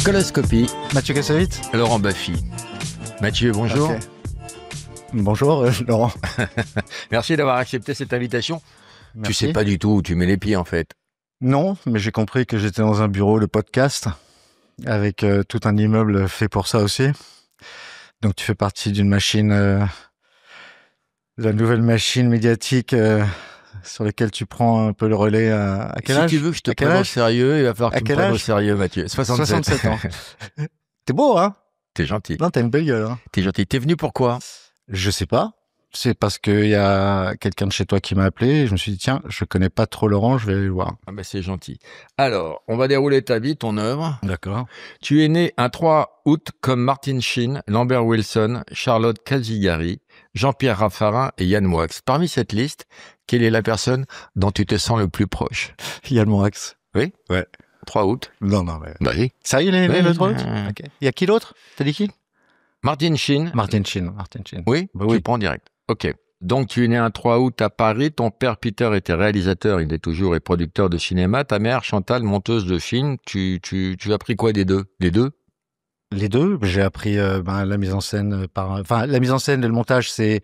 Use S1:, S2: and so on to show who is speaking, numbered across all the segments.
S1: Coloscopie.
S2: Mathieu Kassovitz.
S1: Laurent Baffy. Mathieu, bonjour.
S2: Okay. Bonjour, Laurent.
S1: Merci d'avoir accepté cette invitation.
S2: Merci.
S1: Tu sais pas du tout où tu mets les pieds, en fait.
S2: Non, mais j'ai compris que j'étais dans un bureau, le podcast, avec tout un immeuble fait pour ça aussi. Donc tu fais partie d'une machine, de la nouvelle machine médiatique sur laquelle tu prends un peu le relais à quel âge?
S1: Si tu veux que je te prenne au sérieux, il va falloir que tu me prennes au sérieux, Mathieu.
S2: 67 ans. T'es beau, hein?
S1: T'es gentil.
S2: Non, t'as une belle gueule, hein?
S1: T'es gentil. T'es venu pourquoi?
S2: Je sais pas. C'est parce qu'il y a quelqu'un de chez toi qui m'a appelé et je me suis dit, tiens, je connais pas trop Laurent, je vais aller le voir.
S1: Ah ben c'est gentil. Alors, on va dérouler ta vie, ton œuvre.
S2: D'accord.
S1: Tu es né un 3 août comme Martin Sheen, Lambert Wilson, Charlotte Caligari, Jean-Pierre Raffarin et Yann Moix. Parmi cette liste, quelle est la personne dont tu te sens le plus proche?
S2: Yann Moix.
S1: Oui?
S2: Ouais.
S1: 3 août.
S2: Non, mais...
S1: Bah oui.
S2: Sérieux, il est né le 3 août?
S1: Okay.
S2: Il y a qui d'autre? T'as dit qui?
S1: Martin Sheen.
S2: Martin Sheen.
S1: Oui?
S2: Bah oui.
S1: Tu prends direct. Ok. Donc, tu es né un 3 août à Paris. Ton père, Peter, était réalisateur, il est toujours, et producteur de cinéma. Ta mère, Chantal, monteuse de films. Tu as appris quoi des deux? Les deux?
S2: Les deux. J'ai appris la mise en scène la mise en scène et le montage, c'est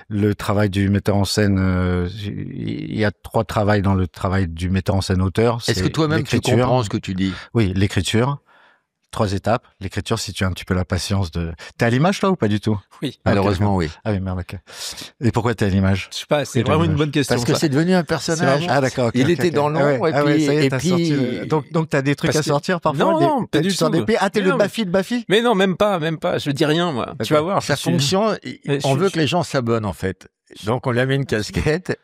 S2: le travail du metteur en scène. Il y a 3 travails dans le travail du metteur en scène auteur.
S1: Est-ce que toi-même, tu comprends ce que tu dis?
S2: Oui, l'écriture. 3 étapes. L'écriture, si tu as un petit peu la patience de... T'es à l'image, toi, ou pas du tout?
S3: Oui.
S1: Malheureusement, oui.
S2: Ah oui, merde, ok. Et pourquoi t'es à l'image?
S3: Je sais pas, c'est vraiment une bonne question.
S1: Parce que c'est devenu un personnage.
S2: Ah d'accord.
S1: Il était dans l'ombre, et puis...
S2: Donc t'as des trucs à sortir parfois?
S3: Non, pas du tout.
S2: Ah, t'es le Baffy de Baffy?
S3: Mais non, même pas. Je dis rien, moi. Okay. Tu vas voir.
S1: Sa fonction, on veut que les gens s'abonnent, en fait. Donc on lui a mis une casquette.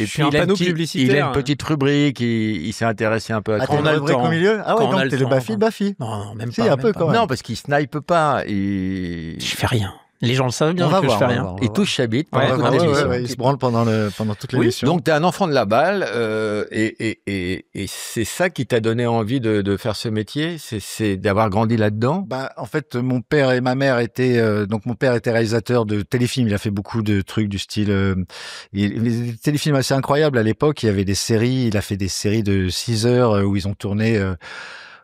S1: Et puis
S3: un panneau publicitaire.
S1: Il a une petite rubrique, il s'est intéressé un peu à
S2: tout. On a le truc au milieu? Ah ouais, donc t'es le Baffy.
S3: Non, même
S2: si,
S3: pas.
S2: un peu quand même.
S1: Non, parce qu'il snipe pas.
S3: Je fais rien. Les gens le savent bien que je fais rien.
S1: Il touche sa bite pendant toute l'émission.
S2: Il se branle pendant toute l'émission.
S1: Donc t'es un enfant de la balle, et c'est ça qui t'a donné envie de faire ce métier, c'est d'avoir grandi là-dedans.
S2: En fait, mon père et ma mère étaient donc mon père était réalisateur de téléfilms. Il a fait beaucoup de trucs du style des téléfilms assez incroyables à l'époque. Il y avait des séries. Il a fait des séries de 6 heures où ils ont tourné.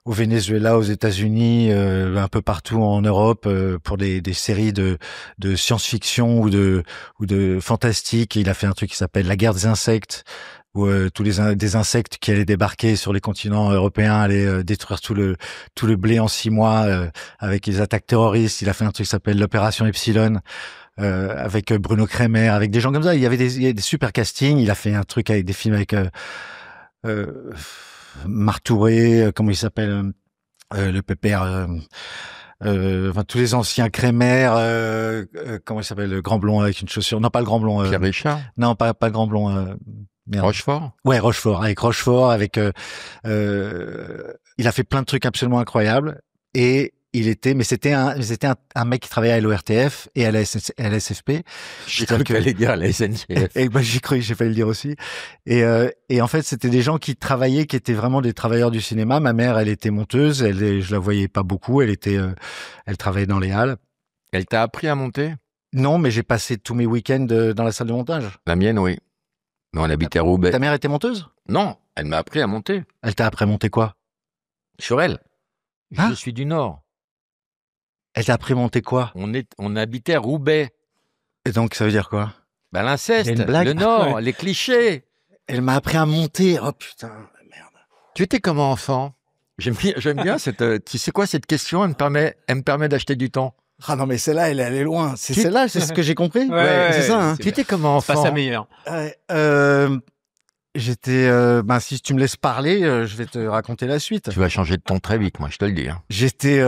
S2: Au Venezuela, aux États-Unis, un peu partout en Europe, pour des séries de science-fiction ou de fantastique. Il a fait un truc qui s'appelle La guerre des insectes, où tous des insectes qui allaient débarquer sur les continents européens allaient détruire tout le blé en 6 mois avec les attaques terroristes. Il a fait un truc qui s'appelle l'opération Epsilon. Avec Bruno Kremer, avec des gens comme ça. Il y avait des super castings. Il a fait un truc avec des films avec Marc Touré, comment il s'appelle, le pépère, tous les anciens Crémer, comment il s'appelle, le grand blond avec une chaussure, non pas le grand blond,
S1: Pierre Richard,
S2: non pas le grand blond,
S1: Rochefort,
S2: ouais Rochefort, avec il a fait plein de trucs absolument incroyables et c'était un mec qui travaillait à l'ORTF et à la SFP.
S1: J'ai cru que tu allais dire à la SNCF.
S2: Et j'ai failli le dire aussi. Et en fait, c'était des gens qui travaillaient, qui étaient vraiment des travailleurs du cinéma. Ma mère, elle était monteuse, je la voyais pas beaucoup, elle travaillait dans les halles.
S1: Elle t'a appris à monter?
S2: Non, mais j'ai passé tous mes week-ends dans la salle de montage.
S1: La mienne, oui. Mais on habitait à Roubaix.
S2: Ta mère était monteuse?
S1: Non, elle m'a appris à monter.
S2: Elle t'a appris à monter quoi?
S1: Sur elle. Je suis du Nord.
S2: Elle t'a appris à monter quoi?
S1: On habitait à Roubaix.
S2: Et donc, ça veut dire quoi?
S1: L'inceste, le Nord, les clichés.
S2: Elle m'a appris à monter. Oh putain, merde.
S1: Tu étais comment enfant? J'aime bien cette... Tu sais quoi, cette question, elle me permet d'acheter du temps.
S2: Ah non, mais celle-là, elle est allée loin. C'est celle-là, c'est ce que j'ai compris?
S3: Ouais,
S2: c'est ça, hein.
S1: Tu étais comment enfant?
S3: Pas sa meilleure.
S2: J'étais, si tu me laisses parler, je vais te raconter la suite.
S1: Tu vas changer de ton très vite, moi, je te le dis. Hein.
S2: J'étais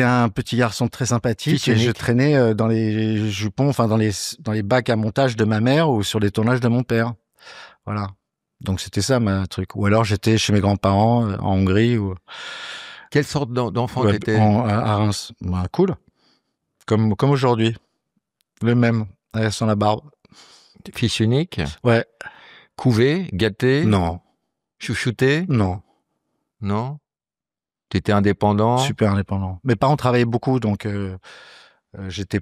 S2: un petit garçon très sympathique et je traînais dans les jupons, dans les bacs à montage de ma mère ou sur les tournages de mon père. Voilà. Donc c'était ça ma truc. Ou alors j'étais chez mes grands-parents en Hongrie ou.
S1: Quelle sorte d'enfant t'étais?
S2: À Reims. Cool. Comme aujourd'hui. Le même, sans la barbe.
S1: Fils unique?
S2: Ouais.
S1: Couvé, gâté?
S2: Non.
S1: Chouchouté?
S2: Non.
S1: Non? T'étais indépendant?
S2: Super indépendant. Mes parents travaillaient beaucoup, donc on était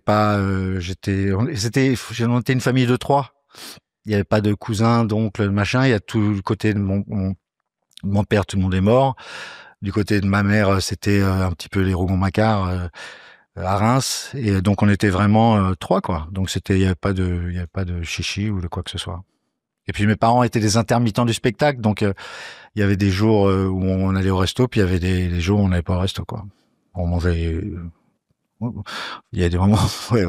S2: une famille de 3. Il n'y avait pas de cousins, d'oncles, machin. Il y a tout le côté de Mon père, tout le monde est mort. Du côté de ma mère, c'était un petit peu les Rougon-Macquart à Reims, et donc on était vraiment 3, quoi. Donc il y avait pas de chichi ou de quoi que ce soit. Et puis mes parents étaient des intermittents du spectacle, donc il y avait des jours où on allait au resto, puis il y avait des jours où on n'allait pas au resto, quoi. On mangeait. Il y a des moments, ouais,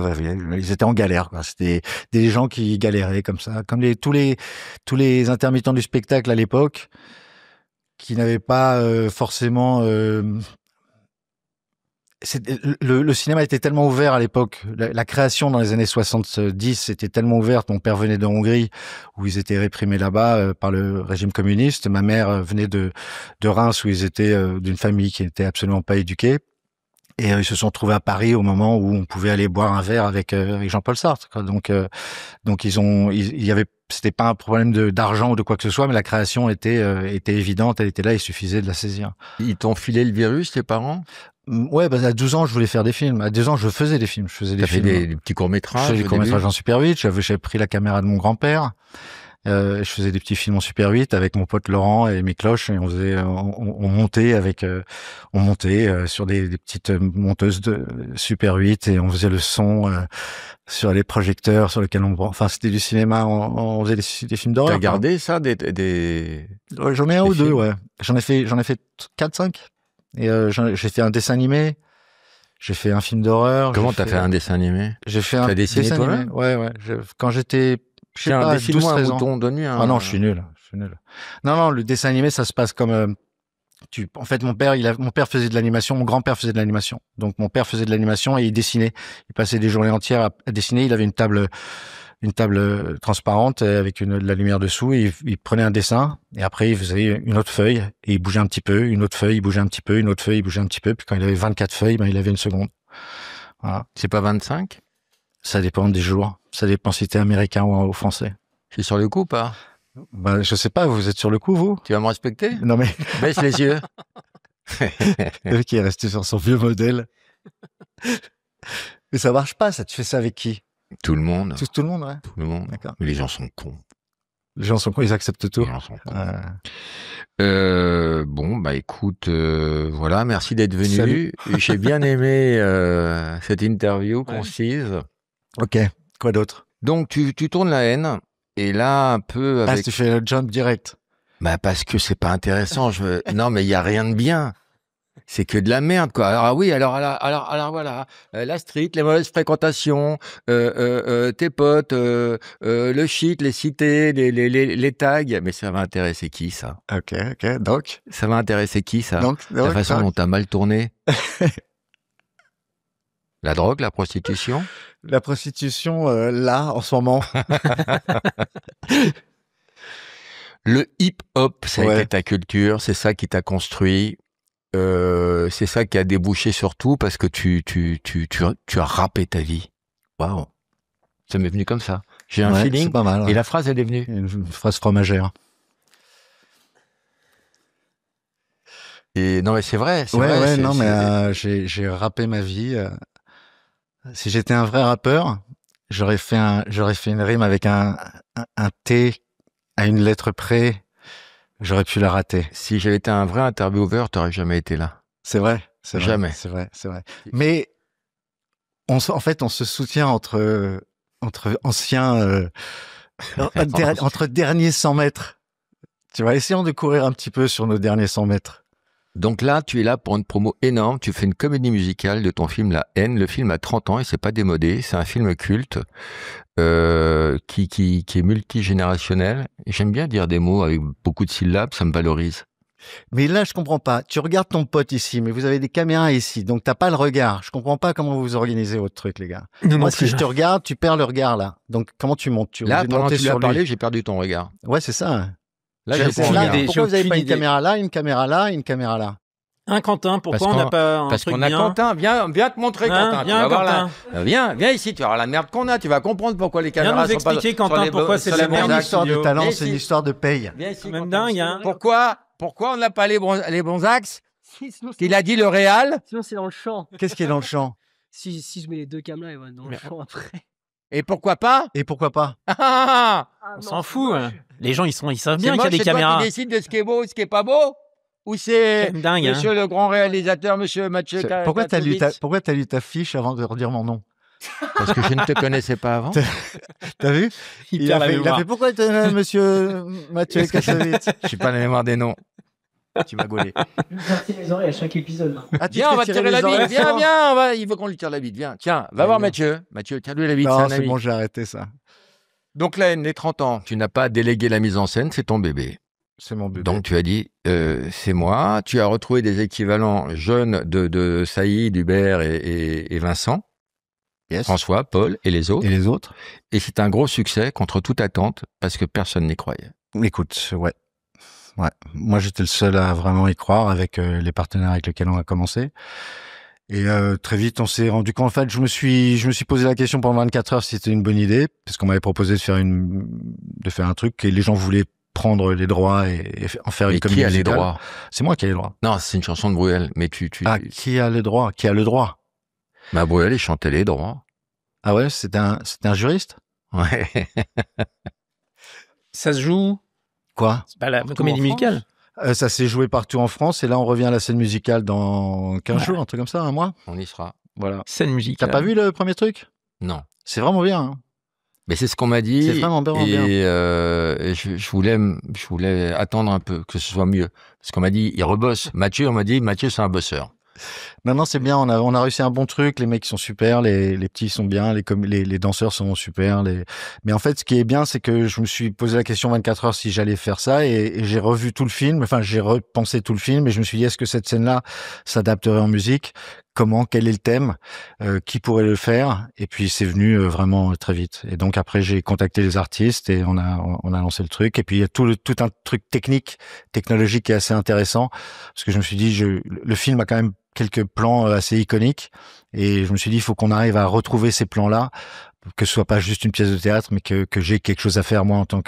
S2: ils étaient en galère, quoi. C'était des gens qui galéraient comme ça, comme tous les intermittents du spectacle à l'époque, qui n'avaient pas forcément. Le cinéma était tellement ouvert à l'époque. La création dans les années 70 était tellement ouverte. Mon père venait de Hongrie, où ils étaient réprimés là-bas par le régime communiste. Ma mère venait de Reims, où ils étaient d'une famille qui n'était absolument pas éduquée. Et ils se sont trouvés à Paris au moment où on pouvait aller boire un verre avec Jean-Paul Sartre, quoi. Donc il y avait, c'était pas un problème d'argent ou de quoi que ce soit, mais la création était évidente, elle était là, il suffisait de la saisir.
S1: Ils t'ont filé le virus, tes parents?
S2: Ouais, à 12 ans, je voulais faire des films. À 12 ans, je faisais des films. Je faisais des films.
S1: Des petits courts-métrages.
S2: Je faisais des courts-métrages en Super 8. J'avais pris la caméra de mon grand-père. Je faisais des petits films en Super 8 avec mon pote Laurent et mes cloches, et on montait sur des petites monteuses de Super 8, et on faisait le son sur les projecteurs sur lesquels enfin c'était du cinéma, on faisait des films d'horreur.
S1: T'as gardé ça
S2: Ouais, j'en ai un ou deux, ouais. J'en ai fait 4-5, et j'ai fait un dessin animé. J'ai fait un film d'horreur.
S1: Comment t'as fait un dessin animé?
S2: J'ai fait un dessin animé. Ouais. Quand j'étais, je sais pas, 12-13 ans.
S1: Donne-lui un...
S2: Ah non, je suis nul. Non, le dessin animé, ça se passe comme en fait, mon père faisait de l'animation, mon grand-père faisait de l'animation. Donc mon père faisait de l'animation et il dessinait. Il passait des journées entières à dessiner. Il avait une table transparente avec de la lumière dessous. Et il prenait un dessin, et après il faisait une autre feuille et il bougeait un petit peu, une autre feuille, il bougeait un petit peu, une autre feuille, il bougeait un petit peu. Puis quand il avait 24 feuilles, il avait une seconde. Voilà.
S1: C'est pas 25?
S2: Ça dépend des jours. Ça dépend si t'es américain ou français.
S1: C'est sur le coup, pas?
S2: Je sais pas, vous êtes sur le coup, vous?
S1: Tu vas me respecter?
S2: Non mais...
S1: Baisse les yeux.
S2: Le mec qui est resté sur son vieux modèle. Mais ça marche pas, ça. Tu fais ça avec qui?
S1: Tout le monde.
S2: Tout le monde, ouais.
S1: Tout le monde.
S2: D'accord.
S1: Mais les gens sont cons.
S2: Les gens sont cons, ils acceptent tout.
S1: Les gens sont cons. Bon, bah écoute, voilà, merci d'être venu.
S2: Salut.
S1: J'ai bien aimé cette interview concise.
S2: Ok, quoi d'autre?
S1: Donc tu tournes la haine, et là un peu avec...
S2: tu fais le jump direct.
S1: Bah parce que c'est pas intéressant. Non, mais il y a rien de bien. C'est que de la merde, quoi. Alors oui, alors voilà, la street, les mauvaises fréquentations, tes potes, le shit, les cités, les tags. Mais ça va intéresser qui, ça?
S2: Ok, donc.
S1: Ça va intéresser qui, ça?
S2: Donc
S1: la façon dont t'as mal tourné. La drogue, la prostitution?
S2: La prostitution, là, en ce moment.
S1: Le hip-hop, ça a été ta culture, c'est ça qui t'a construit. C'est ça qui a débouché sur tout, parce que tu as rappé ta vie. Waouh. Ça m'est venu comme ça. J'ai un feeling.
S2: C'est pas mal. Ouais.
S1: Et la phrase, elle est venue.
S2: Une phrase fromagère.
S1: Et non, mais c'est vrai.
S2: Mais j'ai rappé ma vie. Si j'étais un vrai rappeur, j'aurais fait une rime avec un T à une lettre près. J'aurais pu la rater.
S1: Si j'avais été un vrai intervieweur, t'aurais jamais été là.
S2: C'est vrai.
S1: Jamais.
S2: C'est vrai. Mais en fait, on se soutient entre anciens, entre derniers 100 mètres. Tu vois, essayons de courir un petit peu sur nos derniers 100 mètres.
S1: Donc là, tu es là pour une promo énorme. Tu fais une comédie musicale de ton film La Haine. Le film a 30 ans et c'est pas démodé. C'est un film culte qui est multigénérationnel. J'aime bien dire des mots avec beaucoup de syllabes, ça me valorise.
S2: Mais là, je comprends pas. Tu regardes ton pote ici, mais vous avez des caméras ici, donc t'as pas le regard. Je comprends pas comment vous organisez votre truc, les gars. Moi, si je te regarde, tu perds le regard là. Donc comment tu montes?
S1: Là, pendant que tu as parlé, j'ai perdu ton regard.
S2: Ouais, c'est ça.
S1: Là,
S2: pourquoi vous n'avez pas une caméra là, une caméra là, une caméra là?
S3: Quentin, pourquoi on n'a pas un
S1: parce
S3: truc
S1: qu'on a
S3: bien
S1: Quentin, viens te montrer, Quentin.
S3: Viens, Quentin.
S1: Viens ici, tu vas voir la merde qu'on a, tu vas comprendre pourquoi les caméras
S3: sont pas... Viens nous expliquer, Quentin, pourquoi c'est la merde.
S2: C'est une histoire de talent, c'est une histoire de paye.
S1: Viens ici,
S3: même dingue, hein.
S1: Pourquoi on n'a pas les bons axes? Il a dit le réal.
S4: Sinon, c'est dans le champ.
S2: Qu'est-ce qui est dans le champ?
S4: Si je mets les deux caméras, ils vont être dans le champ après.
S1: Et pourquoi pas?
S2: Et pourquoi pas?
S1: On
S3: s'en fout. Les gens, ils savent bien qu'il y a des caméras.
S1: C'est toi qui décide de ce qui est beau, ce qui est pas beau? Ou c'est
S3: dingue,
S1: monsieur le grand réalisateur, monsieur Mathieu
S2: Pourquoi t'as lu ta fiche avant de redire mon nom?
S1: Parce que je ne te connaissais pas avant.
S2: T'as vu? Il a fait pourquoi t'es là, monsieur Mathieu Kassovitz?
S1: Je suis pas la mémoire des noms. Tu m'as gaulé.
S4: Je vais tirer mes oreilles à chaque épisode.
S1: Viens, on va te tirer la bite. Viens, il faut qu'on lui tire la bite. Viens, tiens, va voir Mathieu. Mathieu, tire-lui la bite.
S2: Non, c'est bon, j'ai arrêté ça.
S1: Donc là, les 30 ans, tu n'as pas délégué la mise en scène, c'est ton bébé.
S2: C'est mon bébé.
S1: Donc tu as dit, c'est moi. Tu as retrouvé des équivalents jeunes de Saïd, Hubert et Vincent.
S2: Yes.
S1: François, Paul et les autres.
S2: Et les autres.
S1: Et c'est un gros succès contre toute attente parce que personne n'y croyait.
S2: Écoute, ouais. Moi, j'étais le seul à vraiment y croire avec les partenaires avec lesquels on a commencé. Et très vite, on s'est rendu compte. En fait, je me suis posé la question pendant 24 heures si c'était une bonne idée, parce qu'on m'avait proposé de faire un truc et les gens voulaient prendre les droits et en faire une comédie musicale. Qui a les droits? C'est moi qui ai les droits.
S1: Non, c'est une chanson de Bruel, mais
S2: Ah, qui a les droits? Qui a le droit?
S1: Bah, Bruel, il chantait les droits.
S2: Ah ouais, c'était un juriste?
S1: Ouais.
S3: Ça se joue?
S2: Quoi?
S3: C'est pas la comédie musicale?
S2: Ça s'est joué partout en France et là, on revient à la scène musicale dans 15 jours, un truc comme ça, un mois.
S1: On y sera.
S2: Voilà.
S3: Scène musicale.
S2: T'as pas vu le premier truc?
S1: Non.
S2: C'est vraiment bien, hein.
S1: Mais c'est ce qu'on m'a dit.
S2: C'est vraiment bien.
S1: Et je voulais attendre un peu, que ce soit mieux. Parce qu'on m'a dit, il rebosse. Mathieu, on m'a dit, Mathieu, c'est un bosseur.
S2: Non, c'est bien. On a réussi un bon truc. Les mecs sont super. Les petits sont bien. Les danseurs sont super. Mais en fait, ce qui est bien, c'est que je me suis posé la question 24 heures si j'allais faire ça et j'ai revu tout le film. Enfin, j'ai repensé tout le film et je me suis dit, est-ce que cette scène-là s'adapterait en musique? Comment? Quel est le thème? Qui pourrait le faire? Et puis, c'est venu vraiment très vite. Et donc, après, j'ai contacté les artistes et on a lancé le truc. Et puis, il y a tout un truc technologique qui est assez intéressant parce que je me suis dit, le film a quand même quelques plans assez iconiques et je me suis dit il faut qu'on arrive à retrouver ces plans-là, que ce soit pas juste une pièce de théâtre mais que j'ai quelque chose à faire moi en tant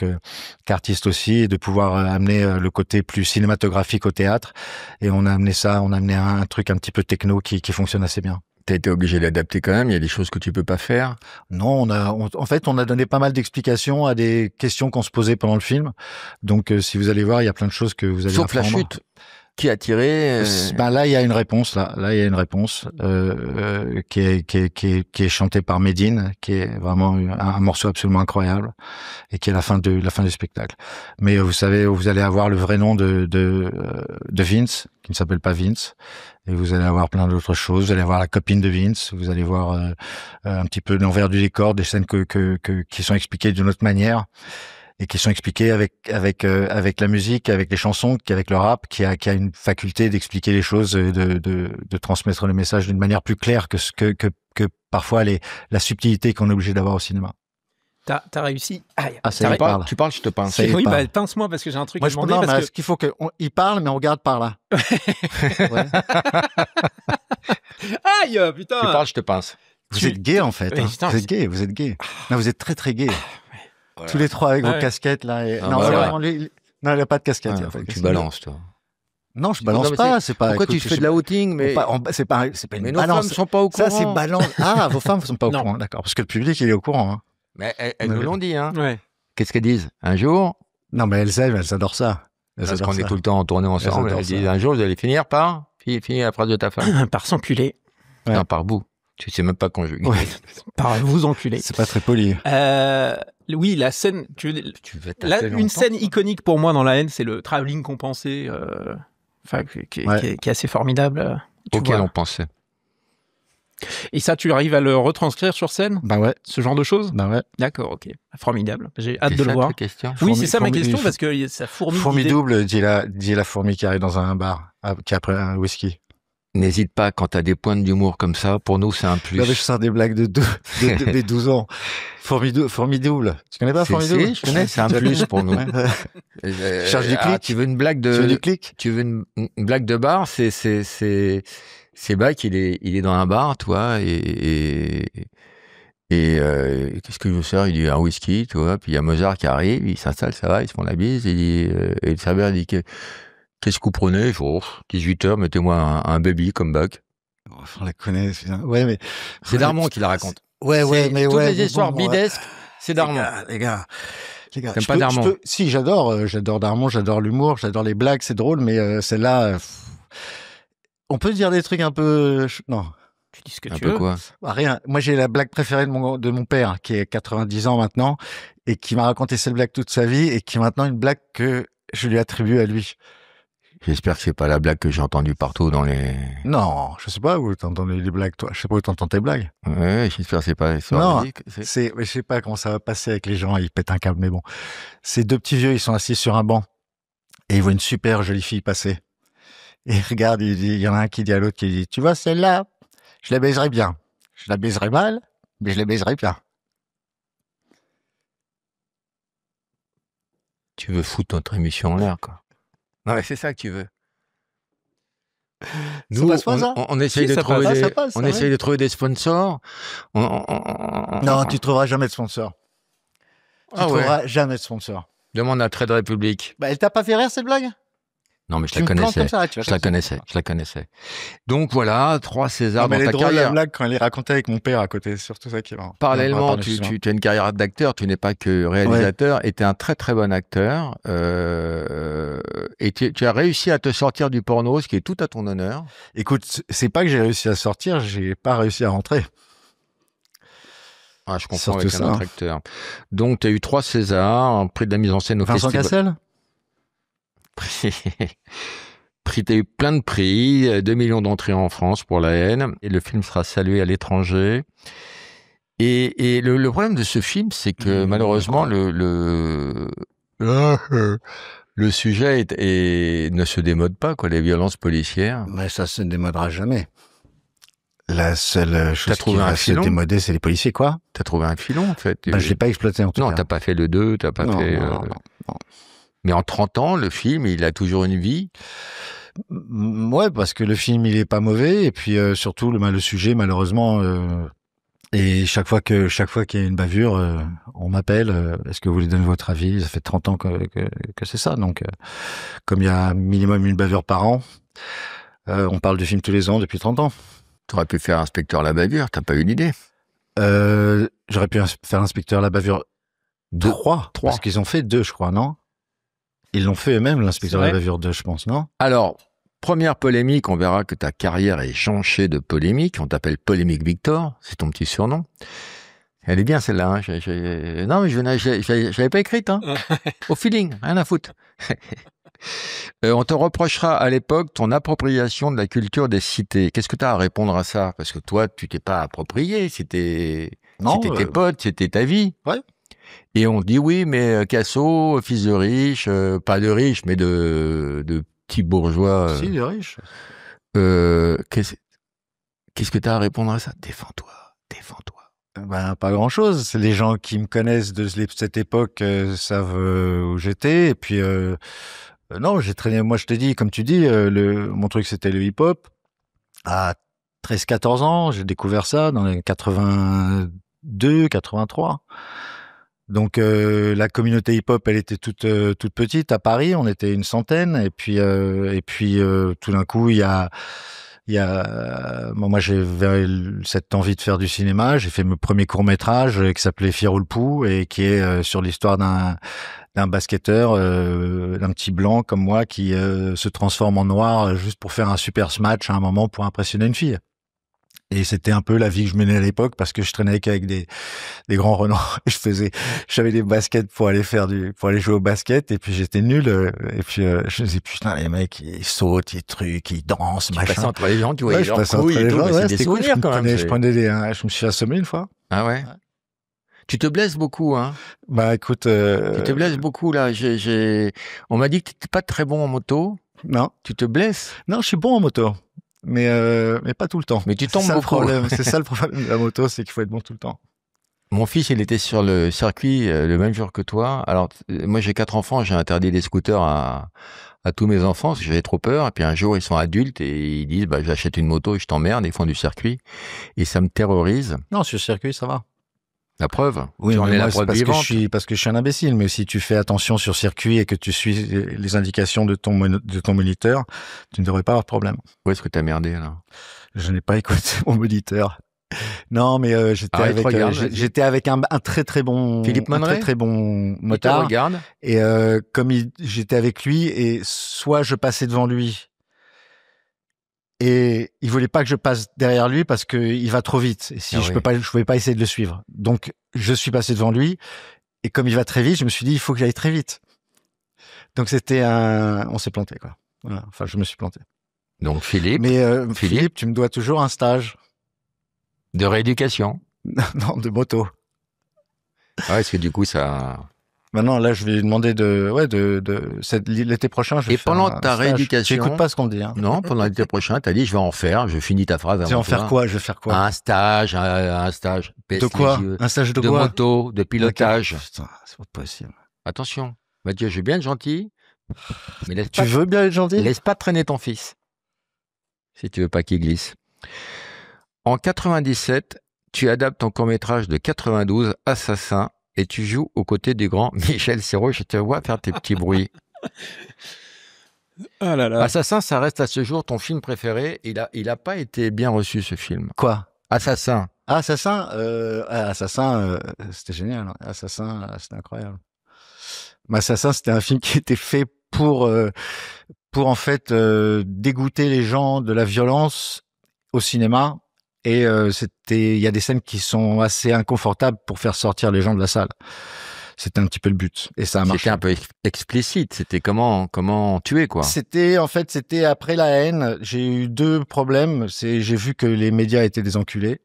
S2: qu'artiste aussi et de pouvoir amener le côté plus cinématographique au théâtre et on a amené un truc un petit peu techno qui fonctionne assez bien.
S1: T'as été obligé d'adapter quand même, il y a des choses que tu peux pas faire.
S2: Non, en fait, on a donné pas mal d'explications à des questions qu'on se posait pendant le film. Donc si vous allez voir, il y a plein de choses que vous allez apprendre.
S1: Sauf la chute. Qui a tiré
S2: Ben là, il y a une réponse. Là, il y a une réponse qui est chantée par Medine, qui est vraiment un morceau absolument incroyable et qui est la fin du spectacle. Mais vous savez, vous allez avoir le vrai nom de Vince, qui ne s'appelle pas Vince, et vous allez avoir plein d'autres choses. Vous allez avoir la copine de Vince. Vous allez voir un petit peu l'envers du décor, des scènes qui sont expliquées d'une autre manière. Et qui sont expliqués avec la musique, avec les chansons, avec le rap, qui a une faculté d'expliquer les choses, de transmettre le message d'une manière plus claire que parfois la subtilité qu'on est obligé d'avoir au cinéma.
S3: T'as réussi.
S2: Ça y parle.
S1: Tu parles, je te pince.
S3: Oui, bah pince-moi parce que j'ai un truc à demander.
S2: Non, parce qu'il faut qu'il parle, mais on regarde par là. Ouais.
S3: Aïe, putain.
S1: Tu parles, je te pince.
S2: Vous êtes gay en fait.
S3: Oui,
S2: hein.
S3: putain,
S2: vous êtes gay. Non, vous êtes très très gay.
S1: Voilà.
S2: Tous les trois avec vos casquettes là. Et... Non,
S1: bah,
S2: c'est vraiment lui. Non, il n'y a pas de casquette.
S1: Ah, faut que tu balances, toi.
S2: Non, je balance pas. C'est pas.
S1: Pourquoi tu fais de la outing, mais
S2: c'est pas une
S1: mais
S2: balance.
S1: nos femmes sont pas au courant.
S2: Ça, c'est balance. Ah, vos femmes sont pas au courant, d'accord. Parce que le public, il est au courant. Hein.
S1: Mais elles nous l'ont dit, hein.
S3: Ouais.
S1: Qu'est-ce qu'elles disent? Un jour.
S2: Non, mais elles adorent ça.
S1: Parce qu'on est tout le temps en tournée ensemble. Elles disent un jour, vous allez finir par la phrase de ta femme.
S3: Par s'enculer.
S1: Non, par bout. Tu sais même pas conjuguer.
S2: Ouais.
S3: Par vous enculer.
S2: C'est pas très poli.
S3: Oui, la scène. Une scène iconique pour moi dans La Haine, c'est le travelling compensé, qui est assez formidable.
S1: Auquel on pensait.
S3: Et ça, tu arrives à le retranscrire sur scène?
S2: Bah ouais.
S3: Ce genre de choses?
S2: Bah ouais.
S3: D'accord, ok. Formidable. J'ai hâte de le voir. Oui, c'est ça ma question, parce que ça fourmille.
S2: Fourmi double, dit la fourmi qui arrive dans un bar, qui a pris un whisky.
S1: N'hésite pas, quand t'as des pointes d'humour comme ça, pour nous, c'est un plus.
S2: Là, je sors des blagues de mes 12 ans. Fourmi double. Tu connais pas Fourmi double?
S1: Je connais, c'est un plus pour nous.
S2: Charge du clic.
S1: Tu veux une blague de.
S2: Tu veux du clic?
S1: Tu veux une blague de bar, c'est Bac, il est dans un bar, toi, et qu'est-ce que je veux faire? Il dit un whisky, tu vois, puis il y a Mozart qui arrive, il s'installe, ça va, ils se font la bise, il dit, et le serveur dit qu'est-ce que vous prenez? 18h, mettez-moi un baby comme Bac.
S2: On la connaît, ouais, mais.
S1: C'est Darmon qui la raconte.
S2: Ouais, mais
S1: toutes les histoires bidesques, c'est Darmon.
S2: Les gars. Les gars,
S1: t'aimes pas Darmon?
S2: Si, j'adore Darmon, j'adore l'humour, j'adore les blagues, c'est drôle, mais celle-là, on peut dire des trucs un peu... Non.
S3: Tu dis ce que tu veux.
S1: Quoi?
S2: Bah, rien. Moi, j'ai la blague préférée de mon père, qui est 90 ans maintenant, et qui m'a raconté cette blague toute sa vie, et qui est maintenant une blague que je lui attribue à lui.
S1: J'espère que c'est pas la blague que j'ai entendue partout dans les...
S2: Non, je sais pas où t'entends les blagues, toi. Je sais pas où t'entends tes blagues.
S1: Ouais, j'espère que c'est pas...
S2: Non, je sais pas comment ça va passer avec les gens, ils pètent un câble, mais bon. Ces deux petits vieux, ils sont assis sur un banc, et ils voient une super jolie fille passer. Et regarde, il y en a un qui dit à l'autre, qui dit, tu vois, celle-là, je la baiserai bien. Je la baiserai mal, mais je la baiserai bien.
S1: Tu veux foutre notre émission en l'air, quoi. Non, mais c'est ça que tu veux. Nous, on essaye de trouver des sponsors.
S2: Non, tu trouveras jamais de sponsor. Tu trouveras jamais de sponsor.
S1: Demande à Trade Republic.
S2: Bah, elle t'a pas fait rire, cette blague?
S1: Non, mais je la connaissais. Donc voilà, 3 Césars dans ta carrière.
S2: La blague quand elle est racontée avec mon père à côté, c'est surtout ça qui va.
S1: Parallèlement, tu as une carrière d'acteur, tu n'es pas que réalisateur, et tu es un très très bon acteur. Et tu as réussi à te sortir du porno, ce qui est tout à ton honneur.
S2: Écoute, c'est pas que j'ai réussi à sortir, j'ai pas réussi à rentrer.
S1: Ah, je comprends avec un autre acteur. Donc, tu as eu 3 Césars, un prix de la mise en scène au
S2: Vincent
S1: festival.
S2: Cassel?
S1: T'as eu plein de prix, 2 millions d'entrées en France pour La Haine, et le film sera salué à l'étranger. Et le problème de ce film, c'est que malheureusement, le sujet ne se démode pas, quoi, les violences policières.
S2: Mais ça se démodera jamais. La seule chose qui va se démoder, c'est les policiers, quoi.
S1: T'as trouvé un filon, en fait.
S2: Bah, je l'ai pas exploité, en tout cas.
S1: Non, t'as pas fait le 2, t'as pas fait... Non. Mais en 30 ans, le film, il a toujours une vie.
S2: Ouais, parce que le film, il est pas mauvais. Et puis, surtout, le sujet, malheureusement... Et chaque fois qu'il y a une bavure, on m'appelle. Est-ce que vous voulez donner votre avis? Ça fait 30 ans que c'est ça. Donc, comme il y a minimum une bavure par an, on parle du film tous les ans depuis 30 ans.
S1: T'aurais pu faire Inspecteur la bavure, t'as pas eu l'idée?
S2: J'aurais pu faire Inspecteur la bavure 3. Parce qu'ils ont fait 2, je crois, non? Ils l'ont fait eux-mêmes, l'Inspecteur la bavure 2, je pense, non?
S1: Alors, première polémique, on verra que ta carrière est jonchée de polémiques. On t'appelle Polémique Victor, c'est ton petit surnom. Elle est bien celle-là. Hein. Non, mais je l'avais pas écrite. Hein. Au feeling, rien à foutre. On te reprochera à l'époque ton appropriation de la culture des cités. Qu'est-ce que tu as à répondre à ça? Parce que toi, tu t'es pas approprié. C'était tes potes, c'était ta vie.
S2: Ouais.
S1: Et on dit oui, mais Casso, fils de riche, pas de riche, mais de petits bourgeois.
S2: Si, de riche.
S1: Qu'est-ce que tu as à répondre à ça? Défends-toi.
S2: Ben, pas grand-chose. C'est les gens qui me connaissent de cette époque savent où j'étais. Et puis, non, j'ai traîné. Moi, je te dis, comme tu dis, mon truc, c'était le hip-hop. À 13-14 ans, j'ai découvert ça dans les 82, 83. Donc la communauté hip-hop, elle était toute petite à Paris. On était une centaine. Et puis tout d'un coup, moi j'avais cette envie de faire du cinéma. J'ai fait mon premier court-métrage qui s'appelait Firoulpou et qui est sur l'histoire d'un basketteur, d'un petit blanc comme moi qui se transforme en noir juste pour faire un super smash à un moment pour impressionner une fille. Et c'était un peu la vie que je menais à l'époque parce que je traînais qu'avec des grands renards. J'avais des baskets pour aller jouer au basket et puis j'étais nul. Et puis je me disais putain les mecs ils sautent, ils trucs, ils dansent, machin.
S1: Tu passais entre les gens, tu voyais leurs
S2: couilles et tout.
S1: C'est des souvenirs quand même.
S2: Je me suis assommé une fois.
S1: Ah ouais. Tu te blesses beaucoup, hein?
S2: Bah écoute,
S1: tu te blesses beaucoup là. On m'a dit que t'étais pas très bon en moto.
S2: Non.
S1: Tu te blesses?
S2: Non, je suis bon en moto. Mais pas tout le temps.
S1: Mais tu tombes beaucoup.
S2: C'est ça le problème de la moto, c'est qu'il faut être bon tout le temps.
S1: Mon fils, il était sur le circuit le même jour que toi. Alors, moi, j'ai 4 enfants, j'ai interdit les scooters à tous mes enfants parce que j'avais trop peur. Et puis un jour, ils sont adultes et ils disent, j'achète une moto et je t'emmerde. Ils font du circuit. Et ça me terrorise.
S2: Non, sur le circuit, ça va.
S1: La preuve.
S2: Oui, mais moi, c'est parce que je suis un imbécile. Mais si tu fais attention sur circuit et que tu suis les indications de ton moniteur, tu ne devrais pas avoir de problème.
S1: Où est-ce que t'as merdé, là?
S2: Je n'ai pas écouté mon moniteur. Non, mais j'étais avec un très très bon
S1: Philippe Monneray,
S2: un très très bon motard.
S1: Regarde.
S2: Et comme j'étais avec lui, et soit je passais devant lui, et il voulait pas que je passe derrière lui parce que il va trop vite. Et si je pouvais pas essayer de le suivre. Donc je suis passé devant lui, et comme il va très vite, je me suis dit il faut que j'aille très vite. Donc on s'est planté quoi. Voilà. Enfin, je me suis planté.
S1: Donc Philippe.
S2: Mais Philippe, tu me dois toujours un stage
S1: de rééducation.
S2: Non, de moto.
S1: Ouais, parce que du coup ça.
S2: Maintenant, là, je vais lui demander l'été prochain.
S1: Et pendant ta rééducation,
S2: j'écoute pas ce qu'on dit. Hein.
S1: Non, pendant l'été prochain, t'as dit je vais en faire. Je finis ta phrase.
S2: Je vais faire quoi
S1: Un stage, un stage.
S2: De quoi? Un stage de quoi?
S1: De moto, de pilotage.
S2: Putain, c'est pas possible.
S1: Attention, Mathieu, je veux bien être gentil, mais
S2: tu veux bien être gentil?
S1: Laisse pas traîner ton fils, si tu veux pas qu'il glisse. En 97, tu adaptes ton court-métrage de 92, Assassin. Et tu joues aux côtés du grand Michel Serrault. Je te vois faire tes petits bruits.
S3: Ah là là.
S1: Assassin, ça reste à ce jour ton film préféré. Il a pas été bien reçu, ce film.
S2: Quoi?
S1: Assassin.
S2: Assassin, c'était génial. Assassin, c'était incroyable. Assassin, c'était un film qui était fait pour en fait dégoûter les gens de la violence au cinéma. Et il y a des scènes qui sont assez inconfortables pour faire sortir les gens de la salle. C'était un petit peu le but. Et ça a marché.
S1: C'était un peu explicite. C'était comment tuer, quoi.
S2: C'était après la haine. J'ai eu deux problèmes. J'ai vu que les médias étaient des enculés.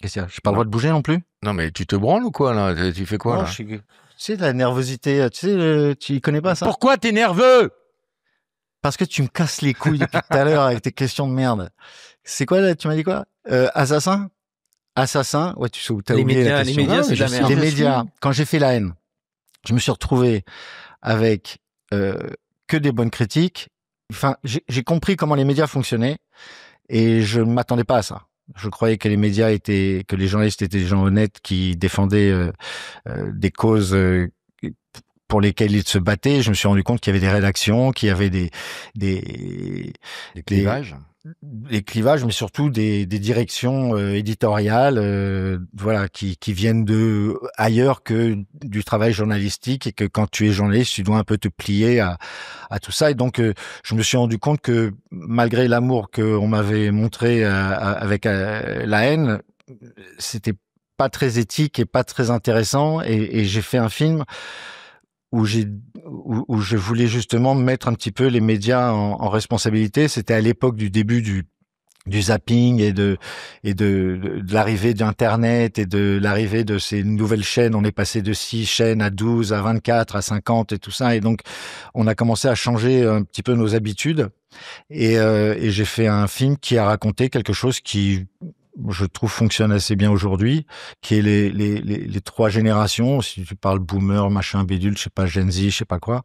S2: Qu'est-ce qu'il y a? J'ai pas le droit de bouger non plus?
S1: Non, mais tu te branles ou quoi, là? Tu fais quoi, là?
S2: Tu sais, la nervosité. Tu sais, tu connais pas ça?
S1: Pourquoi t'es nerveux?
S2: Parce que tu me casses les couilles depuis tout à l'heure avec tes questions de merde. C'est quoi là? Tu m'as dit quoi? Assassin? Ouais, t'as oublié la question.
S3: Les médias, c'est de la merde.
S2: Les médias. Quand j'ai fait la haine, je me suis retrouvé avec que des bonnes critiques. Enfin, j'ai compris comment les médias fonctionnaient et je ne m'attendais pas à ça. Je croyais que que les journalistes étaient des gens honnêtes qui défendaient des causes pour lesquels ils se battaient. Je me suis rendu compte qu'il y avait des rédactions, qu'il y avait des
S1: clivages.
S2: Des clivages, mais surtout des directions éditoriales, voilà, qui viennent de ailleurs que du travail journalistique, et que quand tu es journaliste, tu dois un peu te plier à tout ça. Et donc, je me suis rendu compte que malgré l'amour qu'on m'avait montré avec la haine, c'était pas très éthique et pas très intéressant. Et j'ai fait un film où je voulais justement mettre un petit peu les médias en responsabilité. C'était à l'époque du début du zapping et de l'arrivée d'Internet et de l'arrivée de ces nouvelles chaînes. On est passé de 6 chaînes à 12, à 24, à 50 et tout ça. Et donc, on a commencé à changer un petit peu nos habitudes. Et j'ai fait un film qui a raconté quelque chose qui, je trouve, fonctionne assez bien aujourd'hui, qui est les trois générations. Si tu parles boomer, machin, bidule, je sais pas, Gen Z, je sais pas quoi.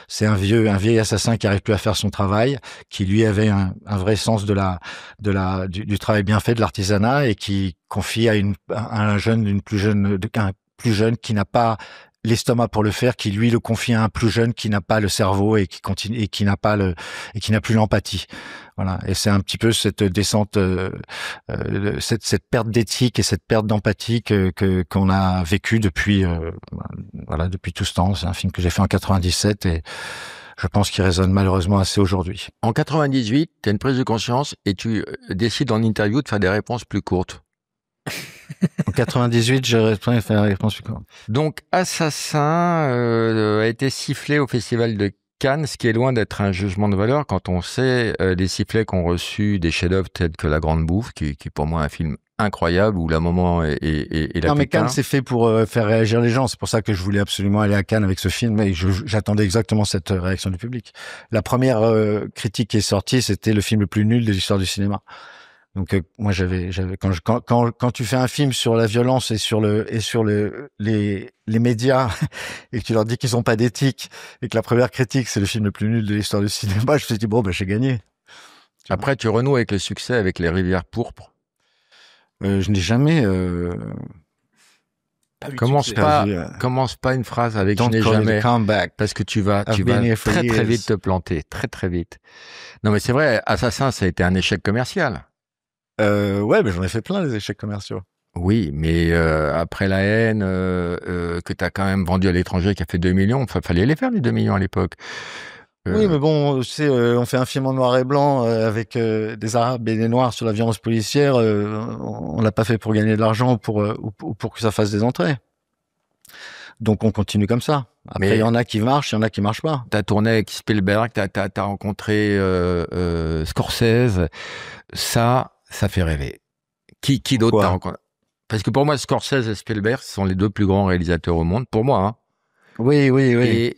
S2: C'est un vieil assassin qui arrive plus à faire son travail, qui lui avait un vrai sens du travail bien fait, de l'artisanat, et qui confie à un plus jeune qui n'a pas l'estomac pour le faire, qui lui le confie à un plus jeune qui n'a pas le cerveau et qui n'a plus l'empathie. Voilà. Et c'est un petit peu cette descente, cette perte d'éthique et cette perte d'empathie qu'on a vécu depuis tout ce temps. C'est un film que j'ai fait en 97 et je pense qu'il résonne malheureusement assez aujourd'hui.
S1: En 98, tu as une prise de conscience et tu décides en interview de faire des réponses plus courtes.
S2: En 98, j'ai fait la réponse plus courte.
S1: Donc, Assassin a été sifflé au Festival de Cannes, ce qui est loin d'être un jugement de valeur quand on sait les sifflets qu'ont reçus des chefs-d'œuvre tels que La Grande Bouffe, qui est pour moi un film incroyable, où la maman et la
S2: Non, mais Cannes, c'est fait pour faire réagir les gens. C'est pour ça que je voulais absolument aller à Cannes avec ce film, et j'attendais exactement cette réaction du public. La première critique qui est sortie, c'était le film le plus nul de l'histoire du cinéma. Donc moi quand tu fais un film sur la violence et sur les médias et que tu leur dis qu'ils ont pas d'éthique et que la première critique c'est le film le plus nul de l'histoire du cinéma, je me suis dit bon j'ai gagné.
S1: Après tu renoues avec le succès avec Les Rivières pourpres.
S2: Je n'ai jamais
S1: commence pas une phrase avec je n'ai jamais, parce que tu vas très vite te planter, très vite. Non mais c'est vrai, Assassin ça a été un échec commercial.
S2: Ouais, mais j'en ai fait plein, des échecs commerciaux.
S1: Oui, mais après La Haine, que tu as quand même vendu à l'étranger, qui a fait 2 millions, fallait les faire, les 2 millions à l'époque.
S2: Oui, mais bon, tu sais, on fait un film en noir et blanc avec des Arabes et des Noirs sur la violence policière. On l'a pas fait pour gagner de l'argent ou pour que ça fasse des entrées. Donc on continue comme ça. Après, il y en a qui marchent, il y en a qui marchent pas.
S1: T'as tourné avec Spielberg, t'as rencontré Scorsese. Ça fait rêver. Qui d'autre t'as rencontré? Parce que pour moi, Scorsese et Spielberg sont les deux plus grands réalisateurs au monde, pour moi. Hein.
S2: Oui.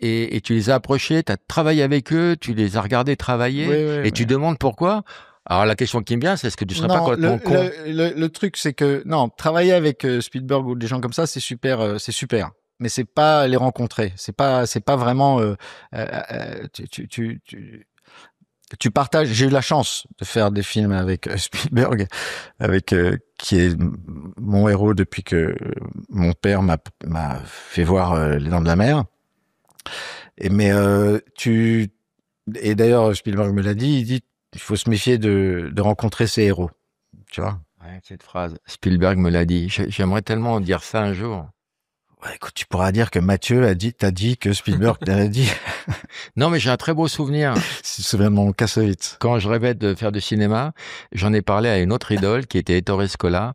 S1: Et tu les as approchés, tu as travaillé avec eux, tu les as regardés travailler, tu demandes pourquoi. Alors la question qui me vient, c'est est-ce que tu serais pas complètement con?
S2: Le truc, c'est que non, travailler avec Spielberg ou des gens comme ça, c'est super, mais c'est pas les rencontrer. C'est pas vraiment. Tu partages. J'ai eu la chance de faire des films avec Spielberg, qui est mon héros depuis que mon père m'a fait voir Les Dents de la Mer. Et d'ailleurs Spielberg me l'a dit. Il dit il faut se méfier de rencontrer ses héros. Tu vois.
S1: Ouais, cette phrase. Spielberg me l'a dit. J'aimerais tellement dire ça un jour.
S2: Ouais, écoute, tu pourras dire que Mathieu t'a dit que Spielberg l'a dit.
S1: Non, mais j'ai un très beau souvenir.
S2: Si tu te souviens de mon Kassovitz.
S1: Quand je rêvais de faire du cinéma, j'en ai parlé à une autre idole qui était Ettore Scola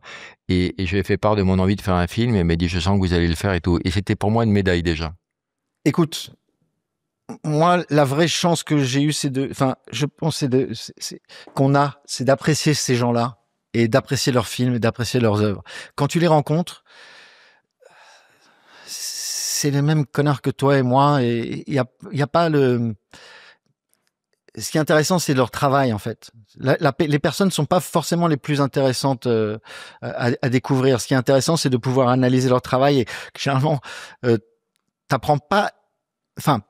S1: et je lui ai fait part de mon envie de faire un film et elle m'a dit je sens que vous allez le faire et tout. Et c'était pour moi une médaille déjà.
S2: Écoute, moi, la vraie chance que j'ai eue, je pense c'est d'apprécier ces gens-là et d'apprécier leurs films et d'apprécier leurs œuvres. Quand tu les rencontres, c'est les mêmes connards que toi et moi et il y a pas le. Ce qui est intéressant, c'est leur travail en fait. Les personnes ne sont pas forcément les plus intéressantes à découvrir. Ce qui est intéressant, c'est de pouvoir analyser leur travail et généralement, t'apprends pas. Enfin,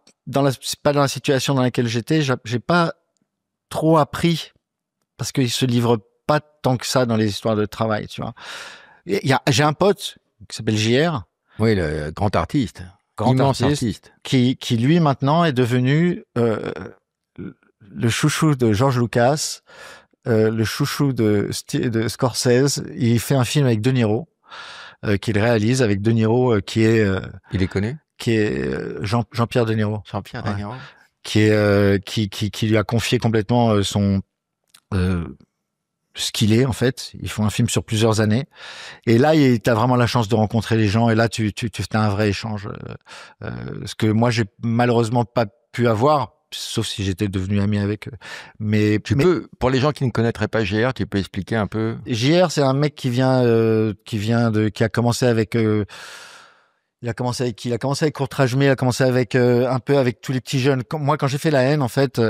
S2: pas dans la situation dans laquelle j'étais, j'ai pas trop appris parce qu'ils se livrent pas tant que ça dans les histoires de travail, tu vois. J'ai un pote qui s'appelle JR.
S1: Oui, le grand artiste. Immense artiste.
S2: Qui lui maintenant est devenu le chouchou de George Lucas, le chouchou de Scorsese. Il fait un film avec De Niro qu'il réalise avec De Niro qui est.
S1: Il est connu.
S2: Qui est Jean-Pierre De Niro.
S1: Jean-Pierre De Niro.
S2: Qui lui a confié complètement son ce qu'il est en fait. Ils font un film sur plusieurs années et là t'as vraiment la chance de rencontrer les gens et là tu as un vrai échange. Ce que moi j'ai malheureusement pas pu avoir. Sauf si j'étais devenu ami avec eux. Mais
S1: pour les gens qui ne connaîtraient pas JR, tu peux expliquer un peu.
S2: JR, c'est un mec qui a commencé avec. Il a commencé avec Courtrage-Mé, il a commencé avec un peu avec tous les petits jeunes. Moi, quand j'ai fait La Haine, en fait,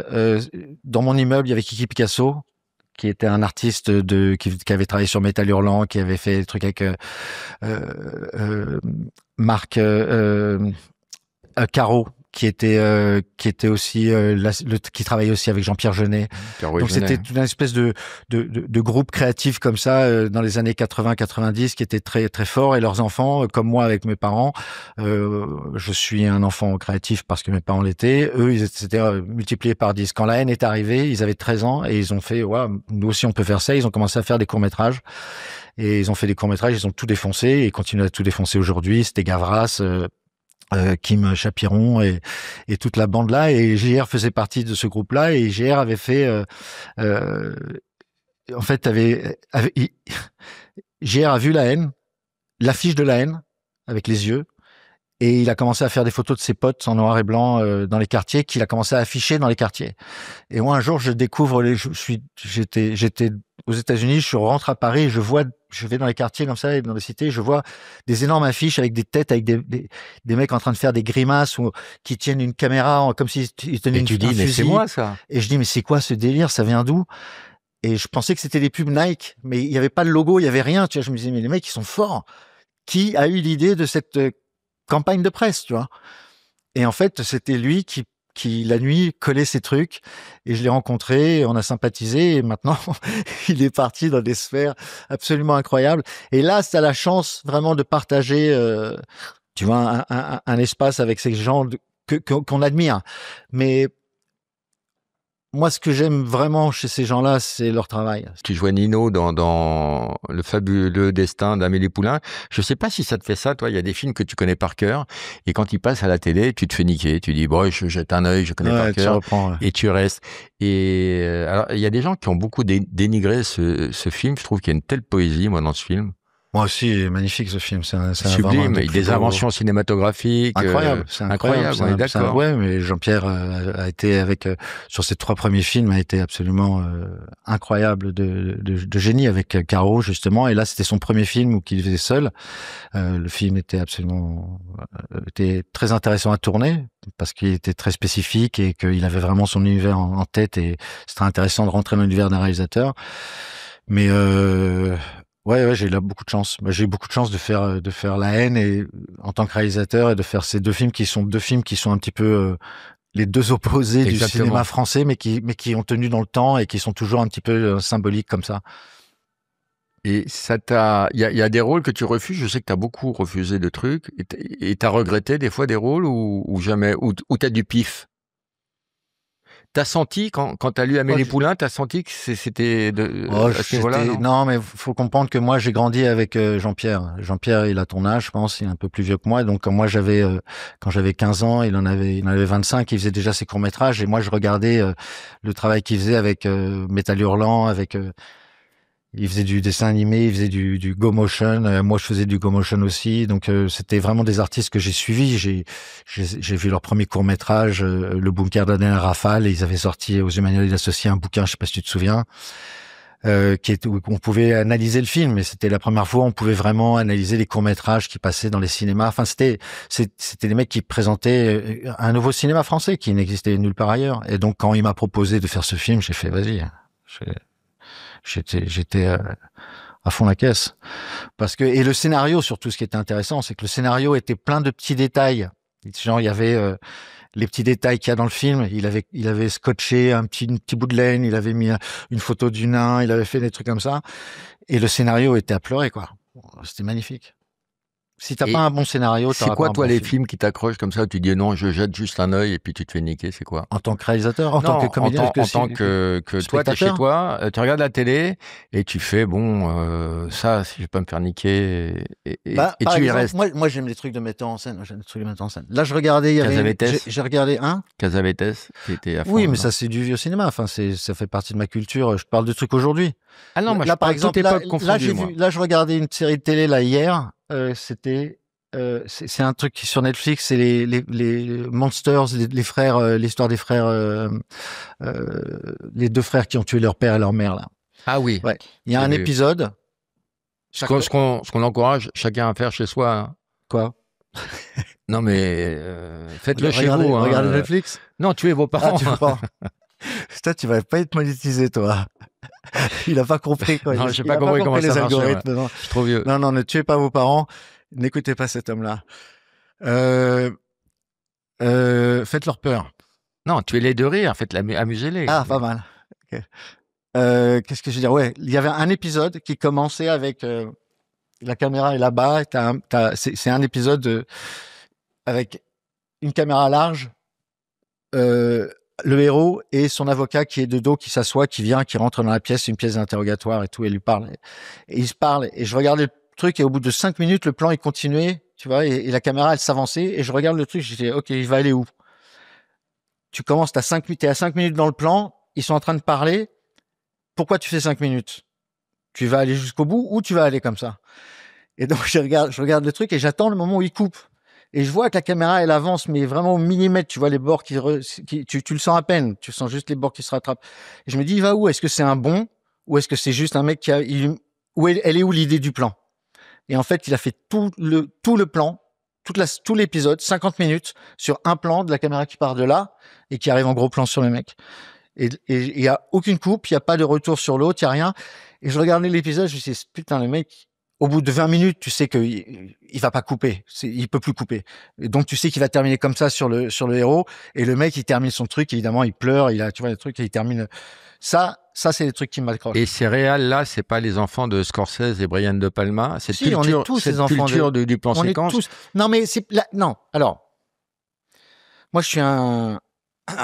S2: dans mon immeuble, il y avait Kiki Picasso, qui était un artiste qui avait travaillé sur Métal Hurlant, qui avait fait des trucs avec Marc Caro, qui était aussi qui travaillait aussi avec Jean-Pierre Jeunet. Donc c'était une espèce de groupe créatif comme ça dans les années 80-90 qui était très très fort et leurs enfants comme moi avec mes parents je suis un enfant créatif parce que mes parents l'étaient, eux ils étaient multipliés par 10. Quand La Haine est arrivée, ils avaient 13 ans et ils ont fait nous aussi on peut faire ça, ils ont commencé à faire des courts-métrages. Et ils ont fait des courts-métrages, ils ont tout défoncé et ils continuent à tout défoncer aujourd'hui. C'était Gavras, Kim Chapiron et toute la bande là, et JR faisait partie de ce groupe là, et JR avait fait en fait JR a vu La Haine, l'affiche de La Haine avec les yeux, et il a commencé à faire des photos de ses potes en noir et blanc dans les quartiers qu'il a commencé à afficher dans les quartiers. Et moi un jour je découvre j'étais aux États-Unis, je rentre à Paris, je vais dans les quartiers comme ça et dans les cités, je vois des énormes affiches avec des têtes, avec des mecs en train de faire des grimaces ou qui tiennent une caméra comme s'ils tenaient un fusil. Et tu dis,
S1: mais c'est moi ça.
S2: Et je dis, mais c'est quoi ce délire? Ça vient d'où? Et je pensais que c'était des pubs Nike, mais il y avait pas de logo, il y avait rien. Tu vois, je me disais, mais les mecs, ils sont forts. Qui a eu l'idée de cette campagne de presse, tu vois? Et en fait, c'était lui qui la nuit collait ces trucs et je l'ai rencontré, on a sympathisé et maintenant il est parti dans des sphères absolument incroyables. Et là, t'as la chance vraiment de partager, tu vois, un, un espace avec ces gens qu'on admire. Mais Moi, ce que j'aime vraiment chez ces gens-là, c'est leur travail.
S1: Tu jouais Nino dans Le fabuleux destin d'Amélie Poulain. Je sais pas si ça te fait ça, toi. Il y a des films que tu connais par cœur et quand ils passent à la télé, tu te fais niquer. Tu dis, bon, je jette un œil, je connais par cœur.
S2: Reprends,
S1: et tu restes. Et alors, il y a des gens qui ont beaucoup dénigré ce film. Je trouve qu'il y a une telle poésie, moi, dans ce film.
S2: Moi aussi, magnifique ce film. C'est
S1: sublime, des inventions cinématographiques.
S2: Incroyable, c'est incroyable.
S1: On est d'accord.
S2: Ouais, mais Jean-Pierre a été sur ses 3 premiers films, a été absolument incroyable de génie avec Caro, justement. Et là, c'était son premier film où qu'il faisait seul. Le film était était très intéressant à tourner parce qu'il était très spécifique et qu'il avait vraiment son univers en tête et c'était intéressant de rentrer dans l'univers d'un réalisateur. Mais ouais, j'ai eu beaucoup de chance. J'ai eu beaucoup de chance de faire La Haine et en tant que réalisateur et de faire ces 2 films qui sont un petit peu les 2 opposés du cinéma français, mais qui ont tenu dans le temps et qui sont toujours un petit peu symboliques comme ça.
S1: Et il y a des rôles que tu refuses. Je sais que tu as beaucoup refusé de trucs et t'as regretté des fois des rôles ou jamais, ou t'as du pif. T'as senti, quand t'as lu Amélie Poulain, t'as senti que c'était à ce niveau-là,
S2: non, mais faut comprendre que moi, j'ai grandi avec Jean-Pierre. Jean-Pierre, il a ton âge, je pense, il est un peu plus vieux que moi. Donc, quand j'avais 15 ans, il en avait 25, il faisait déjà ses courts-métrages. Et moi, je regardais le travail qu'il faisait avec Métal Hurlant, il faisait du dessin animé, il faisait du go motion. Moi, je faisais du go motion aussi. Donc, c'était vraiment des artistes que j'ai suivis. J'ai vu leur premier court-métrage, Le bunker d'Adèle Rafale. Et ils avaient sorti aux Humanoïdes Associés un bouquin, je sais pas si tu te souviens, où on pouvait analyser le film. Et c'était la première fois où on pouvait vraiment analyser les courts-métrages qui passaient dans les cinémas. Enfin, c'était des mecs qui présentaient un nouveau cinéma français qui n'existait nulle part ailleurs. Et donc, quand il m'a proposé de faire ce film, j'ai fait, vas-y. J'étais à fond la caisse et le scénario, surtout, ce qui était intéressant, c'est que le scénario était plein de petits détails. Genre, il y avait les petits détails qu'il y a dans le film. Il avait scotché un petit bout de laine, il avait mis une photo du nain, il avait fait des trucs comme ça. Et le scénario était à pleurer, quoi. C'était magnifique. Si t'as pas un bon scénario,
S1: c'est quoi, toi, les films qui t'accrochent comme ça, où tu dis non, je jette juste un œil et puis tu te fais niquer, c'est quoi?
S2: En tant que réalisateur, en tant que comédien,
S1: en tant que toi, t'es chez toi, tu regardes la télé et tu fais ça, si je peux me faire niquer et tu y restes.
S2: Moi, j'aime les trucs de metteur en scène. Là, je regardais, j'ai regardé
S1: Cassavetes, qui était à fond.
S2: Oui, mais ça, c'est du vieux cinéma. Enfin, ça fait partie de ma culture. Je parle de trucs aujourd'hui.
S1: Ah non, moi,
S2: là, par exemple,
S1: là,
S2: je regardais une série de télé là hier. C'est un truc qui sur Netflix, c'est les Monsters, les frères, l'histoire des frères, les 2 frères qui ont tué leur père et leur mère là.
S1: Ah oui.
S2: Ouais. Il y a un épisode.
S1: Ce qu'on encourage chacun à faire chez soi. Hein.
S2: Quoi?
S1: Non mais faites-le chez vous.
S2: Regardez Netflix.
S1: Non, tuez vos parents.
S2: Tu veux pas. Putain, tu vas pas être monétisé, toi. Il a pas compris, quoi.
S1: Non, j'ai pas compris comment ça marche. Ouais. Je suis trop vieux.
S2: Non, ne tuez pas vos parents. N'écoutez pas cet homme-là. Faites-leur peur.
S1: Non, tuez-les de rire. Amusez-les.
S2: Ah, pas mal. Okay. Qu'est-ce que je veux dire? Ouais, il y avait un épisode qui commençait avec la caméra est là-bas. C'est un épisode avec une caméra large. Le héros et son avocat qui est de dos, qui s'assoit, qui vient, qui rentre dans la pièce, une pièce d'interrogatoire et tout, et lui parle. Et il se parle, et je regardais le truc, et au bout de 5 minutes, le plan, il continuait, tu vois, et la caméra, elle s'avançait, et je regarde le truc, je dis, ok, il va aller où? Tu commences, t'es à 5 minutes dans le plan, ils sont en train de parler, pourquoi tu fais 5 minutes? Tu vas aller jusqu'au bout, ou tu vas aller comme ça? Et donc, je regarde le truc, et j'attends le moment où il coupe. Et je vois que la caméra, elle avance, mais vraiment au millimètre. Tu vois les bords tu le sens à peine. Tu sens juste les bords qui se rattrapent. Et je me dis, il va où? Est-ce que c'est un bond? Ou est-ce que c'est juste un mec elle est où l'idée du plan? Et en fait, il a fait tout le plan, tout l'épisode, 50 minutes, sur un plan de la caméra qui part de là et qui arrive en gros plan sur le mec. Et il y a aucune coupe, il y a pas de retour sur l'autre, il y a rien. Et je regardais l'épisode, je me suis dit, putain, le mec, au bout de 20 minutes, tu sais qu'il va pas couper. Il peut plus couper. Et donc, tu sais qu'il va terminer comme ça sur le héros. Et le mec, il termine son truc. Évidemment, il pleure. Tu vois, les trucs, et il termine. Ça, c'est les trucs qui m'accrochent.
S1: Et ces réals-là, c'est pas les enfants de Scorsese et Brian De Palma. C'est
S2: on est tous ces enfants
S1: du plan séquence.
S2: Tous... Non, mais non. Alors, moi, je suis un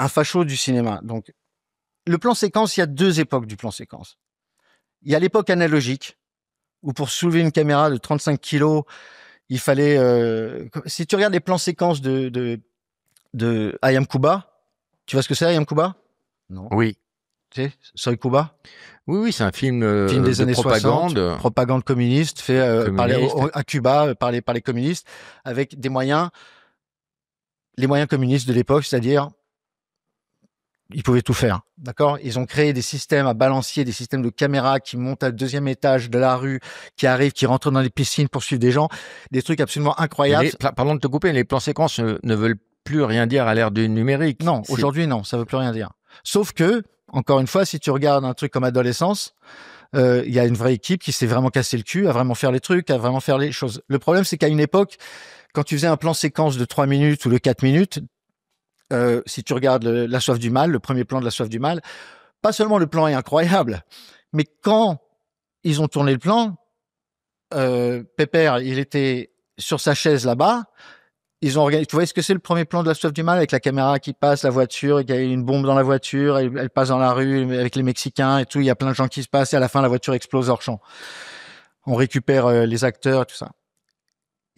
S2: facho du cinéma. Donc, le plan séquence, il y a 2 époques du plan séquence. Il y a l'époque analogique, où pour soulever une caméra de 35 kilos, il fallait... si tu regardes les plans séquences de Ayam Kuba, tu vois ce que c'est, Ayam Kuba? Non.
S1: Oui.
S2: Tu sais, Soy Kuba?
S1: Oui, c'est un film,
S2: des années
S1: propagande.
S2: 60, propagande communiste, fait à Cuba par les communistes, avec les moyens communistes de l'époque, c'est-à-dire ils pouvaient tout faire, d'accord? Ils ont créé des systèmes à balancier, des systèmes de caméras qui montent à 2e étage de la rue, qui arrivent, qui rentrent dans les piscines pour suivre des gens, des trucs absolument incroyables.
S1: Pardon de te couper, les plans séquences ne veulent plus rien dire à l'ère du numérique.
S2: Non, aujourd'hui non, ça veut plus rien dire. Sauf que, encore une fois, si tu regardes un truc comme Adolescence, il y a une vraie équipe qui s'est vraiment cassé le cul à vraiment faire les trucs, à vraiment faire les choses. Le problème, c'est qu'à une époque, quand tu faisais un plan séquence de 3 minutes ou de 4 minutes, si tu regardes La Soif du Mal, le premier plan de La Soif du Mal, pas seulement le plan est incroyable, mais quand ils ont tourné le plan, Pépère, il était sur sa chaise là-bas, ils ont regardé, tu vois ce que c'est le premier plan de La Soif du Mal avec la caméra qui passe, la voiture, il y a une bombe dans la voiture, elle passe dans la rue avec les Mexicains et tout, il y a plein de gens qui se passent et à la fin la voiture explose hors champ. On récupère les acteurs et tout ça.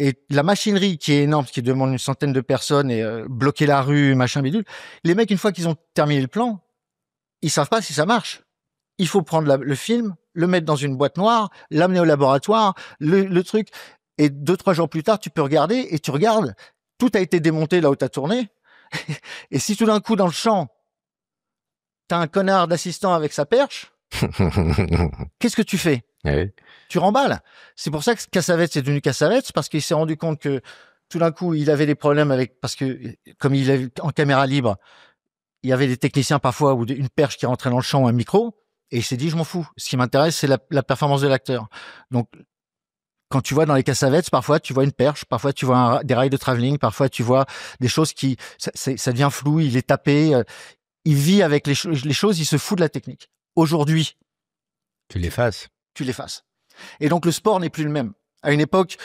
S2: Et la machinerie qui est énorme, qui demande une centaine de personnes et bloquer la rue, machin bidule, les mecs, une fois qu'ils ont terminé le plan, ils savent pas si ça marche. Il faut prendre le film, le mettre dans une boîte noire, l'amener au laboratoire, le truc. Et 2-3 jours plus tard, tu peux regarder et tu regardes, tout a été démonté là où tu as tourné. Et si tout d'un coup, dans le champ, tu as un connard d'assistant avec sa perche, qu'est-ce que tu fais?
S1: Oui.
S2: Tu remballes. C'est pour ça que Cassavetes est devenu Cassavetes, parce qu'il s'est rendu compte que tout d'un coup, il avait des problèmes parce que, comme il est en caméra libre, il y avait des techniciens parfois ou une perche qui rentrait dans le champ ou un micro, et il s'est dit, je m'en fous. Ce qui m'intéresse, c'est la performance de l'acteur. Donc, quand tu vois dans les Cassavetes, parfois tu vois une perche, parfois tu vois des rails de travelling, parfois tu vois des choses ça devient flou, il est tapé, il vit avec les choses, il se fout de la technique. Aujourd'hui,
S1: tu l'effaces.
S2: Et donc le sport n'est plus le même. À une époque,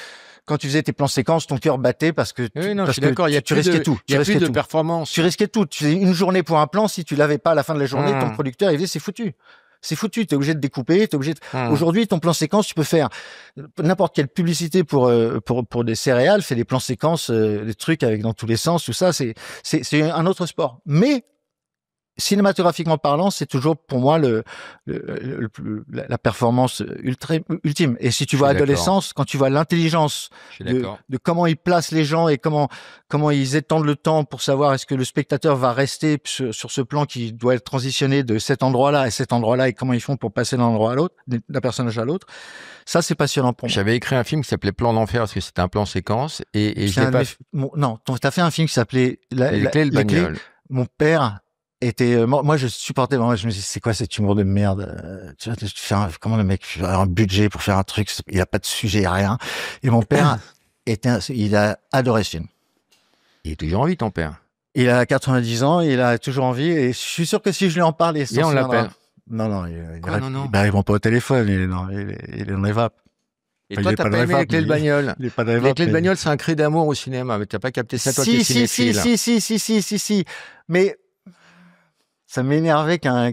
S2: quand tu faisais tes plans séquences, ton cœur battait parce que
S1: je suis d'accord, tu risquais tout. Il y a plus de performance.
S2: Tu risquais tout. Tu faisais une journée pour un plan, si tu l'avais pas à la fin de la journée, ton producteur il disait c'est foutu. C'est foutu, t'es obligé de découper, Aujourd'hui, ton plan séquence, tu peux faire n'importe quelle publicité pour des céréales, fait des plans séquences, des trucs avec dans tous les sens, tout ça, c'est un autre sport. Mais cinématographiquement parlant, c'est toujours pour moi la performance ultime. Et si tu vois Adolescence, quand tu vois l'intelligence de comment ils placent les gens et comment ils étendent le temps pour savoir est-ce que le spectateur va rester sur ce plan qui doit être transitionné de cet endroit-là à cet endroit-là et comment ils font pour passer d'un endroit à l'autre, d'un personnage à l'autre. Ça, c'est passionnant pour moi.
S1: J'avais écrit un film qui s'appelait Plan d'enfer parce que c'était un plan séquence et
S2: non, t'as fait un film qui s'appelait
S1: Les clés de bagnole.
S2: Mon père moi je supportais vraiment, je me dis c'est quoi cet humour de merde, tu fais comment le mec a un budget pour faire un truc, il a pas de sujet, rien. Et mon père il a adoré ce film.
S1: Il est toujours en vie, ton père.
S2: Il a 90 ans, il a toujours envie et je suis sûr que si je lui en parle, il
S1: on l'appelle.
S2: Non, il répond pas au téléphone, il est en évap.
S1: Et toi, t'as pas aimé Les clés de bagnole. Les clés de bagnole, c'est un cri d'amour au cinéma, mais t'as pas capté ça, toi, qui es cinéphile.
S2: Si. Mais ça m'énervait qu'un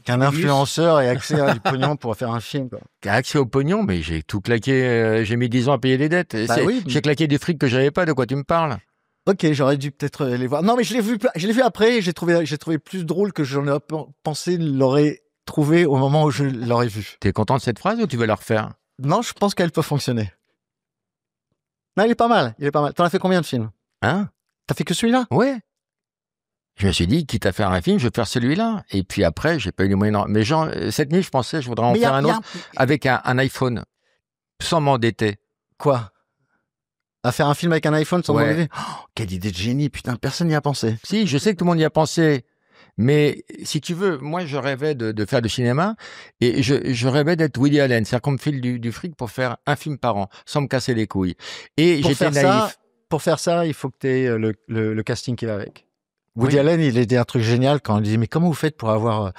S2: influenceur ait accès à du pognon pour faire un film, quoi.
S1: Accès au pognon, mais j'ai tout claqué, j'ai mis 10 ans à payer des dettes. Oui, j'ai claqué des frics que j'avais pas, de quoi tu me parles?
S2: Ok, j'aurais dû peut-être les voir. Non, mais je l'ai vu après, et j'ai trouvé plus drôle que j'en ai pensé l'aurais trouvé au moment où je l'aurais vu.
S1: T'es content de cette phrase ou tu veux la refaire?
S2: Non, je pense qu'elle peut fonctionner. Non, il est pas mal. T'en as fait combien de films?
S1: Hein?
S2: T'as fait que celui-là?
S1: Ouais. Je me suis dit, quitte à faire un film, je vais faire celui-là. Et puis après, j'ai pas eu les moyens. Mais genre, cette nuit, je pensais, je voudrais en faire un autre avec un iPhone, sans m'endetter.
S2: Quoi? À faire un film avec un iPhone sans m'endetter? Oh, quelle idée de génie, putain, personne n'y a pensé.
S1: Si, je sais que tout le monde y a pensé. Mais si tu veux, moi, je rêvais de faire du cinéma et je rêvais d'être Woody Allen. C'est-à-dire qu'on me file du fric pour faire un film par an, sans me casser les couilles. Et j'étais naïf.
S2: Pour faire ça, il faut que tu aies le casting qui va avec. Woody Allen, il a dit un truc génial quand on lui dit mais comment vous faites pour avoir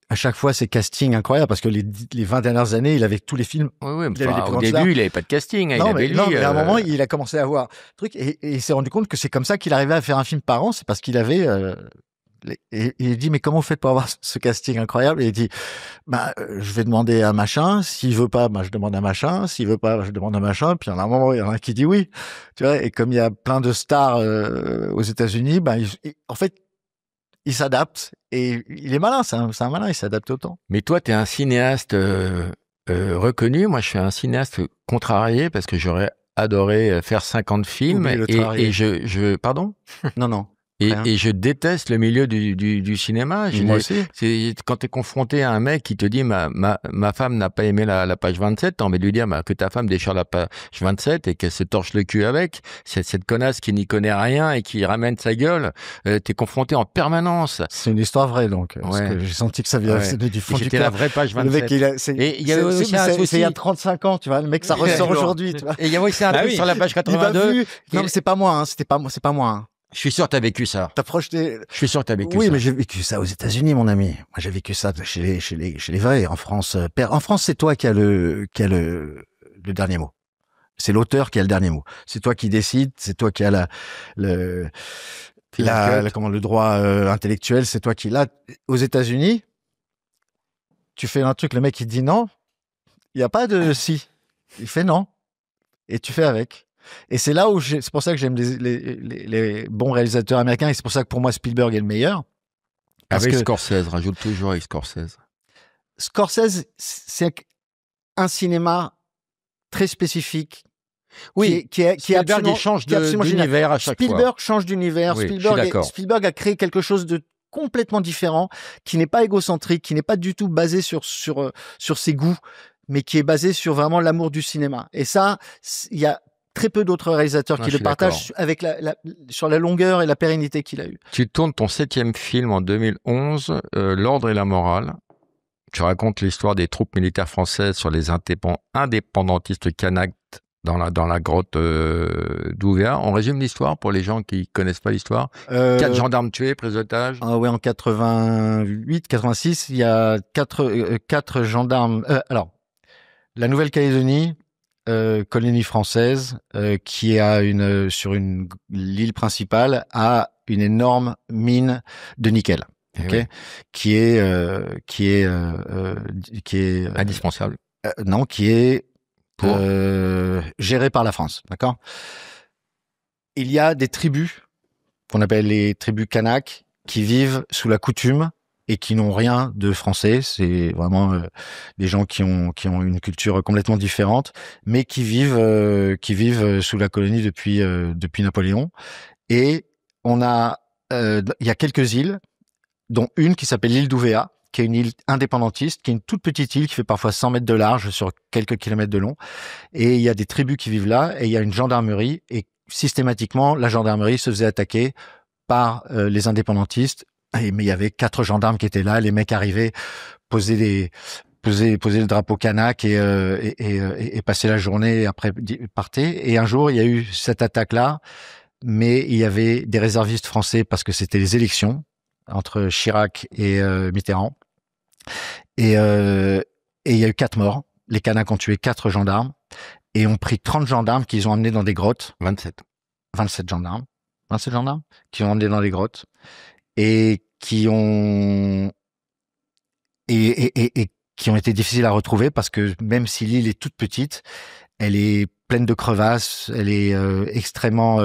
S2: à chaque fois ces castings incroyables, parce que les 20 dernières années, il avait tous les films.
S1: Oui, mais au début, il n'avait pas de casting.
S2: Non, mais à un moment, il a commencé à avoir truc et il s'est rendu compte que c'est comme ça qu'il arrivait à faire un film par an, c'est parce qu'il avait et il dit, mais comment vous faites pour avoir ce casting incroyable? Et il dit, je vais demander à machin. S'il veut pas, je demande à machin. S'il veut pas, je demande à machin. Puis, à un moment, il y en a un qui dit oui. Tu vois, et comme il y a plein de stars aux États-Unis, en fait, il s'adapte. Et il est malin, c'est un malin, il s'adapte au temps.
S1: Mais toi, tu es un cinéaste reconnu. Moi, je suis un cinéaste contrarié parce que j'aurais adoré faire 50 films. Et pardon?
S2: Non.
S1: Et je déteste le milieu du cinéma.
S2: Moi aussi.
S1: C'est quand t'es confronté à un mec qui te dit ma femme n'a pas aimé la page 27, t'as envie de lui dire que ta femme déchire la page 27 et qu'elle se torche le cul avec. C'est cette connasse qui n'y connaît rien et qui ramène sa gueule. T'es confronté en permanence.
S2: C'est une histoire vraie donc. Parce que j'ai senti que ça vient du fond du cœur.
S1: C'était la vraie page 27.
S2: Le mec, et il y avait aussi c'est il y a 35 ans, tu vois. Le mec, ça ressort aujourd'hui, tu vois.
S1: Et il y avait aussi un truc sur la page 82.
S2: Non, mais c'est pas moi, hein. C'est pas moi.
S1: Je suis sûr que t'as vécu ça.
S2: T'as projeté.
S1: Je suis sûr que t'as vécu ça.
S2: Oui, mais j'ai vécu ça aux États-Unis, mon ami. Moi, j'ai vécu ça chez les vrais. En France, c'est toi qui as le dernier mot. C'est l'auteur qui a le dernier mot. C'est toi qui décides. C'est toi qui as le droit intellectuel. C'est toi qui l'a. Aux États-Unis, tu fais un truc, le mec il te dit non. Il y a pas de si. Il fait non. Et tu fais avec. Et c'est là où c'est pour ça que j'aime les bons réalisateurs américains et c'est pour ça que pour moi Spielberg est le meilleur.
S1: Avec Scorsese, rajoute toujours avec Scorsese.
S2: Scorsese, c'est un cinéma très spécifique.
S1: Oui,
S2: qui
S1: Spielberg change d'univers à chaque fois.
S2: Spielberg change d'univers.
S1: Oui,
S2: Spielberg a créé quelque chose de complètement différent, qui n'est pas égocentrique, qui n'est pas du tout basé sur ses goûts, mais qui est basé sur vraiment l'amour du cinéma. Et ça, il y a très peu d'autres réalisateurs qui le partagent avec sur la longueur et la pérennité qu'il a eu.
S1: Tu tournes ton 7e film en 2011, L'Ordre et la morale. Tu racontes l'histoire des troupes militaires françaises sur les indépendantistes kanaks dans la grotte d'Ouvéa. On résume l'histoire pour les gens qui connaissent pas l'histoire. 4 gendarmes tués, pris d'otages.
S2: Ah ouais, en 88, 86, il y a 4 gendarmes. Alors, la Nouvelle-Calédonie, colonie française, qui a sur l'île principale a une énorme mine de nickel, qui est
S1: indispensable.
S2: Non, qui est gérée par la France, d'accord. Il y a des tribus qu'on appelle les tribus kanaks qui vivent sous la coutume et qui n'ont rien de français. C'est vraiment des gens qui ont une culture complètement différente, mais qui vivent sous la colonie depuis Napoléon. Et il y a quelques îles, dont une qui s'appelle l'île d'Ouvéa, qui est une île indépendantiste, qui est une toute petite île qui fait parfois 100 mètres de large sur quelques kilomètres de long. Et il y a des tribus qui vivent là, et il y a une gendarmerie, et systématiquement, la gendarmerie se faisait attaquer par les indépendantistes. Mais il y avait 4 gendarmes qui étaient là, les mecs arrivaient, posaient le drapeau kanak et passaient la journée et après partaient. Et un jour, il y a eu cette attaque-là, mais il y avait des réservistes français parce que c'était les élections entre Chirac et Mitterrand. Et il y a eu 4 morts. Les Kanaks ont tué 4 gendarmes et ont pris 30 gendarmes qu'ils ont amenés dans des grottes. 27 gendarmes. 27 gendarmes qui ont emmené dans des grottes et qui ont été difficiles à retrouver parce que même si l'île est toute petite, elle est pleine de crevasses, elle est extrêmement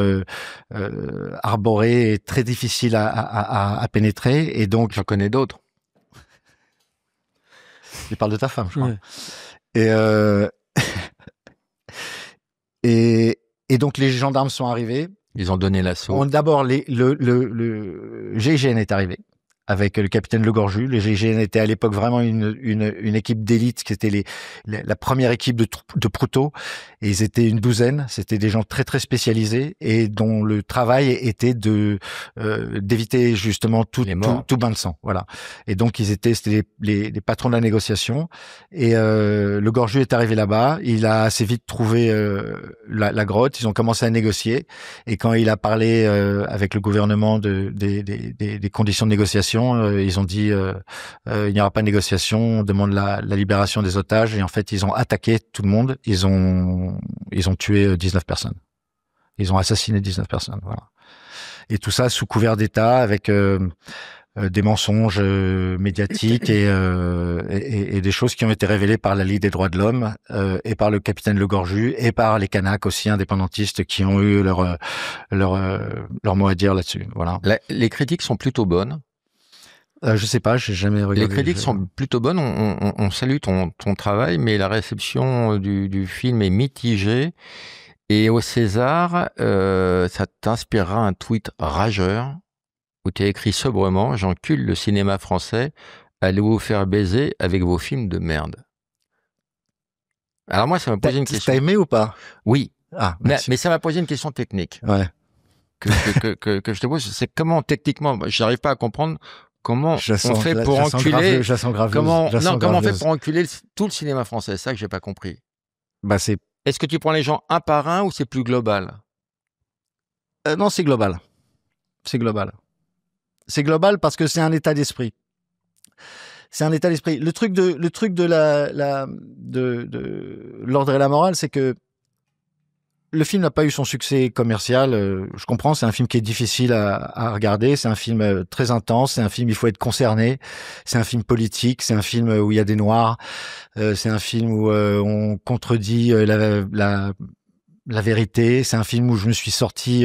S2: arborée et très difficile à pénétrer. Et donc,
S1: j'en connais d'autres.
S2: Tu parles de ta femme, je crois.
S1: Ouais.
S2: Et donc les gendarmes sont arrivés.
S1: Ils ont donné l'assaut.
S2: D'abord, le GIGN est arrivé avec le capitaine Le Gorju. Le GIGN était à l'époque vraiment une équipe d'élite, qui était la première équipe de Proutot. Et ils étaient une douzaine. C'était des gens très très spécialisés et dont le travail était d'éviter justement tout bain de sang. Voilà. Et donc c'était les patrons de la négociation. Et Le Gorju est arrivé là-bas. Il a assez vite trouvé la grotte. Ils ont commencé à négocier. Et quand il a parlé avec le gouvernement des conditions de négociation, ils ont dit il n'y aura pas de négociation, on demande la libération des otages. Et en fait, ils ont attaqué tout le monde. Ils ont tué 19 personnes. Ils ont assassiné 19 personnes. Voilà. Et tout ça sous couvert d'État avec des mensonges médiatiques et des choses qui ont été révélées par la Ligue des droits de l'homme et par le capitaine Le Gorju et par les Kanaks aussi indépendantistes qui ont eu leur mot à dire là-dessus. Voilà.
S1: Les critiques sont plutôt bonnes.
S2: Je sais pas, j'ai jamais regardé.
S1: Les critiques sont plutôt bonnes. On salue ton travail, mais la réception du film est mitigée. Et au César, ça t'inspirera un tweet rageur où tu as écrit sobrement « J'encule le cinéma français, allez vous faire baiser avec vos films de merde ». Alors moi, ça m'a posé une question.
S2: T'as aimé ou pas?
S1: Oui.
S2: Ah,
S1: mais ça m'a posé une question technique.
S2: Ouais.
S1: Que je te pose, c'est comment techniquement, j'arrive pas à comprendre comment on fait pour enculer. Comment on fait pour enculer tout le cinéma français? C'est ça que j'ai pas compris. Est-ce que tu prends les gens un par un ou c'est plus global?
S2: Non, c'est global. C'est global. C'est global parce que c'est un état d'esprit. C'est un état d'esprit. Le truc de l'ordre et la morale, c'est que le film n'a pas eu son succès commercial. Je comprends, c'est un film qui est difficile à regarder. C'est un film très intense. C'est un film, il faut être concerné. C'est un film politique. C'est un film où il y a des noirs. C'est un film où on contredit la vérité. C'est un film où je me suis sorti,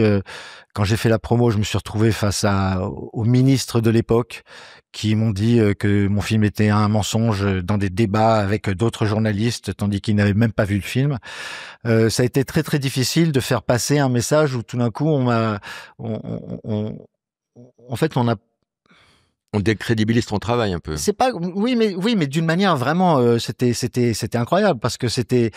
S2: quand j'ai fait la promo, je me suis retrouvé face aux ministres de l'époque qui m'ont dit que mon film était un mensonge dans des débats avec d'autres journalistes, tandis qu'ils n'avaient même pas vu le film. Ça a été très très difficile de faire passer un message où tout d'un coup on
S1: décrédibilise ton travail un peu.
S2: C'est pas, oui, mais d'une manière vraiment, c'était incroyable parce que c'était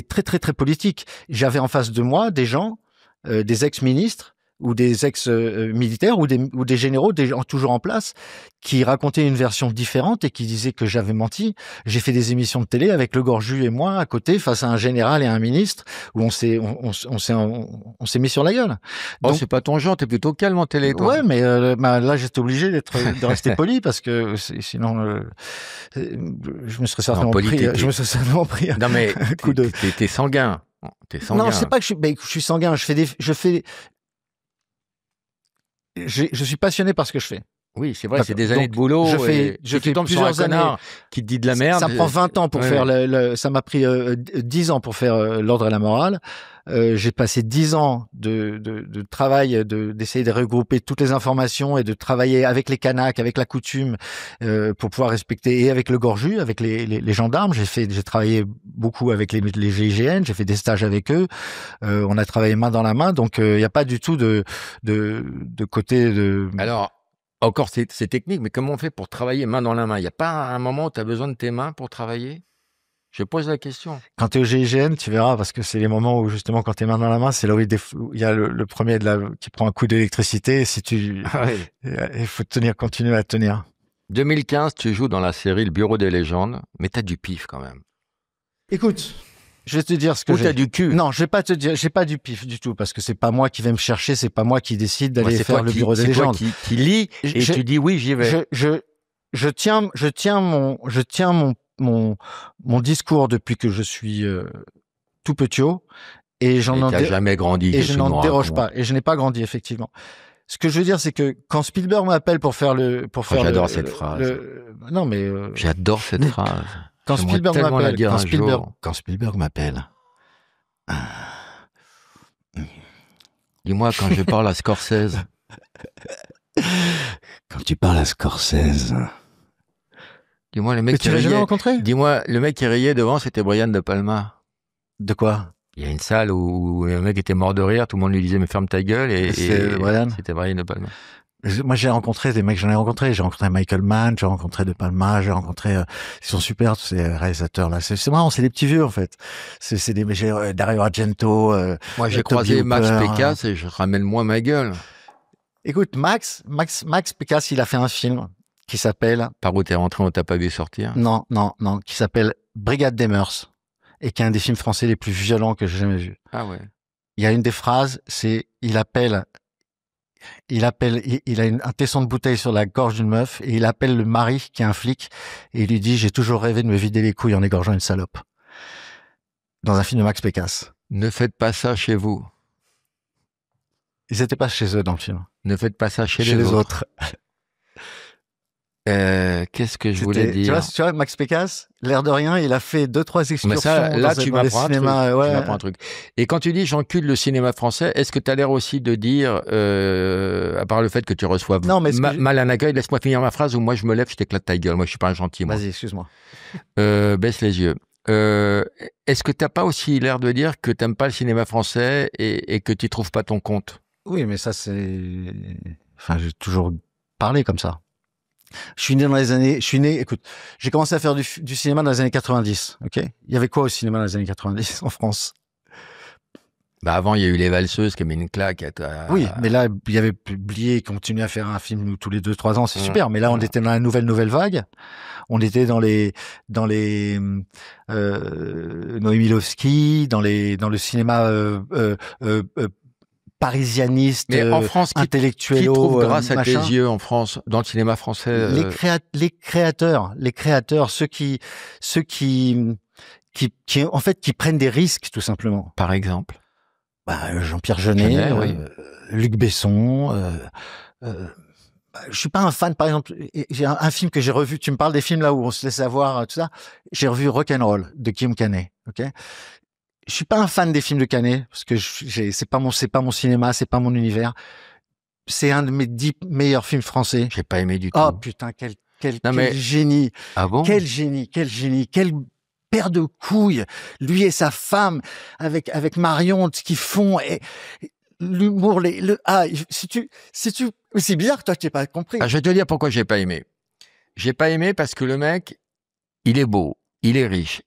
S2: très très très politique. J'avais en face de moi des gens, des ex-ministres ou des ex-militaires ou des généraux toujours en place qui racontaient une version différente et qui disaient que j'avais menti. J'ai fait des émissions de télé avec Le Gorju et moi à côté face à un général et un ministre où on s'est mis sur la gueule.
S1: Donc, c'est pas ton genre, t'es plutôt calme en télé, toi.
S2: Ouais, mais là j'étais obligé de rester poli parce que sinon je me serais certainement pris.
S1: Non mais un coup de. T'es sanguin.
S2: Non, c'est pas que je suis sanguin. Je suis passionné par ce que je fais.
S1: Oui, c'est vrai, c'est des années de boulot.
S2: Je fais plusieurs années
S1: qui te dit de la merde.
S2: Ça prend 20 ans pour faire ça m'a pris 10 ans pour faire l'ordre et la morale. J'ai passé 10 ans de travail, d'essayer de regrouper toutes les informations et de travailler avec les Kanaks, avec la coutume, pour pouvoir respecter, et avec le Gorju, avec les gendarmes. J'ai travaillé beaucoup avec les GIGN, j'ai fait des stages avec eux. On a travaillé main dans la main, donc il n'y a pas du tout de côté de.
S1: Alors, encore, c'est technique, mais comment on fait pour travailler main dans la main? Il n'y a pas un moment où tu as besoin de tes mains pour travailler? Je pose la question.
S2: Quand tu es au GIGN, tu verras, parce que c'est les moments où, justement, quand tu es main dans la main, c'est là où il y a le premier qui prend un coup d'électricité. Il faut continuer à tenir.
S1: 2015, tu joues dans la série Le Bureau des légendes, mais tu as du pif quand même.
S2: Écoute, je vais te dire ce que j'ai.
S1: Ou t'as du cul.
S2: Non, je vais pas te dire, j'ai pas du pif du tout, parce que c'est pas moi qui vais me chercher, c'est pas moi qui décide d'aller faire le Bureau des légendes.
S1: C'est toi qui lis et tu dis oui, j'y vais.
S2: Je tiens mon discours depuis que je suis tout petiot et
S1: jamais grandi.
S2: Et je n'en déroge pas. Et je n'ai pas grandi, effectivement. Ce que je veux dire, c'est que quand Spielberg m'appelle pour faire
S1: j'adore cette phrase.
S2: Non, mais
S1: j'adore cette phrase.
S2: Quand Spielberg m'appelle.
S1: Dis-moi quand je parle à Scorsese.
S2: Quand tu parles à Scorsese.
S1: Dis-moi le mec
S2: qui riait. Rencontré.
S1: Dis-moi le mec qui riait devant, c'était Brian De Palma.
S2: De quoi?
S1: Il y a une salle où le mec était mort de rire, tout le monde lui disait mais ferme ta gueule et c'était Brian De Palma.
S2: Moi, j'ai rencontré des mecs, J'ai rencontré Michael Mann, j'ai rencontré De Palma, ils sont super, tous ces réalisateurs-là. C'est marrant, c'est des petits vieux, en fait. C'est des, Dario Argento,
S1: moi, j'ai croisé Max Pécasse et je ramène moins ma gueule.
S2: Écoute, Max Pécasse, il a fait un film qui s'appelle...
S1: Par où t'es rentré, on t'a pas vu sortir?
S2: Non, qui s'appelle Brigade des mœurs, et qui est un des films français les plus violents que j'ai jamais vus.
S1: Ah ouais.
S2: Il y a une des phrases, c'est, il a un tesson de bouteille sur la gorge d'une meuf et il appelle le mari qui est un flic et il lui dit « J'ai toujours rêvé de me vider les couilles en égorgeant une salope ». Dans un film de Max Pécasse.
S1: Ne faites pas ça chez vous.
S2: Ils étaient pas chez eux dans le film.
S1: Ne faites pas ça chez
S2: les autres.
S1: Qu'est-ce que je voulais dire?
S2: Tu vois, Max Pécasse, l'air de rien, il a fait 2-3 excursions.
S1: Mais ça, là, tu m'apprends
S2: tu m'apprends
S1: un truc. Et quand tu dis j'encule le cinéma français, est-ce que tu as l'air aussi de dire, à part le fait que tu reçoives mal un accueil, laisse-moi finir ma phrase, ou moi je me lève, je t'éclate ta gueule. Moi, je suis pas un gentil, moi.
S2: Vas-y, excuse-moi.
S1: Baisse les yeux. Est-ce que t'as pas aussi l'air de dire que t'aimes pas le cinéma français et que tu trouves pas ton compte?
S2: Oui, mais ça, c'est... Enfin, j'ai toujours parlé comme ça. Écoute, j'ai commencé à faire du cinéma dans les années 90, ok? Il y avait quoi au cinéma dans les années 90 en France?
S1: Bah avant, il y a eu Les Valseuses qui a mis une claque.
S2: Oui, mais là, il y avait Blier qui continuait à faire un film tous les 2-3 ans, c'est super. Mais là, on était dans la nouvelle vague. On était dans les Noémie Lovski, dans le cinéma parisianiste,
S1: mais en France,
S2: intellectuel.
S1: Qui trouve grâce à tes yeux en France, dans le cinéma français?
S2: Les créateurs, ceux qui en fait, qui prennent des risques, tout simplement.
S1: Par exemple?
S2: Jean-Pierre Jeunet, oui. Luc Besson, je suis pas un fan, par exemple, j'ai un film que j'ai revu, tu me parles des films là où on se laisse avoir, tout ça, j'ai revu Rock'n'Roll de Guillaume Canet, ok? Je suis pas un fan des films de Canet, parce que c'est pas mon cinéma, c'est pas mon univers. C'est un de mes 10 meilleurs films français.
S1: J'ai pas aimé du tout.
S2: Oh putain, quel génie.
S1: Ah bon?
S2: Quel génie, quelle paire de couilles. Lui et sa femme, avec Marion, ce qu'ils font, et l'humour, si tu, c'est bizarre que toi tu n'aies pas compris.
S1: Je vais te dire pourquoi j'ai pas aimé. J'ai pas aimé parce que le mec, il est beau, il est riche,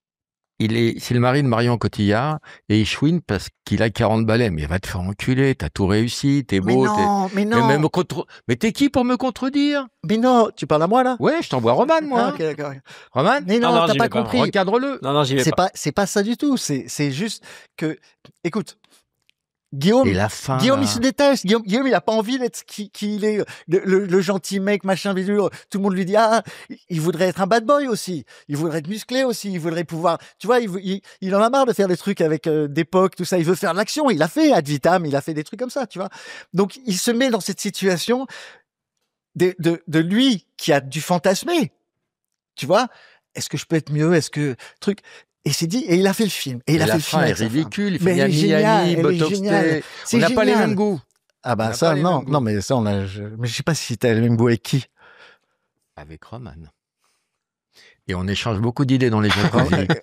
S1: c'est le mari de Marion Cotillard, et il chouine parce qu'il a 40 balais. Mais va te faire enculer, t'as tout réussi, t'es beau.
S2: Mais non.
S1: Mais t'es qui pour me contredire?
S2: Mais non, tu parles à moi là?
S1: Ouais, je t'envoie Roman, moi.
S2: Ok, d'accord.
S1: Roman?
S2: Mais non, t'as pas compris.
S1: Recadre-le.
S3: Non, j'y vais pas.
S2: C'est pas ça du tout. C'est juste que, écoute, Guillaume,
S1: et la fin,
S2: il se déteste. Guillaume, il a pas envie d'être qui il est, le gentil mec, machin, bidule. Tout le monde lui dit, il voudrait être un bad boy aussi. Il voudrait être musclé aussi. Il voudrait pouvoir, tu vois, il en a marre de faire des trucs avec d'époque, tout ça. Il veut faire de l'action. Il a fait Ad Vitam, il a fait des trucs comme ça, tu vois. Donc, il se met dans cette situation de lui qui a dû fantasmer. Tu vois? Est-ce que je peux être mieux? Est-ce que, truc. Et c'est dit, et il a fait le film. Et il a fait le film.
S1: La fin est ridicule. Il fait Yanni, botoxé. On n'a pas les mêmes goûts.
S2: Ah bah ça, non, mais ça, mais je sais pas si t'as les mêmes goûts avec qui.
S1: Avec Roman. Et on échange beaucoup d'idées dans les jeux.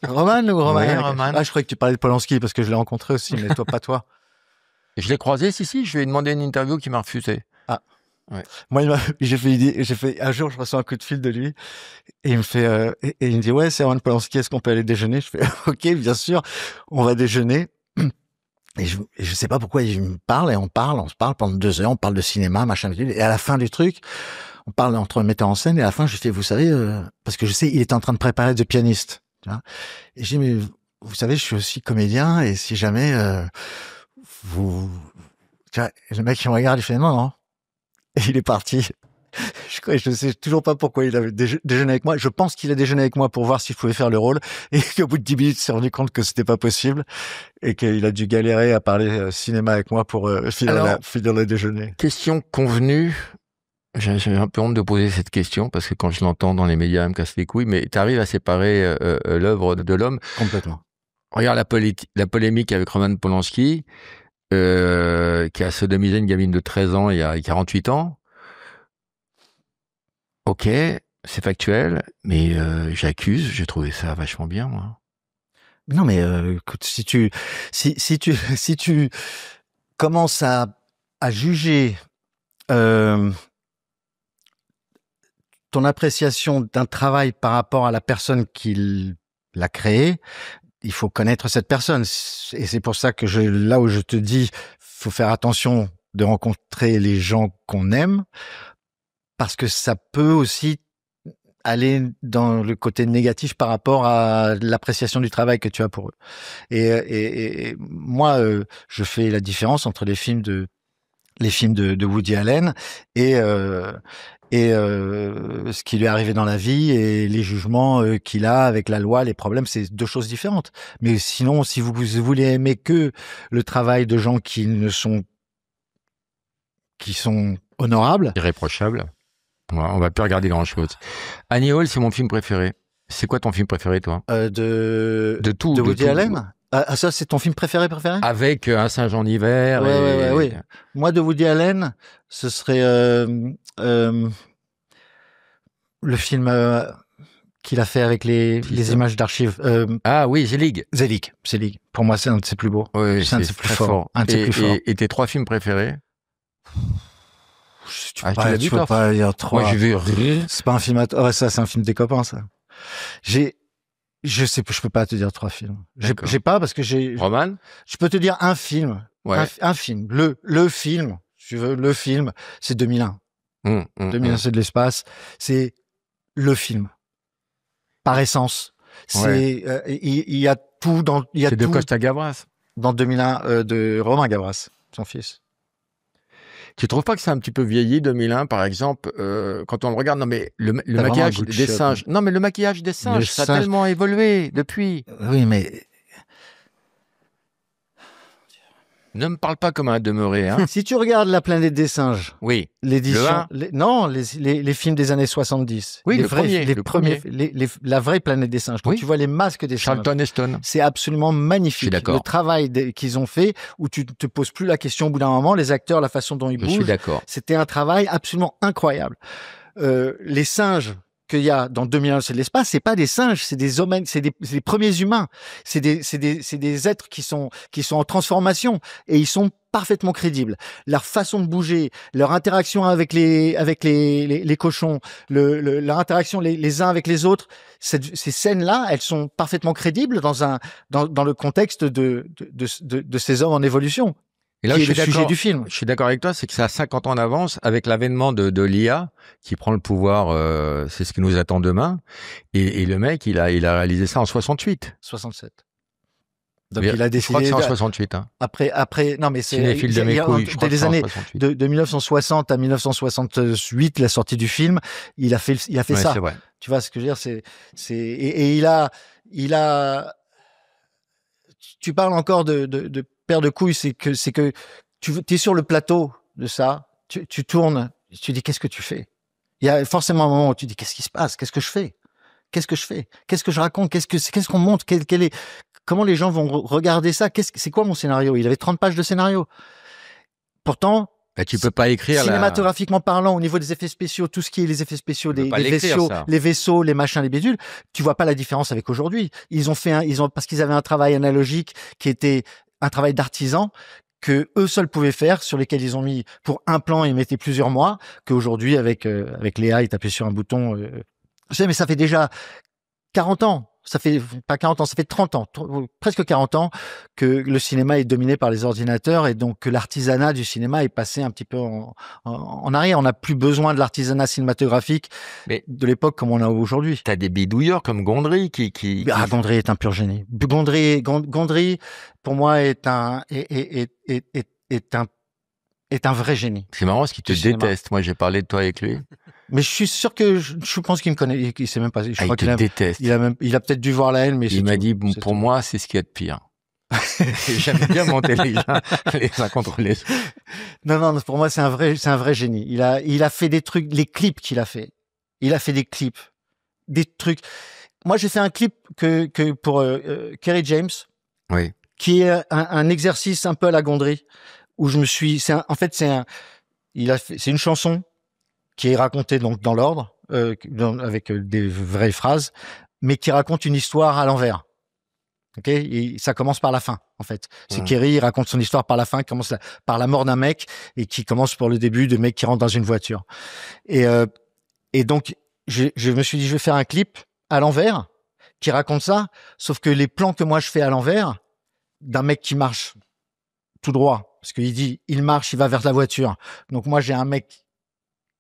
S2: Roman ou Roman?
S1: Oui, Roman.
S2: Je croyais que tu parlais de Polanski parce que je l'ai rencontré aussi, mais toi, pas toi.
S1: Je l'ai croisé, si, je lui ai demandé une interview qui m'a refusé.
S2: Ah.
S1: Ouais.
S2: Moi, j'ai fait, un jour, je reçois un coup de fil de lui, et il me fait, et il me dit, ouais, c'est Roman Polanski, est-ce qu'on peut aller déjeuner? Je fais, ok, bien sûr, on va déjeuner. Et je sais pas pourquoi il me parle, et on se parle pendant 2 heures, on parle de cinéma, machin, et à la fin du truc, on parle entre metteurs en scène, et à la fin, je fais, vous savez, parce que je sais, il est en train de préparer The Pianist, tu vois. Et je dis, mais vous savez, je suis aussi comédien, et si jamais, tu vois, le mec, il me regarde, il fait, non. Et il est parti. Je sais toujours pas pourquoi il avait déjeuné avec moi. Je pense qu'il a déjeuné avec moi pour voir si je pouvais faire le rôle, et qu'au bout de 10 minutes, il s'est rendu compte que c'était pas possible, et qu'il a dû galérer à parler cinéma avec moi pour finir le déjeuner.
S1: Question convenue. J'ai un peu honte de poser cette question parce que quand je l'entends dans les médias, elle me casse les couilles, mais tu arrives à séparer l'œuvre de l'homme.
S2: Complètement.
S1: Regarde la polémique avec Roman Polanski, qui a sodomisé une gamine de 13 ans il y a 48 ans. Ok, c'est factuel, mais j'accuse, j'ai trouvé ça vachement bien, moi.
S2: Non, mais écoute, si tu commences à juger ton appréciation d'un travail par rapport à la personne qui l'a créé, il faut connaître cette personne. Et c'est pour ça que là où je te dis, faut faire attention de rencontrer les gens qu'on aime, parce que ça peut aussi aller dans le côté négatif par rapport à l'appréciation du travail que tu as pour eux. Et moi, je fais la différence entre les films de Woody Allen et ce qui lui est arrivé dans la vie et les jugements qu'il a avec la loi, les problèmes, c'est 2 choses différentes. Mais sinon, si vous voulez aimer que le travail de gens qui sont honorables,
S1: irréprochables, On va plus regarder grand-chose. Annie Hall, c'est mon film préféré. C'est quoi ton film préféré, toi?
S2: De tout. De Woody Allen? Ah, ça, c'est ton film préféré?
S1: Avec Un singe en hiver.
S2: Oui. Moi, de Woody Allen, ce serait le film qu'il a fait avec les images d'archives.
S1: Ah oui, Zelig.
S2: Pour moi, c'est un de ses plus beaux.
S1: Oui,
S2: c'est un de ses plus forts. Un de ses plus forts.
S1: Et tes 3 films préférés?
S2: Tu peux pas dire 3.
S1: Moi, j'ai vu.
S2: C'est pas un film ça, c'est un film des copains, ça. Je sais pas, je peux pas te dire 3 films. J'ai pas parce que
S1: Roman?
S2: Je peux te dire un film.
S1: Ouais.
S2: Un film. Le film, si tu veux, le film, c'est 2001. 2001, c'est de l'espace. C'est le film. Par essence. C'est, il y a tout dans,
S1: c'est de Costa Gavras.
S2: Dans 2001, de Romain Gavras, son fils.
S1: Tu trouves pas que c'est un petit peu vieilli, 2001, par exemple, quand on le regarde? Non, mais le maquillage des singes. Non, mais le maquillage des singes, ça a tellement évolué depuis.
S2: Oui, mais...
S1: Ne me parle pas comme un demeuré, hein.
S2: Si tu regardes La planète des singes.
S1: Oui.
S2: L'édition. Les films des années 70.
S1: Oui,
S2: les premiers. La vraie planète des singes. Quand tu vois les masques des singes.
S1: Charlton Heston.
S2: C'est absolument magnifique.
S1: Je suis d'accord.
S2: Le travail qu'ils ont fait, où tu te poses plus la question au bout d'un moment, les acteurs, la façon dont ils bougent.
S1: Je suis d'accord.
S2: C'était un travail absolument incroyable. Les singes qu'il y a dans 2001, c'est de l'espace, c'est pas des singes, c'est des hommes, c'est les premiers humains, c'est des êtres qui sont en transformation et ils sont parfaitement crédibles. Leur façon de bouger, leur interaction avec les cochons, leur interaction les uns avec les autres, ces scènes-là, elles sont parfaitement crédibles dans le contexte de ces hommes en évolution.
S1: Et là,
S2: qui est le sujet du film.
S1: Je suis d'accord avec toi, c'est que ça a 50 ans d'avance avec l'avènement de l'IA qui prend le pouvoir, c'est ce qui nous attend demain. Et le mec, il a réalisé ça en 67.
S2: 67. Donc il a décidé.
S1: Je crois que c'est en 68. Hein.
S2: Après, non mais c'est
S1: Cinéphile de mes couilles. Je crois que
S2: des
S1: c'est
S2: années
S1: 68.
S2: de 1960 à 1968, la sortie du film, il a fait ça.
S1: C'est vrai.
S2: Tu vois ce que je veux dire, et il a. Tu parles encore de paire de couilles, c'est que tu es sur le plateau de ça, tu tournes, tu dis qu'est-ce que tu fais? Il y a forcément un moment où tu dis qu'est-ce qui se passe? Qu'est-ce que je fais? Qu'est-ce que je raconte? Qu'est-ce qu'on montre? Comment les gens vont regarder ça? C'est quoi mon scénario? Il avait 30 pages de scénario. Pourtant,
S1: tu peux pas écrire
S2: cinématographiquement parlant, au niveau des effets spéciaux, tout ce qui est les effets spéciaux des vaisseaux, les machins, les bidules, tu vois pas la différence avec aujourd'hui. Parce qu'ils avaient un travail analogique qui était un travail d'artisan que eux seuls pouvaient faire, sur lesquels ils ont mis pour un plan, ils mettaient plusieurs mois, qu'aujourd'hui avec Léa, ils tapaient sur un bouton. Mais ça fait déjà 40 ans. Ça fait pas 40 ans, ça fait 30 ans, presque 40 ans que le cinéma est dominé par les ordinateurs et donc que l'artisanat du cinéma est passé un petit peu en arrière. On n'a plus besoin de l'artisanat cinématographique de l'époque comme on a aujourd'hui.
S1: T'as des bidouilleurs comme Gondry
S2: Gondry est un pur génie. Gondry, pour moi, est un vrai génie.
S1: C'est marrant parce qu'il te déteste. Moi, j'ai parlé de toi avec lui.
S2: Mais je suis sûr que je pense qu'il me connaît. Il sait même pas. Je crois qu'il
S1: déteste.
S2: Il a peut-être dû voir la haine, mais
S1: il m'a dit pour moi, c'est ce qu'il y a de pire. J'aime bien monter les gens les uns contre les autres.
S2: Non, pour moi, c'est un vrai génie. Il a fait des trucs, les clips qu'il a fait. Il a fait des clips, des trucs. Moi, j'ai fait un clip que pour Kerry James.
S1: Oui.
S2: Qui est un exercice un peu à la Gondry, où je me suis, c'est une chanson qui est racontée donc dans l'ordre, avec des vraies phrases, mais qui raconte une histoire à l'envers. Ok, et ça commence par la fin, en fait. C'est Kerry, il raconte son histoire par la fin, qui commence par la mort d'un mec et qui commence pour le début de mec qui rentre dans une voiture. Et donc, je me suis dit, je vais faire un clip à l'envers qui raconte ça, sauf que les plans que moi je fais à l'envers, d'un mec qui marche tout droit, parce qu'il dit, il marche, il va vers la voiture. Donc moi, j'ai un mec,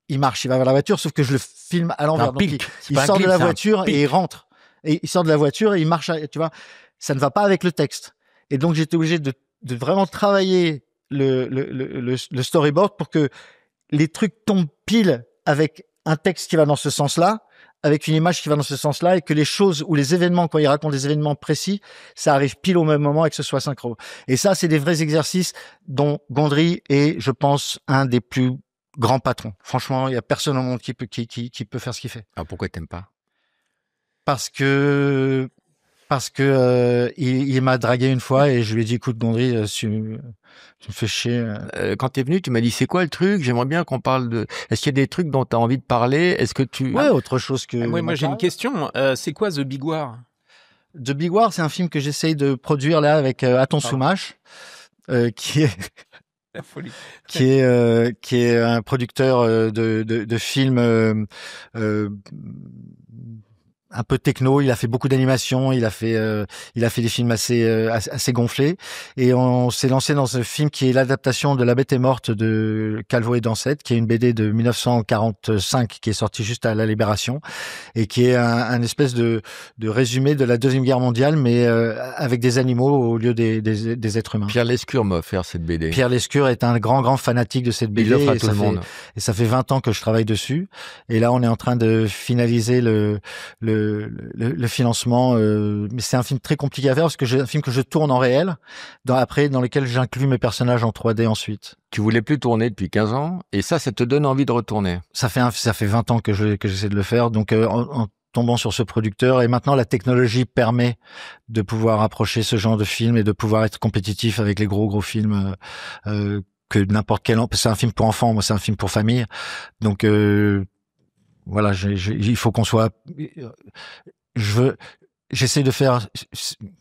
S2: il marche, il va vers la voiture, sauf que je le filme à l'envers. Donc il sort de la voiture et il rentre. Et il sort de la voiture et il marche, tu vois. Ça ne va pas avec le texte. Et donc j'étais obligé de vraiment travailler le storyboard pour que les trucs tombent pile avec un texte qui va dans ce sens-là, avec une image qui va dans ce sens-là, et que les choses ou les événements, quand il raconte des événements précis, ça arrive pile au même moment et que ce soit synchro. Et ça, c'est des vrais exercices dont Gondry est, je pense, un des plus grand patron. Franchement, il y a personne au monde qui peut faire ce qu'il fait.
S1: Alors pourquoi t'aimes pas?
S2: Parce que il m'a dragué une fois et je lui ai dit, écoute Gondry, tu me fais chier.
S1: Quand t'es venu, tu m'as dit c'est quoi le truc? J'aimerais bien qu'on parle de. Est-ce qu'il y a des trucs dont t'as envie de parler? Est-ce que tu.
S2: Ouais, autre chose que.
S3: Moi j'ai une question. C'est quoi The Big War?
S2: The Big War, c'est un film que j'essaye de produire là avec Aton Soumache, qui est.
S3: La folie.
S2: qui est un producteur de films un peu techno. Il a fait beaucoup d'animation, il a fait des films assez gonflés, et on s'est lancé dans ce film qui est l'adaptation de La Bête est morte de Calvo et Dansette, qui est une BD de 1945 qui est sortie juste à la Libération et qui est un espèce de résumé de la Deuxième Guerre mondiale, mais avec des animaux au lieu des êtres humains.
S1: Pierre Lescure m'a offert cette BD.
S2: Pierre Lescure est un grand fanatique de cette BD.
S1: Il l'offre à tout le monde.
S2: Et ça fait 20 ans que je travaille dessus. Et là, on est en train de finaliser le financement. Mais c'est un film très compliqué à faire parce que c'est un film que je tourne en réel, dans lequel j'inclus mes personnages en 3D ensuite.
S1: Tu voulais plus tourner depuis 15 ans et ça te donne envie de retourner.
S2: Ça fait 20 ans que j'essaie de le faire. Donc, en tombant sur ce producteur, et maintenant la technologie permet de pouvoir approcher ce genre de film et de pouvoir être compétitif avec les gros films que n'importe quel. C'est un film pour enfants, moi c'est un film pour famille. Donc voilà, il faut qu'on soit. J'essaie de faire,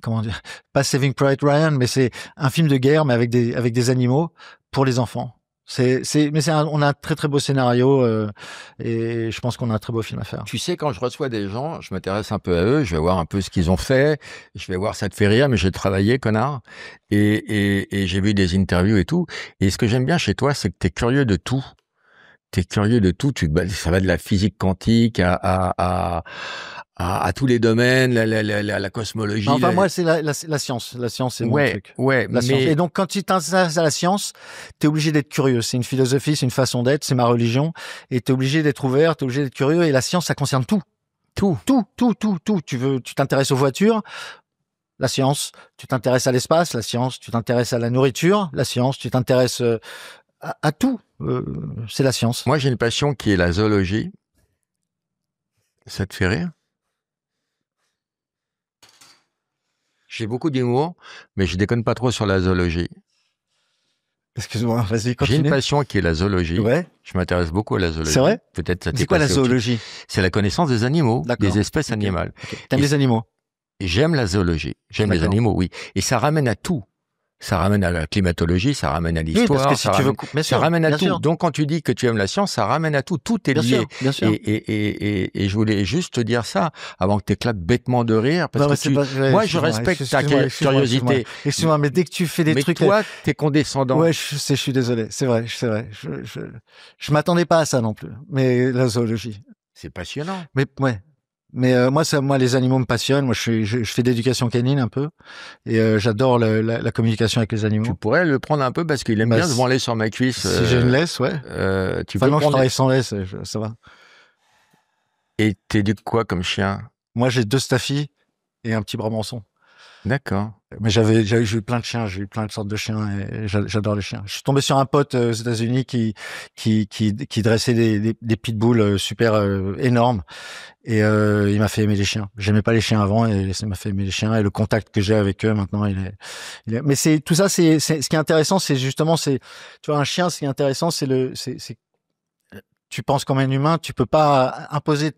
S2: comment dire, pas Saving Private Ryan, mais c'est un film de guerre, mais avec des animaux pour les enfants. On a un très beau scénario et je pense qu'on a un très beau film à faire.
S1: Tu sais, quand je reçois des gens, je m'intéresse un peu à eux, je vais voir un peu ce qu'ils ont fait, je vais voir, ça te fait rire, mais j'ai travaillé, connard, et j'ai vu des interviews et tout. Et ce que j'aime bien chez toi, c'est que t'es curieux de tout. T'es curieux de tout. Ça va de la physique quantique à tous les domaines, la cosmologie.
S2: Enfin, moi, c'est la science. La science, c'est mon truc.
S1: Ouais,
S2: science. Et donc, quand tu t'intéresses à la science, t'es obligé d'être curieux. C'est une philosophie, c'est une façon d'être, c'est ma religion. Et t'es obligé d'être ouvert, t'es obligé d'être curieux. Et la science, ça concerne tout. Tout. Tu t'intéresses aux voitures, la science. Tu t'intéresses à l'espace, la science. Tu t'intéresses à la nourriture, la science. Tu t'intéresses à tout. C'est la science.
S1: Moi, j'ai une passion qui est la zoologie. Ça te fait rire? J'ai beaucoup d'humour, mais je déconne pas trop sur la zoologie.
S2: Excuse-moi, vas-y, continue.
S1: J'ai une passion qui est la zoologie.
S2: Ouais.
S1: Je m'intéresse beaucoup à la zoologie.
S2: C'est vrai?
S1: Peut-être ça.
S2: C'est quoi la zoologie?
S1: C'est la connaissance des animaux, des espèces animales.
S2: T'aimes les animaux?
S1: J'aime la zoologie. J'aime les animaux, oui. Et ça ramène à tout. Ça ramène à la climatologie, ça ramène à l'histoire,
S2: oui, ça
S1: ramène à tout.
S2: Sûr.
S1: Donc, quand tu dis que tu aimes la science, ça ramène à tout. Tout est lié.
S2: Bien sûr.
S1: Et je voulais juste te dire ça avant que tu éclates bêtement de rire. Parce que moi, je respecte ta curiosité.
S2: Excuse-moi, mais dès que tu fais des trucs.
S1: Mais toi, t'es condescendant.
S2: Ouais, je suis désolé. C'est vrai. Je m'attendais pas à ça non plus. Mais la zoologie.
S1: C'est passionnant.
S2: Mais, ouais. Mais moi, les animaux me passionnent. Moi, je fais d'éducation canine un peu, et j'adore la communication avec les animaux.
S1: Tu pourrais le prendre un peu parce qu'il aime bien se branler sur ma cuisse.
S2: Si j'ai une laisse, ouais.
S1: Tu peux
S2: je travaille sans laisse, ça va.
S1: Et t'éduques quoi comme chien?
S2: Moi, j'ai 2 staffies et un petit brabançon.
S1: D'accord.
S2: Mais j'ai eu plein de chiens, j'ai eu plein de sortes de chiens et j'adore les chiens. Je suis tombé sur un pote aux États-Unis qui dressait des pitbulls super énormes, et il m'a fait aimer les chiens. J'aimais pas les chiens avant et ça m'a fait aimer les chiens, et le contact que j'ai avec eux maintenant, mais c'est tout ça, c'est ce qui est intéressant, c'est justement, tu vois, un chien, ce qui est intéressant, tu penses comme un humain, tu peux pas imposer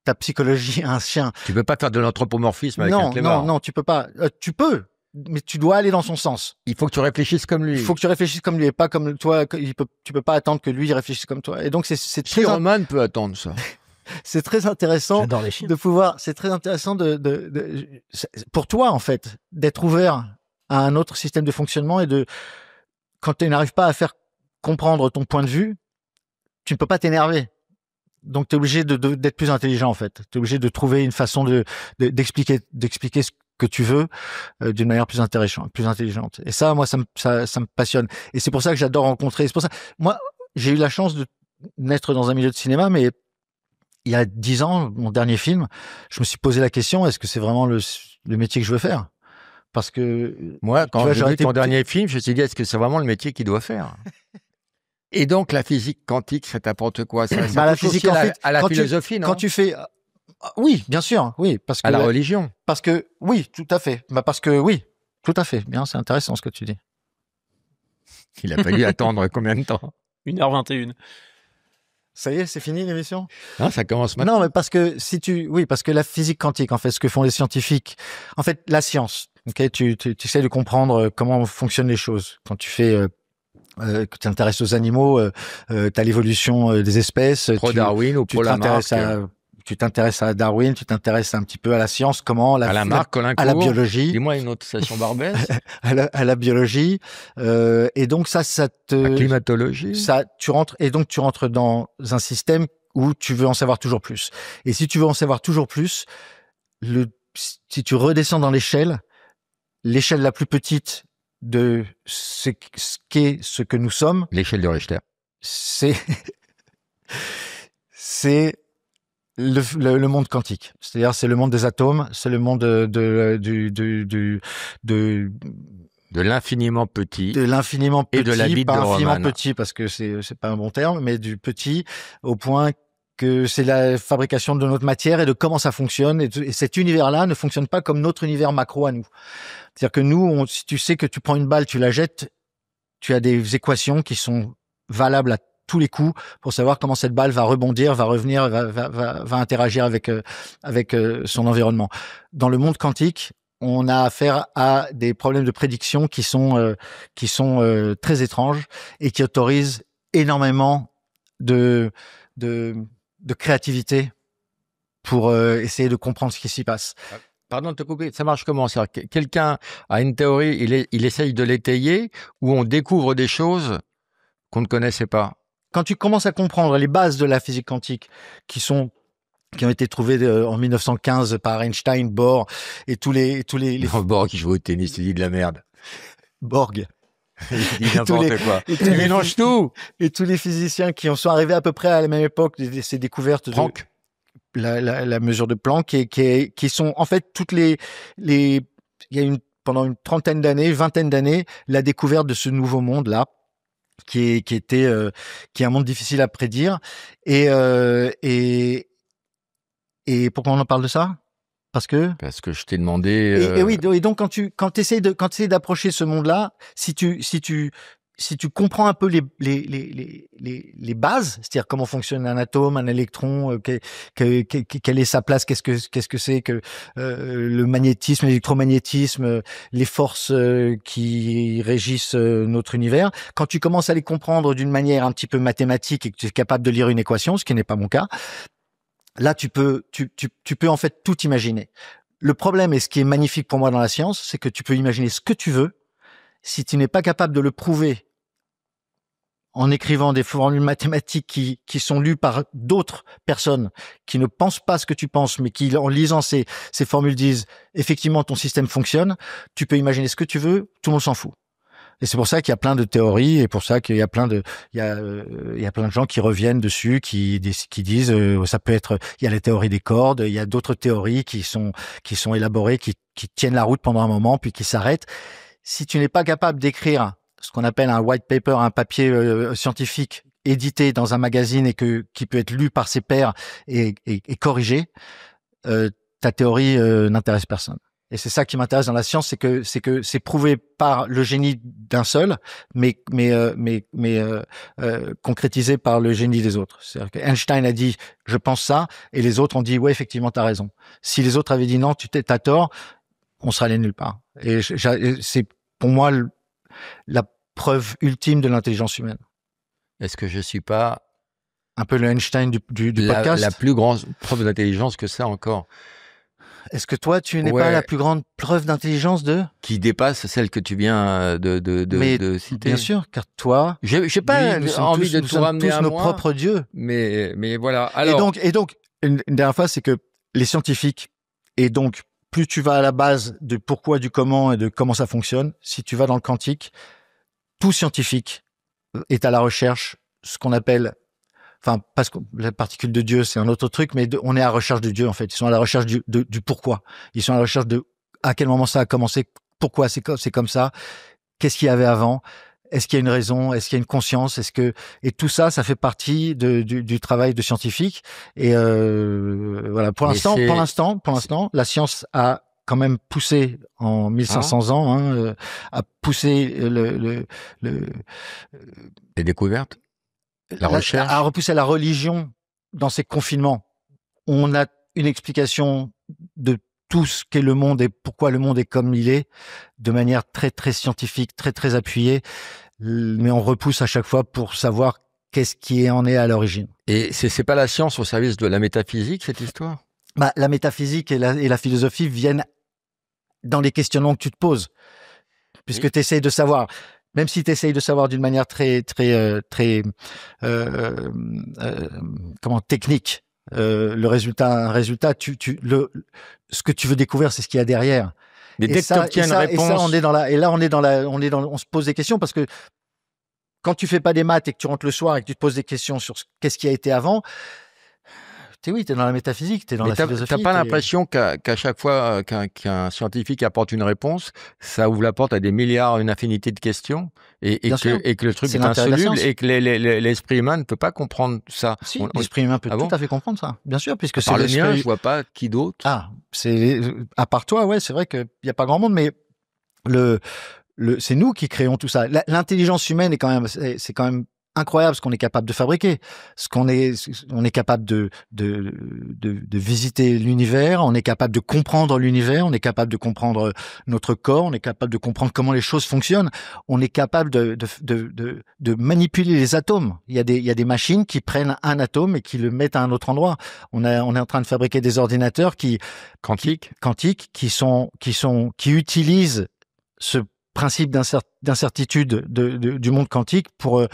S2: ta psychologie à un chien.
S1: Tu peux pas faire de l'anthropomorphisme avec un clébard.
S2: Non, tu peux pas. Tu peux, mais tu dois aller dans son sens.
S1: Il faut que tu réfléchisses comme lui.
S2: Il faut que tu réfléchisses comme lui et pas comme toi. Tu peux pas attendre que lui réfléchisse comme toi. Et donc c'est très.
S1: Roman peut attendre ça.
S2: C'est très intéressant de pouvoir. C'est très intéressant pour toi en fait d'être ouvert à un autre système de fonctionnement, et quand tu n'arrives pas à faire comprendre ton point de vue, tu ne peux pas t'énerver. Donc, tu es obligé d'être plus intelligent, en fait. Tu es obligé de trouver une façon d'expliquer ce que tu veux d'une manière plus intelligente. Et ça, moi, ça me passionne. Et c'est pour ça que j'adore rencontrer. C'est pour ça, moi, j'ai eu la chance de naître dans un milieu de cinéma, mais il y a 10 ans, mon dernier film, je me suis posé la question, est-ce que c'est vraiment le métier que je veux faire? Parce que
S1: moi, quand j'ai vu ton dernier film, je me suis dit, est-ce que c'est vraiment le métier qu'il doit faire? Et donc, la physique quantique, ça t'apporte quoi? Ça
S2: la physique quantique,
S1: à la philosophie, non?
S2: Quand tu fais... Oui, bien sûr, oui. Parce que
S1: à la religion.
S2: Parce que, oui, tout à fait. Parce que, oui, tout à fait. Bien, c'est intéressant ce que tu dis.
S1: Il a fallu attendre combien de temps?
S3: 1h21.
S2: Ça y est, c'est fini l'émission?
S1: Non, ça commence maintenant.
S2: Non, mais parce que parce que la physique quantique, en fait, ce que font les scientifiques, en fait, la science, ok, tu essaies de comprendre comment fonctionnent les choses. Quand tu fais, que tu t'intéresses aux animaux, t'as l'évolution des espèces.
S1: Pro-Darwin ou pro-Lamarck.
S2: Tu t'intéresses à Darwin, tu t'intéresses un petit peu à la science, comment
S1: à Lamarck,
S2: à la biologie.
S1: Dis-moi une autre station Barbès.
S2: à la biologie, et donc ça te.
S1: La climatologie.
S2: Tu rentres dans un système où tu veux en savoir toujours plus. Et si tu veux en savoir toujours plus, si tu redescends dans l'échelle la plus petite de ce qu'est ce que nous sommes.
S1: L'échelle de Richter.
S2: C'est le monde quantique. C'est-à-dire, c'est le monde des atomes, c'est le monde de
S1: l'infiniment petit.
S2: De l'infiniment petit.
S1: Et de la bite
S2: pas
S1: de
S2: infiniment
S1: Roman.
S2: petit parce que c'est pas un bon terme, mais du petit au point que c'est la fabrication de notre matière et de comment ça fonctionne. Et cet univers-là ne fonctionne pas comme notre univers macro à nous. C'est-à-dire que nous, si tu sais que tu prends une balle, tu la jettes, tu as des équations qui sont valables à tous les coups pour savoir comment cette balle va rebondir, va revenir, va interagir avec son environnement. Dans le monde quantique, on a affaire à des problèmes de prédiction qui sont très étranges et qui autorisent énormément de créativité pour essayer de comprendre ce qui s'y passe.
S1: Pardon de te couper, ça marche comment? Quelqu'un a une théorie, il essaye de l'étayer, ou on découvre des choses qu'on ne connaissait pas?
S2: Quand tu commences à comprendre les bases de la physique quantique qui ont été trouvées en 1915 par Einstein, Bohr et tous les...
S1: Non, Bohr qui joue au tennis, tu dis de la merde.
S2: Borg.
S1: Il dit n'importe quoi. Tu mélanges tout.
S2: Et tous les physiciens qui en sont arrivés à peu près à la même époque, ces découvertes
S1: Planck.
S2: La mesure de Planck qui sont en fait toutes il y a pendant une trentaine d'années, vingtaine d'années, la découverte de ce nouveau monde là qui est un monde difficile à prédire et pourquoi on en parle de ça? Parce que
S1: je t'ai demandé.
S2: Et oui, et donc quand tu essaies d'approcher ce monde-là, si tu comprends un peu les bases, c'est-à-dire comment fonctionne un atome, un électron, quelle est sa place, qu'est-ce que c'est que le magnétisme, l'électromagnétisme, les forces qui régissent notre univers, quand tu commences à les comprendre d'une manière un petit peu mathématique et que tu es capable de lire une équation, ce qui n'est pas mon cas, là tu peux en fait tout imaginer. Le problème, et ce qui est magnifique pour moi dans la science, c'est que tu peux imaginer ce que tu veux. Si tu n'es pas capable de le prouver en écrivant des formules mathématiques qui sont lues par d'autres personnes qui ne pensent pas ce que tu penses, mais qui, en lisant ces formules, disent effectivement ton système fonctionne, tu peux imaginer ce que tu veux, tout le monde s'en fout. Et c'est pour ça qu'il y a plein de théories, et pour ça qu'il y a plein de gens qui reviennent dessus, qui disent ça peut être, il y a la théorie des cordes, il y a d'autres théories qui sont élaborées, qui tiennent la route pendant un moment, puis qui s'arrêtent. Si tu n'es pas capable d'écrire ce qu'on appelle un white paper, un papier scientifique édité dans un magazine et qui peut être lu par ses pairs et corrigé, ta théorie n'intéresse personne. Et c'est ça qui m'intéresse dans la science, c'est que c'est prouvé par le génie d'un seul, mais concrétisé par le génie des autres. C'est-à-dire que Einstein a dit je pense ça, et les autres ont dit ouais effectivement t'as raison. Si les autres avaient dit non t'as tort, on serait allé nulle part. Et c'est pour moi la preuve ultime de l'intelligence humaine.
S1: Est-ce que je suis pas
S2: un peu le Einstein du podcast?
S1: La plus grande preuve d'intelligence que ça encore.
S2: Est-ce que toi, tu n'es pas la plus grande preuve d'intelligence
S1: qui dépasse celle que tu viens de citer?
S2: Bien sûr, car toi,
S1: j'ai pas envie de tout ramener à moi.
S2: Nous sommes tous nos propres dieux.
S1: Mais voilà. Alors...
S2: Et donc, une dernière fois, c'est que les scientifiques, et donc, plus tu vas à la base de pourquoi, du comment et de comment ça fonctionne, si tu vas dans le quantique, tout scientifique est à la recherche, ce qu'on appelle, parce que la particule de Dieu, c'est un autre truc, mais on est à la recherche de Dieu, en fait. Ils sont à la recherche du pourquoi. Ils sont à la recherche de à quel moment ça a commencé, pourquoi c'est comme ça, qu'est-ce qu'il y avait avant, est-ce qu'il y a une raison, est-ce qu'il y a une conscience, et tout ça, ça fait partie du travail de scientifique. Et voilà, pour l'instant, la science a quand même poussé en 1500 ans, a poussé
S1: les découvertes, la recherche,
S2: a repoussé la religion dans ces confinements. On a une explication de tout ce qu'est le monde et pourquoi le monde est comme il est, de manière très très scientifique, très très appuyée, mais on repousse à chaque fois pour savoir qu'est-ce qui en est à l'origine.
S1: Et c'est pas la science au service de la métaphysique, cette histoire?
S2: Bah, la métaphysique et la philosophie viennent dans les questionnements que tu te poses, puisque tu essayes de savoir. Même si tu essayes de savoir d'une manière très technique, le résultat, ce que tu veux découvrir, c'est ce qu'il y a derrière.
S1: Mais dès que tu obtiens une réponse,
S2: on se pose des questions parce que quand tu fais pas des maths et que tu rentres le soir et que tu te poses des questions sur qu'est-ce qui a été avant, t'es dans la métaphysique, t'es dans la philosophie.
S1: T'as pas l'impression qu'à chaque fois qu'un scientifique apporte une réponse, ça ouvre la porte à des milliards, une infinité de questions, et que le truc est insoluble, et que l'esprit humain ne peut pas comprendre ça.
S2: Si, l'esprit humain peut tout à fait comprendre ça, bien sûr, puisque c'est
S1: le mien, je vois pas qui d'autre.
S2: Ah, à part toi, ouais, c'est vrai qu'il y a pas grand monde, mais c'est nous qui créons tout ça. L'intelligence humaine c'est quand même incroyable ce qu'on est capable de fabriquer, on est capable de visiter l'univers, on est capable de comprendre l'univers, on est capable de comprendre notre corps, on est capable de comprendre comment les choses fonctionnent, on est capable de manipuler les atomes. Il y a des machines qui prennent un atome et qui le mettent à un autre endroit. On est en train de fabriquer des ordinateurs quantiques qui utilisent ce principe d'incertitude du monde quantique pour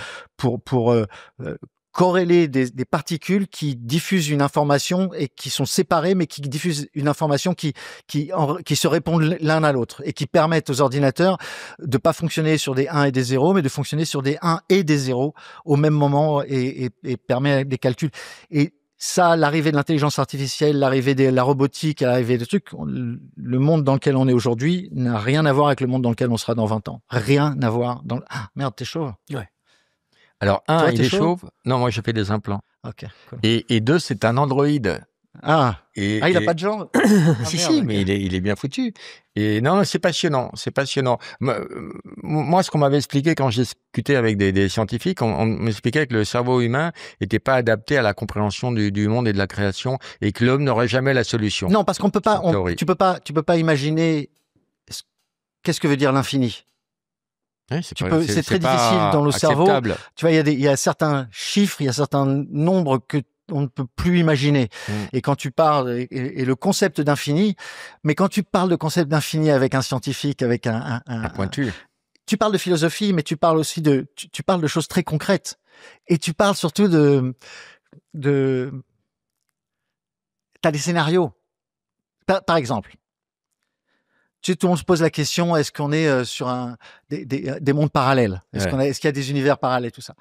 S2: corréler des particules qui diffusent une information et qui sont séparées, mais qui diffusent une information qui se répondent l'un à l'autre et qui permettent aux ordinateurs de pas fonctionner sur des 1 et des 0, mais de fonctionner sur des 1 et des 0 au même moment et permet des calculs. Et ça, l'arrivée de l'intelligence artificielle, l'arrivée de la robotique, l'arrivée de trucs, le monde dans lequel on est aujourd'hui n'a rien à voir avec le monde dans lequel on sera dans 20 ans. Rien à voir. Ah, merde, t'es chauve.
S3: Ouais.
S1: Alors, il est chauve. Non, moi, je fais des implants.
S2: Ok, cool.
S1: Et 2, c'est un androïde.
S2: Il a pas de jambes.
S1: Si, mais il est bien foutu. Et non, c'est passionnant. Moi, ce qu'on m'avait expliqué quand j'ai discuté avec des scientifiques, on m'expliquait que le cerveau humain n'était pas adapté à la compréhension du monde et de la création, et que l'homme n'aurait jamais la solution.
S2: Non, parce qu'on peut pas. Tu peux pas imaginer qu'est-ce que veut dire l'infini.
S1: Oui,
S2: c'est très difficile dans le cerveau. Tu vois, il y a certains chiffres, il y a certains nombres que on ne peut plus imaginer. Et quand tu parles, et le concept d'infini, mais quand tu parles de concept d'infini avec un scientifique, avec un
S1: pointu,
S2: tu parles de philosophie, mais tu parles aussi tu parles de choses très concrètes. Et tu parles surtout t'as des scénarios. Par exemple, tout le monde se pose la question, est-ce qu'on est sur des mondes parallèles? Est-ce qu'il y a des univers parallèles, tout ça?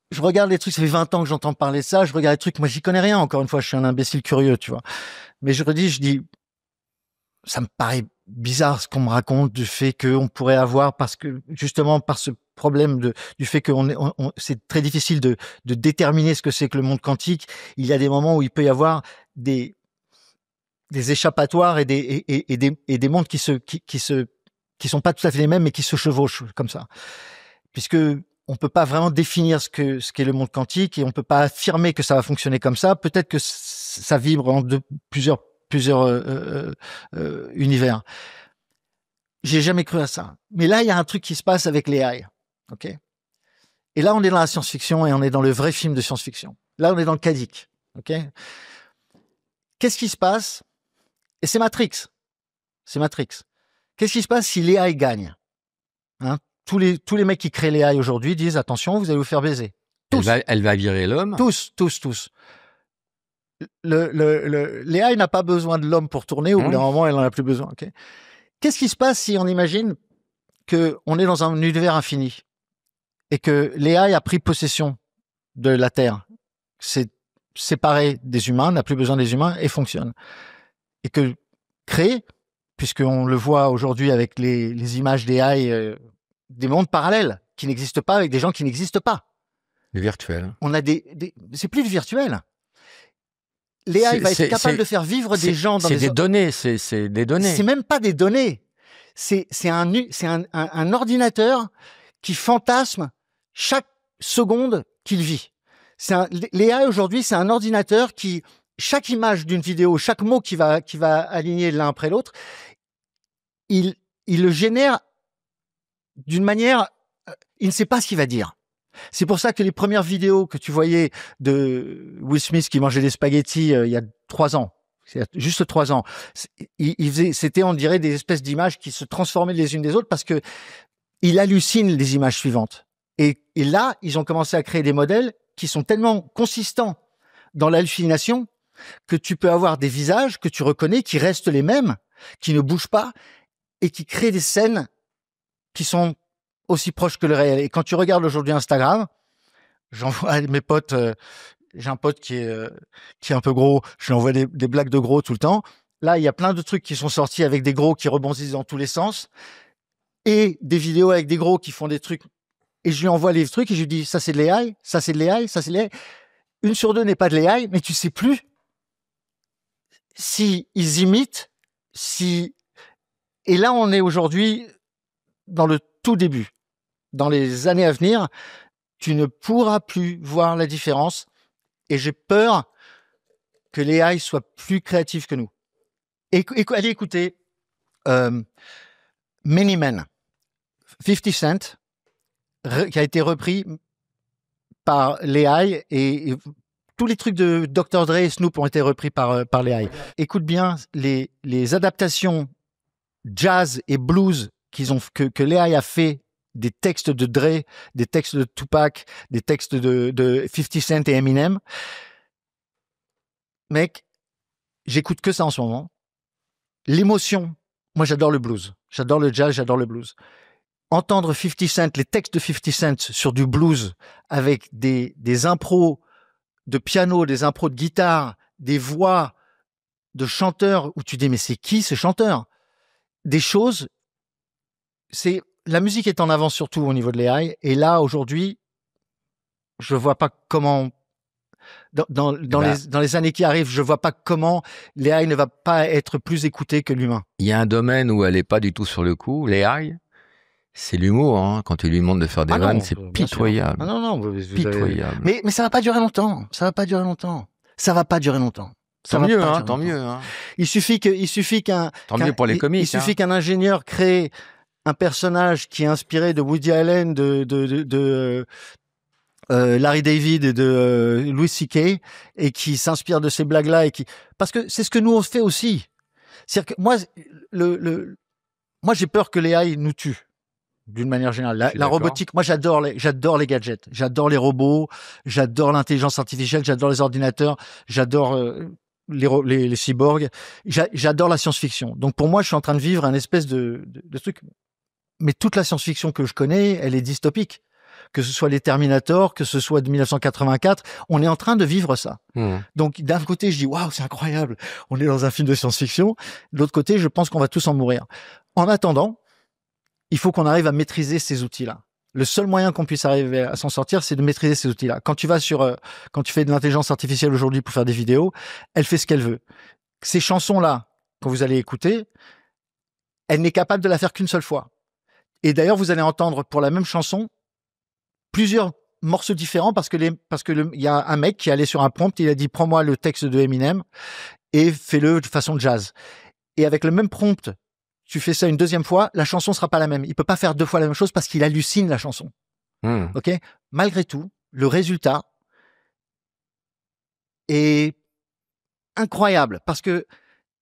S2: Je regarde les trucs, ça fait 20 ans que j'entends parler de ça, je regarde les trucs, moi j'y connais rien, encore une fois, je suis un imbécile curieux, tu vois. Mais je dis, ça me paraît bizarre ce qu'on me raconte du fait qu'on pourrait avoir, parce que, justement, par ce problème du fait que c'est très difficile de déterminer ce que c'est que le monde quantique, il y a des moments où il peut y avoir des échappatoires et des mondes qui sont pas tout à fait les mêmes, mais qui se chevauchent comme ça. Puisque on peut pas vraiment définir ce qu'est le monde quantique et on peut pas affirmer que ça va fonctionner comme ça. Peut-être que ça vibre en plusieurs univers. J'ai jamais cru à ça. Mais là, il y a un truc qui se passe avec les AI. OK? Et là, on est dans la science-fiction et on est dans le vrai film de science-fiction. Là, on est dans le cadique. OK? Qu'est-ce qui se passe? Et c'est Matrix. Qu'est-ce qui se passe si l'AI gagne? Tous les mecs qui créent l'AI aujourd'hui disent attention, vous allez vous faire baiser. Tous.
S1: Elle va virer l'homme.
S2: Tous. L'AI n'a pas besoin de l'homme pour tourner. Au bout d'un moment, elle en a plus besoin. Okay. Qu'est-ce qui se passe si on imagine que on est dans un univers infini et que l'AI a pris possession de la Terre, c'est séparé des humains, n'a plus besoin des humains et fonctionne. Et que créer, puisqu'on le voit aujourd'hui avec les images d'AI, des mondes parallèles, qui n'existent pas avec des gens qui n'existent pas.
S1: Le virtuel.
S2: On a c'est plus du virtuel. L'AI va être capable de faire vivre des gens dans
S1: des données, c'est des données.
S2: C'est même pas des données. C'est un ordinateur qui fantasme chaque seconde qu'il vit. L'AI aujourd'hui, c'est un ordinateur qui, chaque image d'une vidéo, chaque mot qui va aligner l'un après l'autre, il le génère d'une manière, il ne sait pas ce qu'il va dire. C'est pour ça que les premières vidéos que tu voyais de Will Smith qui mangeait des spaghettis il y a 3 ans, juste 3 ans, c'était, on dirait, des espèces d'images qui se transformaient les unes des autres parce que il hallucine les images suivantes. Et là, ils ont commencé à créer des modèles qui sont tellement consistants dans l'hallucination que tu peux avoir des visages que tu reconnais, qui restent les mêmes, qui ne bougent pas et qui créent des scènes qui sont aussi proche que le réel. Et quand tu regardes aujourd'hui Instagram, j'envoie à mes potes, j'ai un pote qui est un peu gros, je lui envoie des blagues de gros tout le temps. Là, il y a plein de trucs qui sont sortis avec des gros qui rebondissent dans tous les sens et des vidéos avec des gros qui font des trucs. Et je lui envoie les trucs et je lui dis, ça c'est de l'AI, ça c'est de l'AI, ça c'est de l'AI. 1 sur 2 n'est pas de l'AI, mais tu sais plus si ils imitent, et là, on est aujourd'hui dans le tout début. Dans les années à venir, tu ne pourras plus voir la différence et j'ai peur que l'AI soit plus créatif que nous. Allez écouter Many Men, 50 Cent, qui a été repris par l'AI et tous les trucs de Dr. Dre et Snoop ont été repris par l'AI. Écoute bien les adaptations jazz et blues que l'AI a fait des textes de Dre, des textes de Tupac, des textes de 50 Cent et Eminem. Mec, j'écoute que ça en ce moment. L'émotion. Moi, j'adore le blues. J'adore le jazz, j'adore le blues. Entendre 50 Cent, les textes de 50 Cent sur du blues avec des impros de piano, des impros de guitare, des voix de chanteurs où tu dis, mais c'est qui ce chanteur? Des choses, la musique est en avance surtout au niveau de l'AI. Et là, aujourd'hui, je vois pas comment, dans les années qui arrivent, je vois pas comment l'AI ne va pas être plus écoutée que l'humain.
S1: Il y a un domaine où elle est pas du tout sur le coup, l'AI. C'est l'humour, hein. Quand tu lui demandes de faire des vannes, c'est pitoyable.
S2: Non,
S1: pitoyable.
S2: Mais ça va pas durer longtemps. Ça va pas durer longtemps.
S1: Tant mieux, hein.
S2: Il suffit qu'un ingénieur crée un personnage qui est inspiré de Woody Allen, de Larry David et de Louis C.K. et qui s'inspire de ces blagues-là parce que c'est ce que nous on fait aussi. C'est-à-dire que moi j'ai peur que l'AI nous tue. D'une manière générale, la robotique, moi j'adore les gadgets, j'adore les robots, j'adore l'intelligence artificielle, j'adore les ordinateurs, j'adore les cyborgs, j'adore la science-fiction. Donc pour moi, je suis en train de vivre un espèce de truc. Mais toute la science-fiction que je connais, elle est dystopique. Que ce soit les Terminator, que ce soit de 1984, on est en train de vivre ça. Donc d'un côté, je dis waouh, c'est incroyable, on est dans un film de science-fiction. De l'autre côté, je pense qu'on va tous en mourir. En attendant, il faut qu'on arrive à maîtriser ces outils-là. Le seul moyen qu'on puisse arriver à s'en sortir, c'est de maîtriser ces outils-là. Quand tu fais de l'intelligence artificielle aujourd'hui pour faire des vidéos, elle fait ce qu'elle veut. Ces chansons-là, quand vous allez écouter, elle n'est capable de la faire qu'une seule fois. Et d'ailleurs, vous allez entendre pour la même chanson plusieurs morceaux différents parce que il y a un mec qui est allé sur un prompt, il a dit prends-moi le texte de Eminem et fais-le de façon jazz. Et avec le même prompt, tu fais ça une deuxième fois, la chanson sera pas la même. Il peut pas faire 2 fois la même chose parce qu'il hallucine la chanson. Ok? Malgré tout, le résultat est incroyable parce que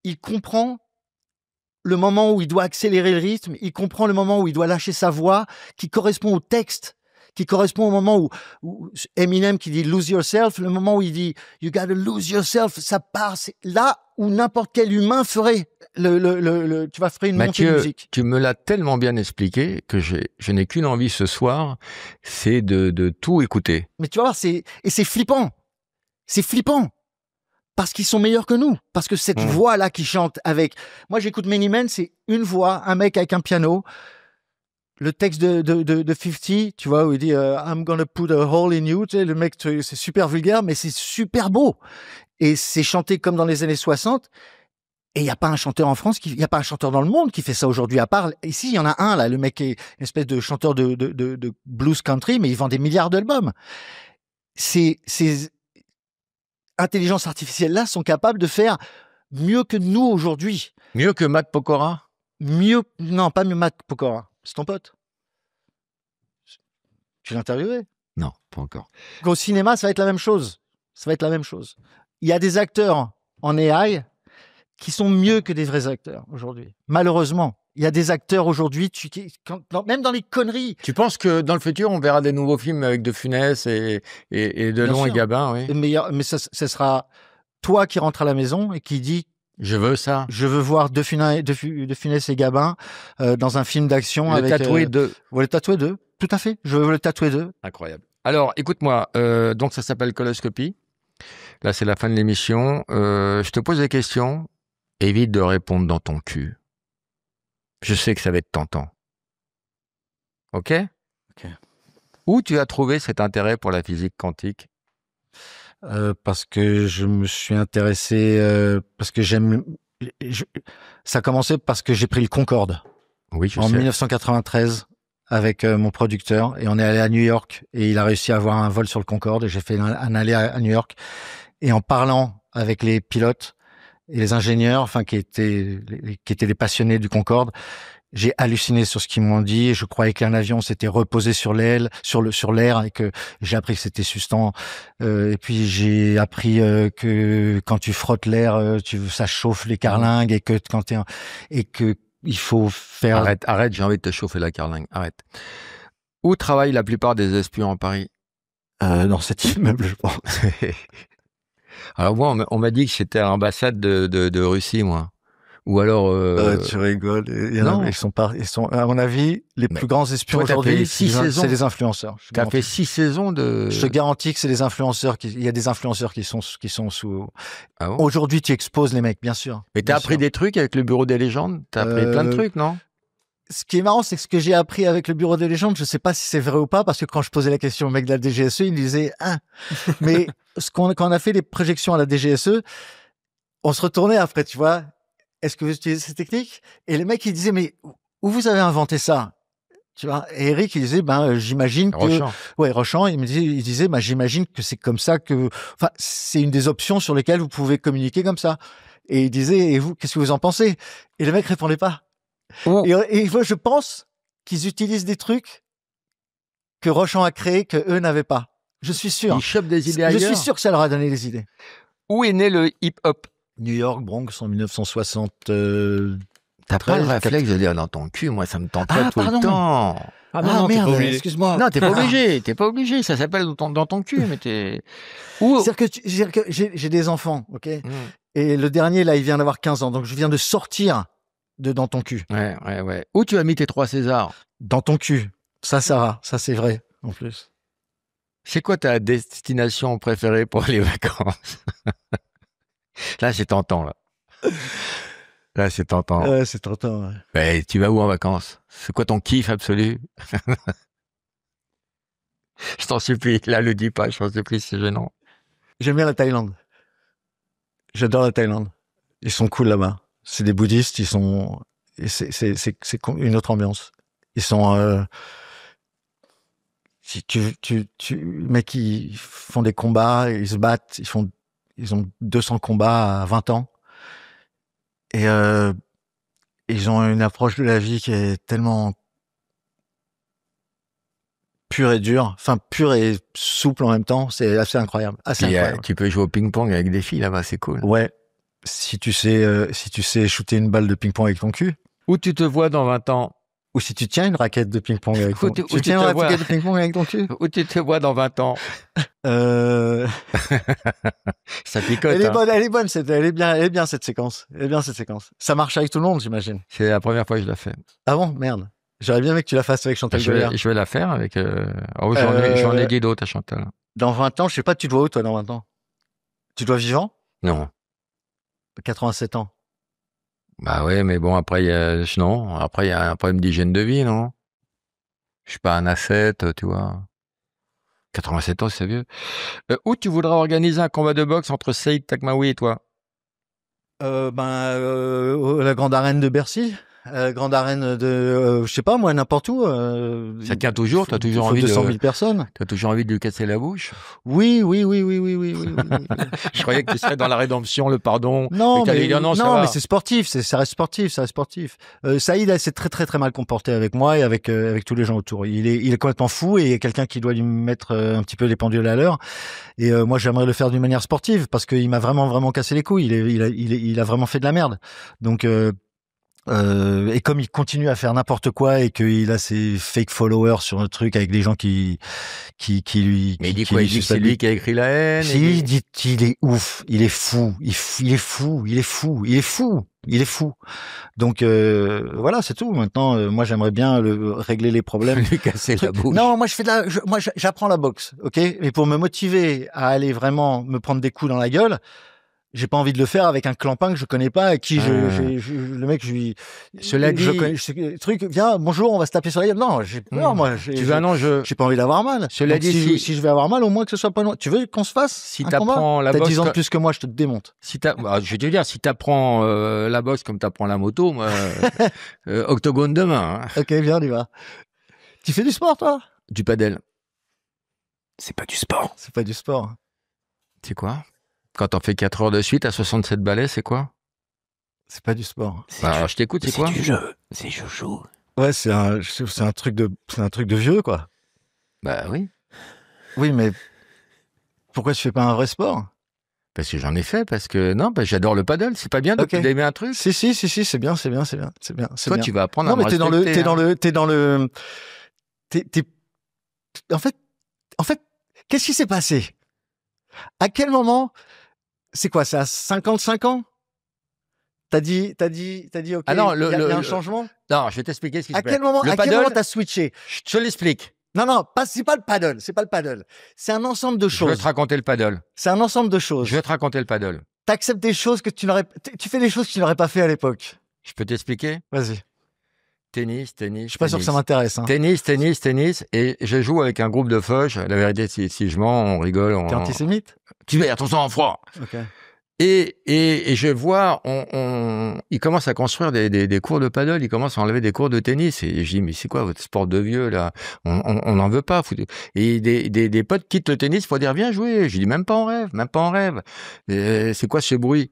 S2: il comprend le moment où il doit accélérer le rythme, il comprend le moment où il doit lâcher sa voix, qui correspond au texte, qui correspond au moment où Eminem qui dit lose yourself, le moment où il dit you gotta lose yourself, ça part, c'est là où n'importe quel humain ferait tu vas faire une montée de musique.
S1: Tu me l'as tellement bien expliqué que je n'ai qu'une envie ce soir, c'est de tout écouter.
S2: Mais tu vas voir, c'est flippant. C'est flippant. Parce qu'ils sont meilleurs que nous. Parce que cette voix-là qui chante avec... Moi, j'écoute Many Men, c'est une voix, un mec avec un piano. le texte de 50, tu vois, où il dit I'm gonna put a hole in you, tu sais, le mec, c'est super vulgaire, mais c'est super beau. Et c'est chanté comme dans les années 60. Et il n'y a pas un chanteur en France, il n'y a pas un chanteur dans le monde qui fait ça aujourd'hui, à part, ici, il y en a un, là, le mec est une espèce de chanteur de blues country, mais il vend des milliards d'albums. Ces intelligences artificielles-là sont capables de faire mieux que nous aujourd'hui.
S1: Mieux que Matt Pokora?
S2: Non, pas mieux Matt Pokora. C'est ton pote. Tu l'as interviewé?
S1: Non, pas encore.
S2: Au cinéma, ça va être la même chose. Ça va être la même chose. Il y a des acteurs en AI qui sont mieux que des vrais acteurs aujourd'hui. Malheureusement, il y a des acteurs aujourd'hui, même dans les conneries.
S1: Tu penses que dans le futur, on verra des nouveaux films avec De Funès et Delon et Gabin, oui.
S2: Mais ça sera toi qui rentres à la maison et qui dis
S1: je veux ça.
S2: Je veux voir De Funès et Gabin dans un film d'action
S1: avec tatoué deux.
S2: Le tatoué deux, tout à fait. Je veux le tatoué deux.
S1: Incroyable. Alors, écoute-moi. Donc ça s'appelle Coloscopie. Là, c'est la fin de l'émission. Je te pose des questions. Évite de répondre dans ton cul. Je sais que ça va être tentant. Ok?
S2: Ok.
S1: Où tu as trouvé cet intérêt pour la physique quantique?
S2: Parce que je me suis intéressé, parce que ça a commencé parce que j'ai pris le Concorde.
S1: Oui, je sais.
S2: En 1993 avec mon producteur, et on est allé à New York et il a réussi à avoir un vol sur le Concorde et j'ai fait un aller à New York. Et en parlant avec les pilotes et les ingénieurs, enfin qui étaient les passionnés du Concorde, j'ai halluciné sur ce qu'ils m'ont dit. Je croyais qu'un avion s'était reposé sur l'air et que j'ai appris que c'était sustant. Et puis j'ai appris que quand tu frottes l'air, ça chauffe les carlingues et que il faut faire.
S1: Arrête, j'ai envie de te chauffer la carlingue. Arrête. Où travaillent la plupart des espions en Paris?
S2: Dans cet immeuble, je pense.
S1: Alors moi, on m'a dit que c'était à l'ambassade de Russie, moi. Ou alors...
S2: tu rigoles. Ils sont, à mon avis, les plus grands espions aujourd'hui, c'est les influenceurs.
S1: Tu as fait 6 saisons de...
S2: Je te garantis que c'est les influenceurs. Il y a des influenceurs qui sont sous...
S1: Ah bon?
S2: Aujourd'hui, tu exposes les mecs, bien sûr.
S1: Mais t'as appris des trucs avec le Bureau des légendes? T'as appris plein de trucs, non?
S2: Ce qui est marrant, c'est que ce que j'ai appris avec le Bureau des légendes, je sais pas si c'est vrai ou pas, parce que quand je posais la question au mec de la DGSE, il me disait « Mais quand on a fait les projections à la DGSE, on se retournait après, tu vois. Est-ce que vous utilisez ces techniques? » Et le mec, il disait « Mais où vous avez inventé ça ?» Tu vois. Et Eric, il disait j'imagine que...
S1: Rochant.
S2: Ouais, Rochant, il disait j'imagine que c'est comme ça que... Enfin, c'est une des options sur lesquelles vous pouvez communiquer comme ça. Et il disait « Et vous, qu'est-ce que vous en pensez ?» Et le mec répondait pas. Oh. Et je pense qu'ils utilisent des trucs que Rochant a créés que eux n'avaient pas. Je suis sûr.
S1: Ils chopent des idées ailleurs.
S2: Je suis sûr que ça leur a donné des idées.
S1: Où est né le hip-hop?
S2: New York, Bronx, en 1960.
S1: T'as pas le réflexe de dire dans ton cul, moi ça me tente pas tout le temps.
S2: Non, merde, excuse-moi.
S1: Non, t'es pas obligé, ça s'appelle dans ton cul, mais t'es...
S2: C'est-à-dire que j'ai des enfants, ok? Et le dernier, là, il vient d'avoir 15 ans, donc je viens de sortir de dans ton cul.
S1: Ouais. Où tu as mis tes 3 Césars?
S2: Dans ton cul. Ça, Sarah, ça c'est vrai, en plus.
S1: C'est quoi ta destination préférée pour les vacances? Là, c'est tentant, là. Là, c'est tentant.
S2: Ouais, c'est tentant, ouais.
S1: Mais tu vas où en vacances? C'est quoi ton kiff absolu? Je t'en supplie, là, le dis pas, je t'en supplie, c'est gênant.
S2: J'aime bien la Thaïlande. J'adore la Thaïlande. Ils sont cool là-bas. C'est des bouddhistes, ils sont... C'est une autre ambiance. Ils sont... Mec, ils font des combats, ils se battent, ils ont 200 combats à 20 ans. Et ils ont une approche de la vie qui est tellement pure et dure, enfin pure et souple en même temps. C'est assez incroyable. Incroyable.
S1: Tu peux jouer au ping-pong avec des filles là-bas, c'est cool.
S2: Ouais, si tu sais shooter une balle de ping-pong avec ton cul.
S1: Où tu te vois dans 20 ans?
S2: Ou si tu tiens une raquette de ping-pong avec ton cul. Tu tiens une raquette de ping-pong avec ton cul?
S1: Où tu te vois dans 20 ans? Ça picote.
S2: Elle est bonne, elle est bien cette séquence. Ça marche avec tout le monde, j'imagine.
S1: C'est la première fois que je la fais.
S2: Ah bon? Merde. J'aurais bien aimé que tu la fasses avec Chantal Goya.
S1: Je vais la faire avec... j'en ai dit d'autres à Chantal.
S2: Dans 20 ans, je sais pas, tu te vois où toi dans 20 ans? Tu te vois vivant?
S1: Non.
S2: 87 ans.
S1: Bah ouais, mais bon, après, il y a un problème d'hygiène de vie, non? Je suis pas un ascète, tu vois. 87 ans, c'est vieux. Où tu voudrais organiser un combat de boxe entre Saïd Taghmaoui et toi?
S2: La grande arène de Bercy. Grande arène de, je sais pas moi, n'importe où.
S1: Ça tient toujours, t'as toujours envie
S2: 200 000 personnes.
S1: T'as toujours envie de lui casser la bouche?
S2: Oui.
S1: Je croyais que tu serais dans la rédemption, le pardon.
S2: Non,
S1: mais
S2: mais c'est sportif, ça reste sportif. Saïd s'est très mal comporté avec moi et avec tous les gens autour. Il est complètement fou et il y a quelqu'un qui doit lui mettre un petit peu les pendules à l'heure. Et moi, j'aimerais le faire d'une manière sportive parce qu'il m'a vraiment cassé les couilles. Il a vraiment fait de la merde. Donc et comme il continue à faire n'importe quoi et qu'il a ses fake followers sur le truc avec des gens qui lui...
S1: Mais il dit quoi? Il dit que c'est lui qui a écrit la haine?
S2: Il dit qu'il est ouf, il est fou. Donc voilà, c'est tout. Maintenant, moi j'aimerais bien régler les problèmes.
S1: Lui casser la bouche.
S2: Non, moi j'apprends la boxe, ok. Mais pour me motiver à aller vraiment me prendre des coups dans la gueule, j'ai pas envie de le faire avec un clampin que je connais pas, à qui le mec,
S1: Cela dit,
S2: truc, viens, bonjour, on va se taper sur la gueule. Non, j'ai peur, moi.
S1: Tu veux un enjeu?
S2: J'ai pas envie d'avoir mal.
S1: Cela dit,
S2: si je vais avoir mal, au moins que ce soit pas loin. Tu veux qu'on se fasse?
S1: Si t'apprends la
S2: boxe. T'as 10 ans de
S1: comme...
S2: plus que moi, je te démonte.
S1: Je vais te dire, si t'apprends la boxe comme t'apprends la moto, moi, octogone demain. Hein.
S2: Ok, viens, on y va. Tu fais du sport, toi?
S1: Du padel.
S3: C'est pas du sport.
S2: C'est pas du sport.
S1: C'est quoi? Quand on fait 4 heures de suite à 67 balais, c'est quoi?
S2: C'est pas du sport.
S1: Alors, je t'écoute, c'est quoi?
S3: C'est du jeu. C'est chouchou.
S2: Ouais, c'est un truc de vieux, quoi.
S1: Bah oui.
S2: Oui, mais pourquoi tu fais pas un vrai sport?
S1: Parce que j'en ai fait, j'adore le paddle. C'est pas bien d'aimer un truc?
S2: Si, c'est bien.
S1: Toi, tu vas apprendre à me respecter.
S2: Non, mais t'es dans le... En fait, qu'est-ce qui s'est passé? À quel moment... C'est quoi, c'est à 55 ans? T'as dit, ok, il y a un changement?
S1: Non, je vais t'expliquer ce qui se passe.
S2: À quel moment t'as switché?
S1: Je te l'explique.
S2: Non, c'est pas le paddle. C'est un ensemble de choses.
S1: Je vais te raconter le paddle.
S2: C'est un ensemble de choses.
S1: Je vais te raconter le paddle.
S2: T'acceptes des choses que tu fais des choses que tu n'aurais pas fait à l'époque.
S1: Je peux t'expliquer?
S2: Vas-y.
S1: Tennis.
S2: Je suis pas sûr que ça m'intéresse. Hein.
S1: Tennis. Et je joue avec un groupe de feuges. La vérité, si je mens, on rigole.
S2: T'es antisémite?
S1: Tu vas, attention en froid.
S2: Ok.
S1: Et je vois, ils commencent à construire des cours de paddle, ils commencent à enlever des cours de tennis. Et je dis, mais c'est quoi votre sport de vieux, là? On n'en veut pas. Et des potes quittent le tennis pour dire, viens jouer. Je dis, même pas en rêve. C'est quoi ce bruit?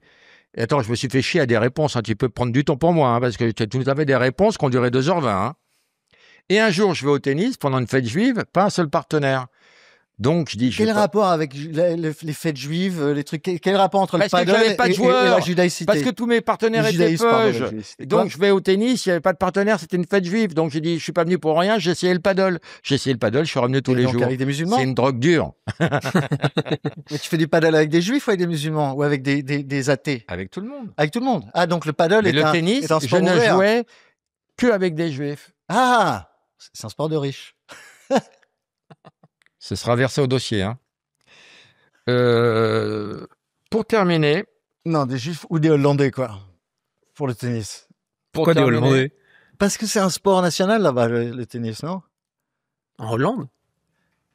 S1: Et attends, je me suis fait chier à des réponses. Hein. Tu peux prendre du temps pour moi, hein, parce que tu avais des réponses qui ont duré 2h20. Hein. Et un jour, je vais au tennis, pendant une fête juive, pas un seul partenaire. Donc, je dis...
S2: Quel rapport avec les fêtes juives, les trucs? Quel rapport entre le paddle et la judaïcité?
S1: Parce que tous mes partenaires étaient peuges. Donc, je vais au tennis, il n'y avait pas de partenaire, c'était une fête juive. Donc, j'ai dit, je suis pas venu pour rien, j'ai essayé le paddle. Je suis revenu tous les jours.
S2: Avec des musulmans?
S1: C'est une drogue dure.
S2: Mais tu fais du paddle avec des juifs ou avec des musulmans? Ou avec des athées?
S1: Avec tout le monde.
S2: Avec tout le monde. Ah, donc le paddle est un
S1: tennis,
S2: sport
S1: je ne jouais que avec des juifs.
S2: Ah! C'est un sport de riches.
S1: Ce sera versé au dossier. Hein. Pour terminer...
S2: Non, des Juifs ou des Hollandais, quoi, pour le tennis.
S3: Pourquoi des Hollandais?
S2: Parce que c'est un sport national, là-bas, le tennis, non?
S3: En Hollande?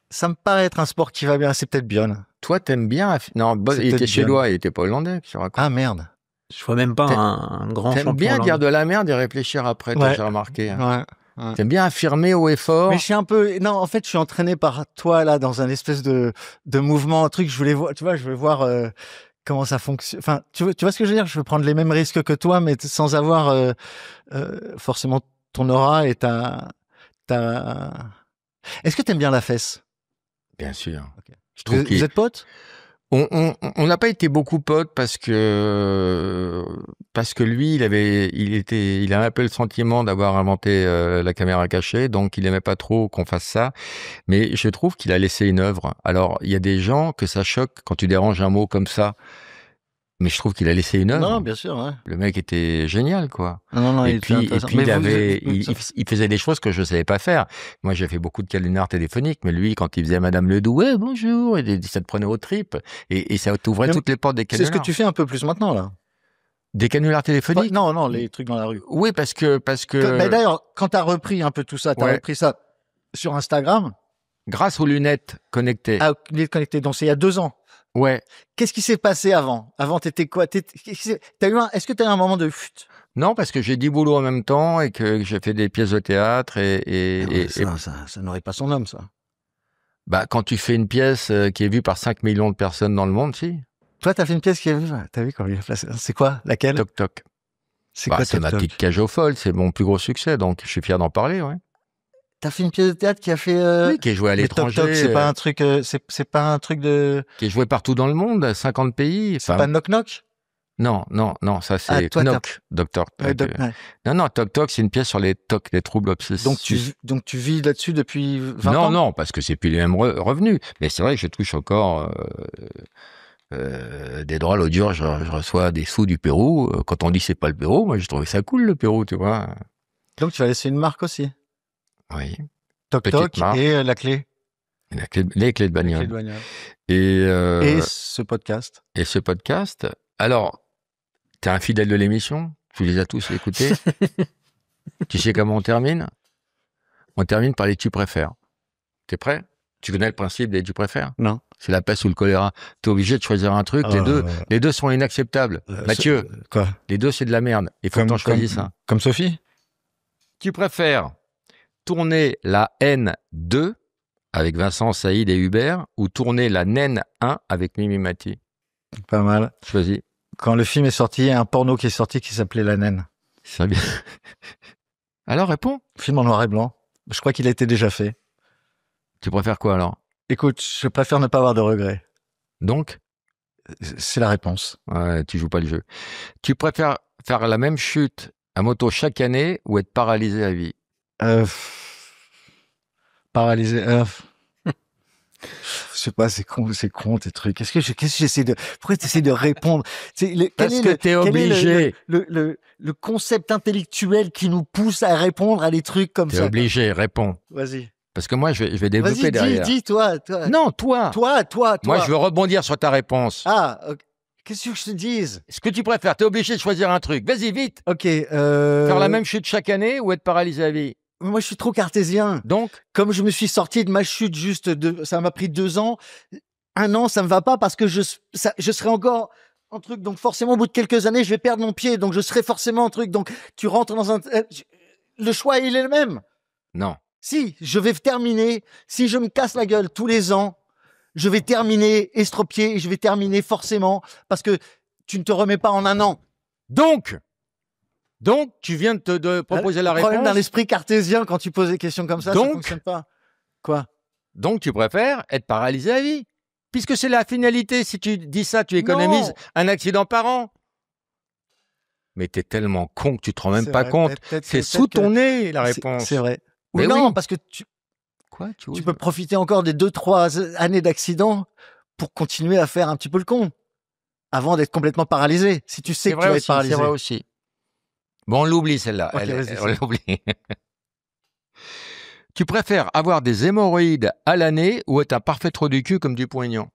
S2: Ça me paraît être un sport qui va bien. C'est peut-être Björn.
S1: Toi, t'aimes bien... Non, il était suédois, il était pas hollandais.
S2: Ah, merde.
S3: Je vois même pas un grand champion.
S1: T'aimes bien
S3: hollandais.
S1: dire de la merde et réfléchir après, j'ai remarqué. Hein.
S2: Ouais.
S1: T'aimes bien affirmer haut et fort.
S2: Mais je suis un peu, non, en fait, je suis entraîné par toi, là, dans un espèce de mouvement, un truc, je voulais voir, comment ça fonctionne. Enfin, tu vois ce que je veux dire? Je veux prendre les mêmes risques que toi, mais sans avoir, forcément ton aura et ta... Est-ce que t'aimes bien la fesse?
S1: Bien sûr.
S2: Okay.
S1: Je trouve
S2: vous êtes potes?
S1: On n'a pas été beaucoup potes parce que lui il a un peu le sentiment d'avoir inventé la caméra cachée, donc il aimait pas trop qu'on fasse ça, mais je trouve qu'il a laissé une œuvre. Alors il y a des gens que ça choque quand tu déranges un mot comme ça, mais je trouve qu'il a laissé une œuvre.
S2: Non, bien sûr. Ouais.
S1: Le mec était génial, quoi.
S2: Non,
S1: et puis il faisait des choses que je savais pas faire. Moi, j'ai fait beaucoup de canulars téléphoniques, mais lui, quand il faisait Madame Ledoux, ouais, bonjour, et ça te prenait aux tripes, et ça t'ouvrait toutes les portes des canulars.
S2: C'est ce que tu fais un peu plus maintenant, là.
S1: Des canulars téléphoniques?
S2: Non, les trucs dans la rue.
S1: Oui, parce que...
S2: D'ailleurs, quand t'as repris un peu tout ça, repris ça Sur Instagram.
S1: Grâce aux lunettes connectées.
S2: Ah, lunettes connectées. Donc, c'est il y a 2 ans.
S1: Ouais.
S2: Qu'est-ce qui s'est passé avant? Avant, t'étais quoi? Est-ce que t'as eu un moment de chut?
S1: Non, parce que j'ai 10 boulots en même temps et que j'ai fait des pièces de théâtre
S2: Ça n'aurait pas son nom, ça.
S1: Bah, quand tu fais une pièce qui est vue par 5 millions de personnes dans le monde, si.
S2: Toi, t'as fait une pièce qui est vue. T'as vu comment il est placé? C'est quoi? Laquelle?
S1: Toc Toc.
S2: C'est quoi,
S1: c'est ma petite cage aux folles. C'est mon plus gros succès, donc je suis fier d'en parler, ouais.
S2: T'as fait une pièce de théâtre qui a fait.
S1: Oui, qui est jouée à l'étranger.
S2: Toc Toc, c'est pas un truc. C'est pas un truc de.
S1: Qui est joué partout dans le monde, 50 pays.
S2: C'est pas Knock Knock?
S1: Non, ça c'est Knock, Docteur. Non, Toc Toc, c'est une pièce sur les TOC, les troubles obsessifs.
S2: Donc tu vis là-dessus depuis 20 ans?
S1: Non, parce que c'est plus les mêmes revenus. Mais c'est vrai que je touche encore des droits. L'autre jour, je reçois des sous du Pérou. Quand on dit c'est pas le Pérou, moi j'ai trouvé ça cool le Pérou, tu vois.
S2: Donc tu vas laisser une marque aussi?
S1: Oui.
S2: Toc Toc et la clé?
S1: Les clés de bagnole.
S2: Et ce podcast?
S1: Et ce podcast. Alors, t'es un fidèle de l'émission, tu les as tous écoutés. Tu sais comment on termine? On termine par les tu préfères. T'es prêt? Tu connais le principe des tu préfères?
S2: Non.
S1: C'est la peste ou le choléra. T'es obligé de choisir un truc. Les deux sont inacceptables. Mathieu,
S2: quoi?
S1: Les deux c'est de la merde. Il faut que t'en choisisses un.
S2: Comme Sophie?
S1: Tu préfères tourner la N2 avec Vincent, Saïd et Hubert ou tourner la Naine 1 avec Mimi Mati?
S2: Pas mal.
S1: Choisis.
S2: Quand le film est sorti, il y a un porno qui est sorti qui s'appelait La Naine.
S1: C'est bien. Alors, réponds.
S2: Film en noir et blanc. Je crois qu'il a été déjà fait.
S1: Tu préfères quoi, alors?
S2: Écoute, je préfère ne pas avoir de regrets.
S1: Donc?
S2: C'est la réponse.
S1: Ouais, tu joues pas le jeu. Tu préfères faire la même chute à moto chaque année ou être paralysé à vie?
S2: Paralysé. Je sais pas, c'est con tes trucs. Qu'est-ce que j'essaie de. Pourquoi tu essaies de répondre?
S1: Parce que t'es obligé.
S2: Le concept intellectuel qui nous pousse à répondre à des trucs comme ça.
S1: T'es obligé, réponds.
S2: Vas-y.
S1: Parce que moi, je vais développer derrière.
S2: Dis, toi.
S1: Non, toi.
S2: Toi.
S1: Moi, je veux rebondir sur ta réponse.
S2: Ah, okay. Qu'est-ce que je te dise?
S1: Ce que tu préfères, t'es obligé de choisir un truc. Vas-y, vite.
S2: Ok.
S1: Faire la même chute chaque année ou être paralysé à vie?
S2: Moi, je suis trop cartésien.
S1: Donc,
S2: comme je me suis sorti de ma chute ça m'a pris 2 ans. 1 an, ça me va pas parce que je serai encore en truc. Donc, forcément, au bout de quelques années, je vais perdre mon pied. Donc, je serai forcément en truc. Donc, tu rentres dans un, le choix, il est le même.
S1: Non.
S2: Si, je vais terminer. Si je me casse la gueule tous les ans, je vais terminer estropié et je vais terminer forcément parce que tu ne te remets pas en 1 an.
S1: Donc, tu viens de proposer la réponse.
S2: Le problème dans l'esprit cartésien, quand tu poses des questions comme ça fonctionne pas. Quoi?
S1: Donc, tu préfères être paralysé à vie. Puisque c'est la finalité. Si tu dis ça, tu économises un accident par an. Mais t'es tellement con que tu te rends même pas compte. C'est sous ton nez, la réponse.
S2: C'est vrai.
S1: Mais
S2: non,
S1: oui.
S2: parce que tu peux profiter encore des 2-3 années d'accident pour continuer à faire un petit peu le con. Avant d'être complètement paralysé. Si tu sais que tu vas être paralysé.
S1: C'est vrai aussi. Bon, on l'oublie celle-là.
S2: Okay,
S1: on l'oublie. Tu préfères avoir des hémorroïdes à l'année ou être un parfait trou du cul comme Dupont-Aignan?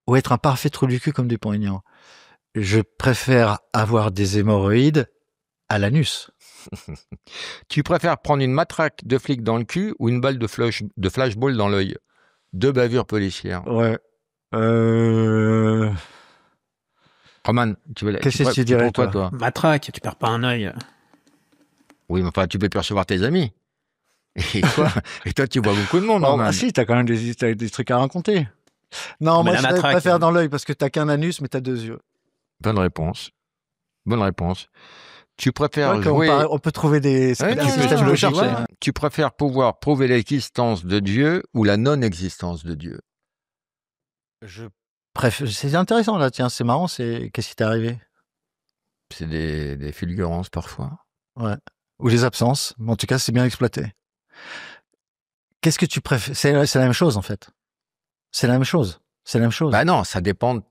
S2: Ou être un parfait trou du cul comme Dupont-Aignan. Je préfère avoir des hémorroïdes à l'anus.
S1: Tu préfères prendre une matraque de flic dans le cul ou une balle de flashball dans l'œil? 2 bavures policières.
S2: Ouais.
S1: Roman,
S2: qu'est-ce que tu dirais, toi?
S3: Matraque, tu perds pas un œil.
S1: Oui, mais enfin, tu peux percevoir tes amis. Et toi, tu vois beaucoup de monde.
S2: Ah si, t'as quand même des trucs à raconter. Non, moi, je préfère dans l'œil parce que t'as qu'un anus, mais t'as 2 yeux.
S1: Bonne réponse. Tu préfères jouer...
S2: On peut trouver des systèmes logiques.
S1: Tu préfères pouvoir prouver l'existence de Dieu ou la non-existence de Dieu?
S2: C'est intéressant, là. Tiens, c'est marrant. Qu'est-ce qui t'est arrivé?
S1: C'est des fulgurances, parfois.
S2: Ouais. Ou les absences. Mais en tout cas, c'est bien exploité. Qu'est-ce que tu préfères? C'est la même chose, en fait. C'est la même chose.
S1: Bah non, ça dépend de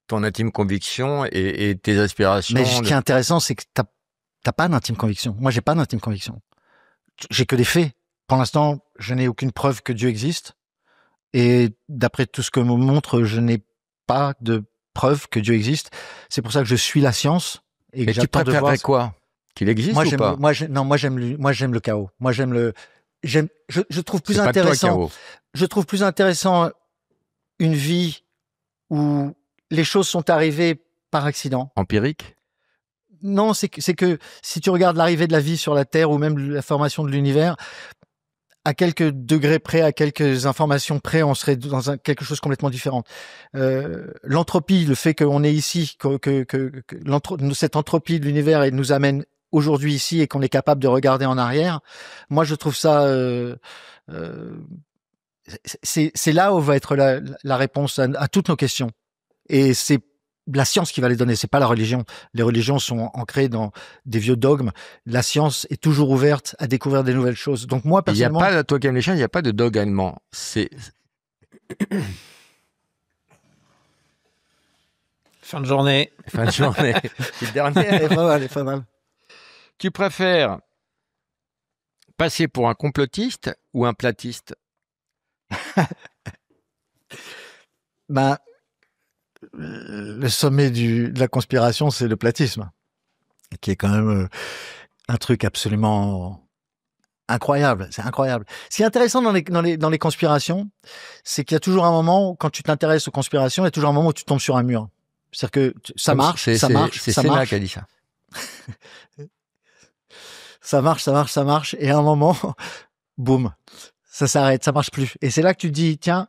S1: ton intime conviction et tes aspirations.
S2: Mais ce qui est intéressant, c'est que t'as pas d'intime conviction. Moi, j'ai pas d'intime conviction. J'ai que des faits. Pour l'instant, je n'ai aucune preuve que Dieu existe. Et d'après tout ce que me montre, je n'ai pas de preuve que Dieu existe. C'est pour ça que je suis la science. Et
S1: tu préférerais quoi? Qu'il existe ou pas?
S2: Moi, j'aime le chaos. Moi, j'aime je trouve plus intéressant. Je trouve plus intéressant une vie où les choses sont arrivées par accident.
S1: Empirique?
S2: Non, c'est que si tu regardes l'arrivée de la vie sur la Terre ou même la formation de l'univers, à quelques degrés près, à quelques informations près, on serait dans quelque chose de complètement différent. L'entropie, le fait qu'on est ici, que cette entropie de l'univers nous amène aujourd'hui ici et qu'on est capable de regarder en arrière, moi je trouve ça c'est là où va être la réponse à toutes nos questions. Et c'est la science qui va les donner, c'est pas la religion. Les religions sont ancrées dans des vieux dogmes. La science est toujours ouverte à découvrir des nouvelles choses. Donc moi, personnellement...
S1: Il n'y a pas, toi qui aimes les chiens, il n'y a pas de dogme allemand. C'est...
S3: Fin de journée.
S1: Fin de journée. C'est le dernier.
S2: Elle est pas mal.
S1: Tu préfères passer pour un complotiste ou un platiste?
S2: Ben... Le sommet de la conspiration, c'est le platisme, qui est quand même un truc absolument incroyable. C'est incroyable. Ce qui est intéressant dans les conspirations, c'est qu'il y a toujours un moment, quand tu t'intéresses aux conspirations, il y a toujours un moment où tu tombes sur un mur. C'est-à-dire que ça marche.
S1: C'est Sénat qui a dit ça.
S2: Ça marche. Et à un moment, boum, ça s'arrête, ça marche plus. Et c'est là que tu te dis, tiens,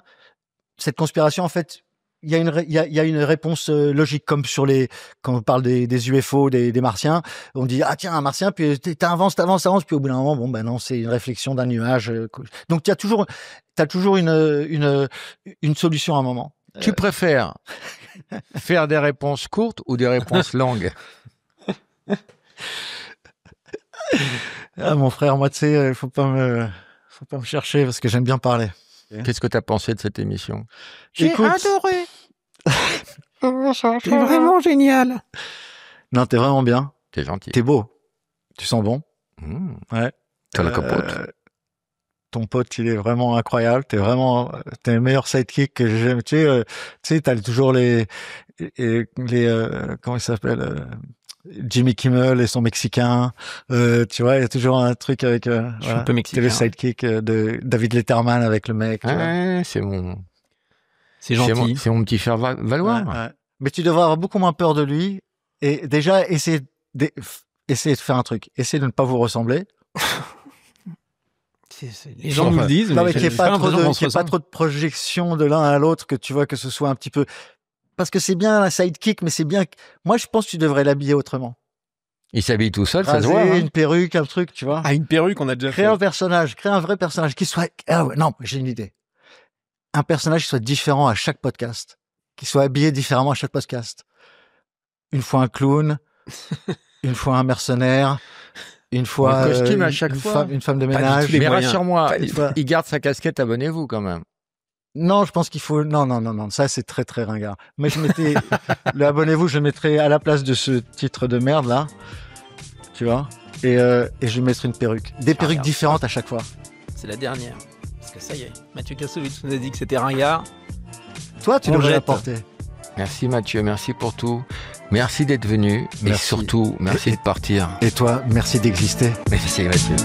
S2: cette conspiration, en fait, il y a une réponse logique, comme quand on parle des UFO, des martiens, on dit ah tiens un martien, puis t'avances, puis au bout d'un moment bon ben non, c'est une réflexion d'un nuage. Donc t'as toujours une solution à un moment.
S1: Tu préfères faire des réponses courtes ou des réponses longues?
S2: Ah mon frère, moi tu sais, faut pas me chercher parce que j'aime bien parler.
S1: Qu'est-ce que tu as pensé de cette émission?
S3: J'ai adoré. C'est vraiment génial.
S2: Non, t'es vraiment bien.
S1: T'es gentil.
S2: T'es beau. Tu sens bon. Ouais.
S1: T'as la capote.
S2: Ton pote, il est vraiment incroyable. T'es le meilleur sidekick que j'aime. Tu sais, t'as toujours les comment il s'appelle? Jimmy Kimmel et son Mexicain, tu vois, il y a toujours un truc avec
S3: un peu mexicain.
S2: C'est le sidekick de David Letterman avec le mec.
S3: C'est gentil.
S1: C'est mon petit frère Valoir.
S2: Ouais. Mais tu devrais avoir beaucoup moins peur de lui et déjà essayer de faire un truc. Essayer de ne pas vous ressembler.
S3: Les gens nous le disent.
S2: Non, mais qu'il n'y ait pas trop de projection de l'un à l'autre, que tu vois que ce soit un petit peu... Parce que c'est bien un sidekick, mais c'est bien... Moi, je pense que tu devrais l'habiller autrement.
S1: Il s'habille tout seul,
S2: ça se voit. Une perruque, un truc, tu vois.
S3: Ah, une perruque, on a déjà fait.
S2: Crée un vrai personnage qui soit... Ah ouais, non, j'ai une idée. Un personnage qui soit différent à chaque podcast. Qui soit habillé différemment à chaque podcast. Une fois un clown, une fois un mercenaire, une fois
S1: un costume à chaque fois.
S2: Une femme de ménage.
S1: Mais rassure-moi, il garde sa casquette, abonnez-vous quand même.
S2: Non, je pense qu'il faut... Non. Ça, c'est très, très ringard. Mais je mettais... le abonnez-vous, je le mettrais à la place de ce titre de merde, là. Tu vois? Et je lui mettrais une perruque. Des perruques différentes à chaque fois.
S3: C'est la dernière. Parce que ça y est, Mathieu Kassovitz nous a dit que c'était ringard.
S2: Toi, tu devrais l'apporter.
S1: Merci Mathieu, merci pour tout. Merci d'être venu. Merci. Et surtout, merci de partir.
S2: Et toi, merci d'exister.
S1: Merci Mathieu.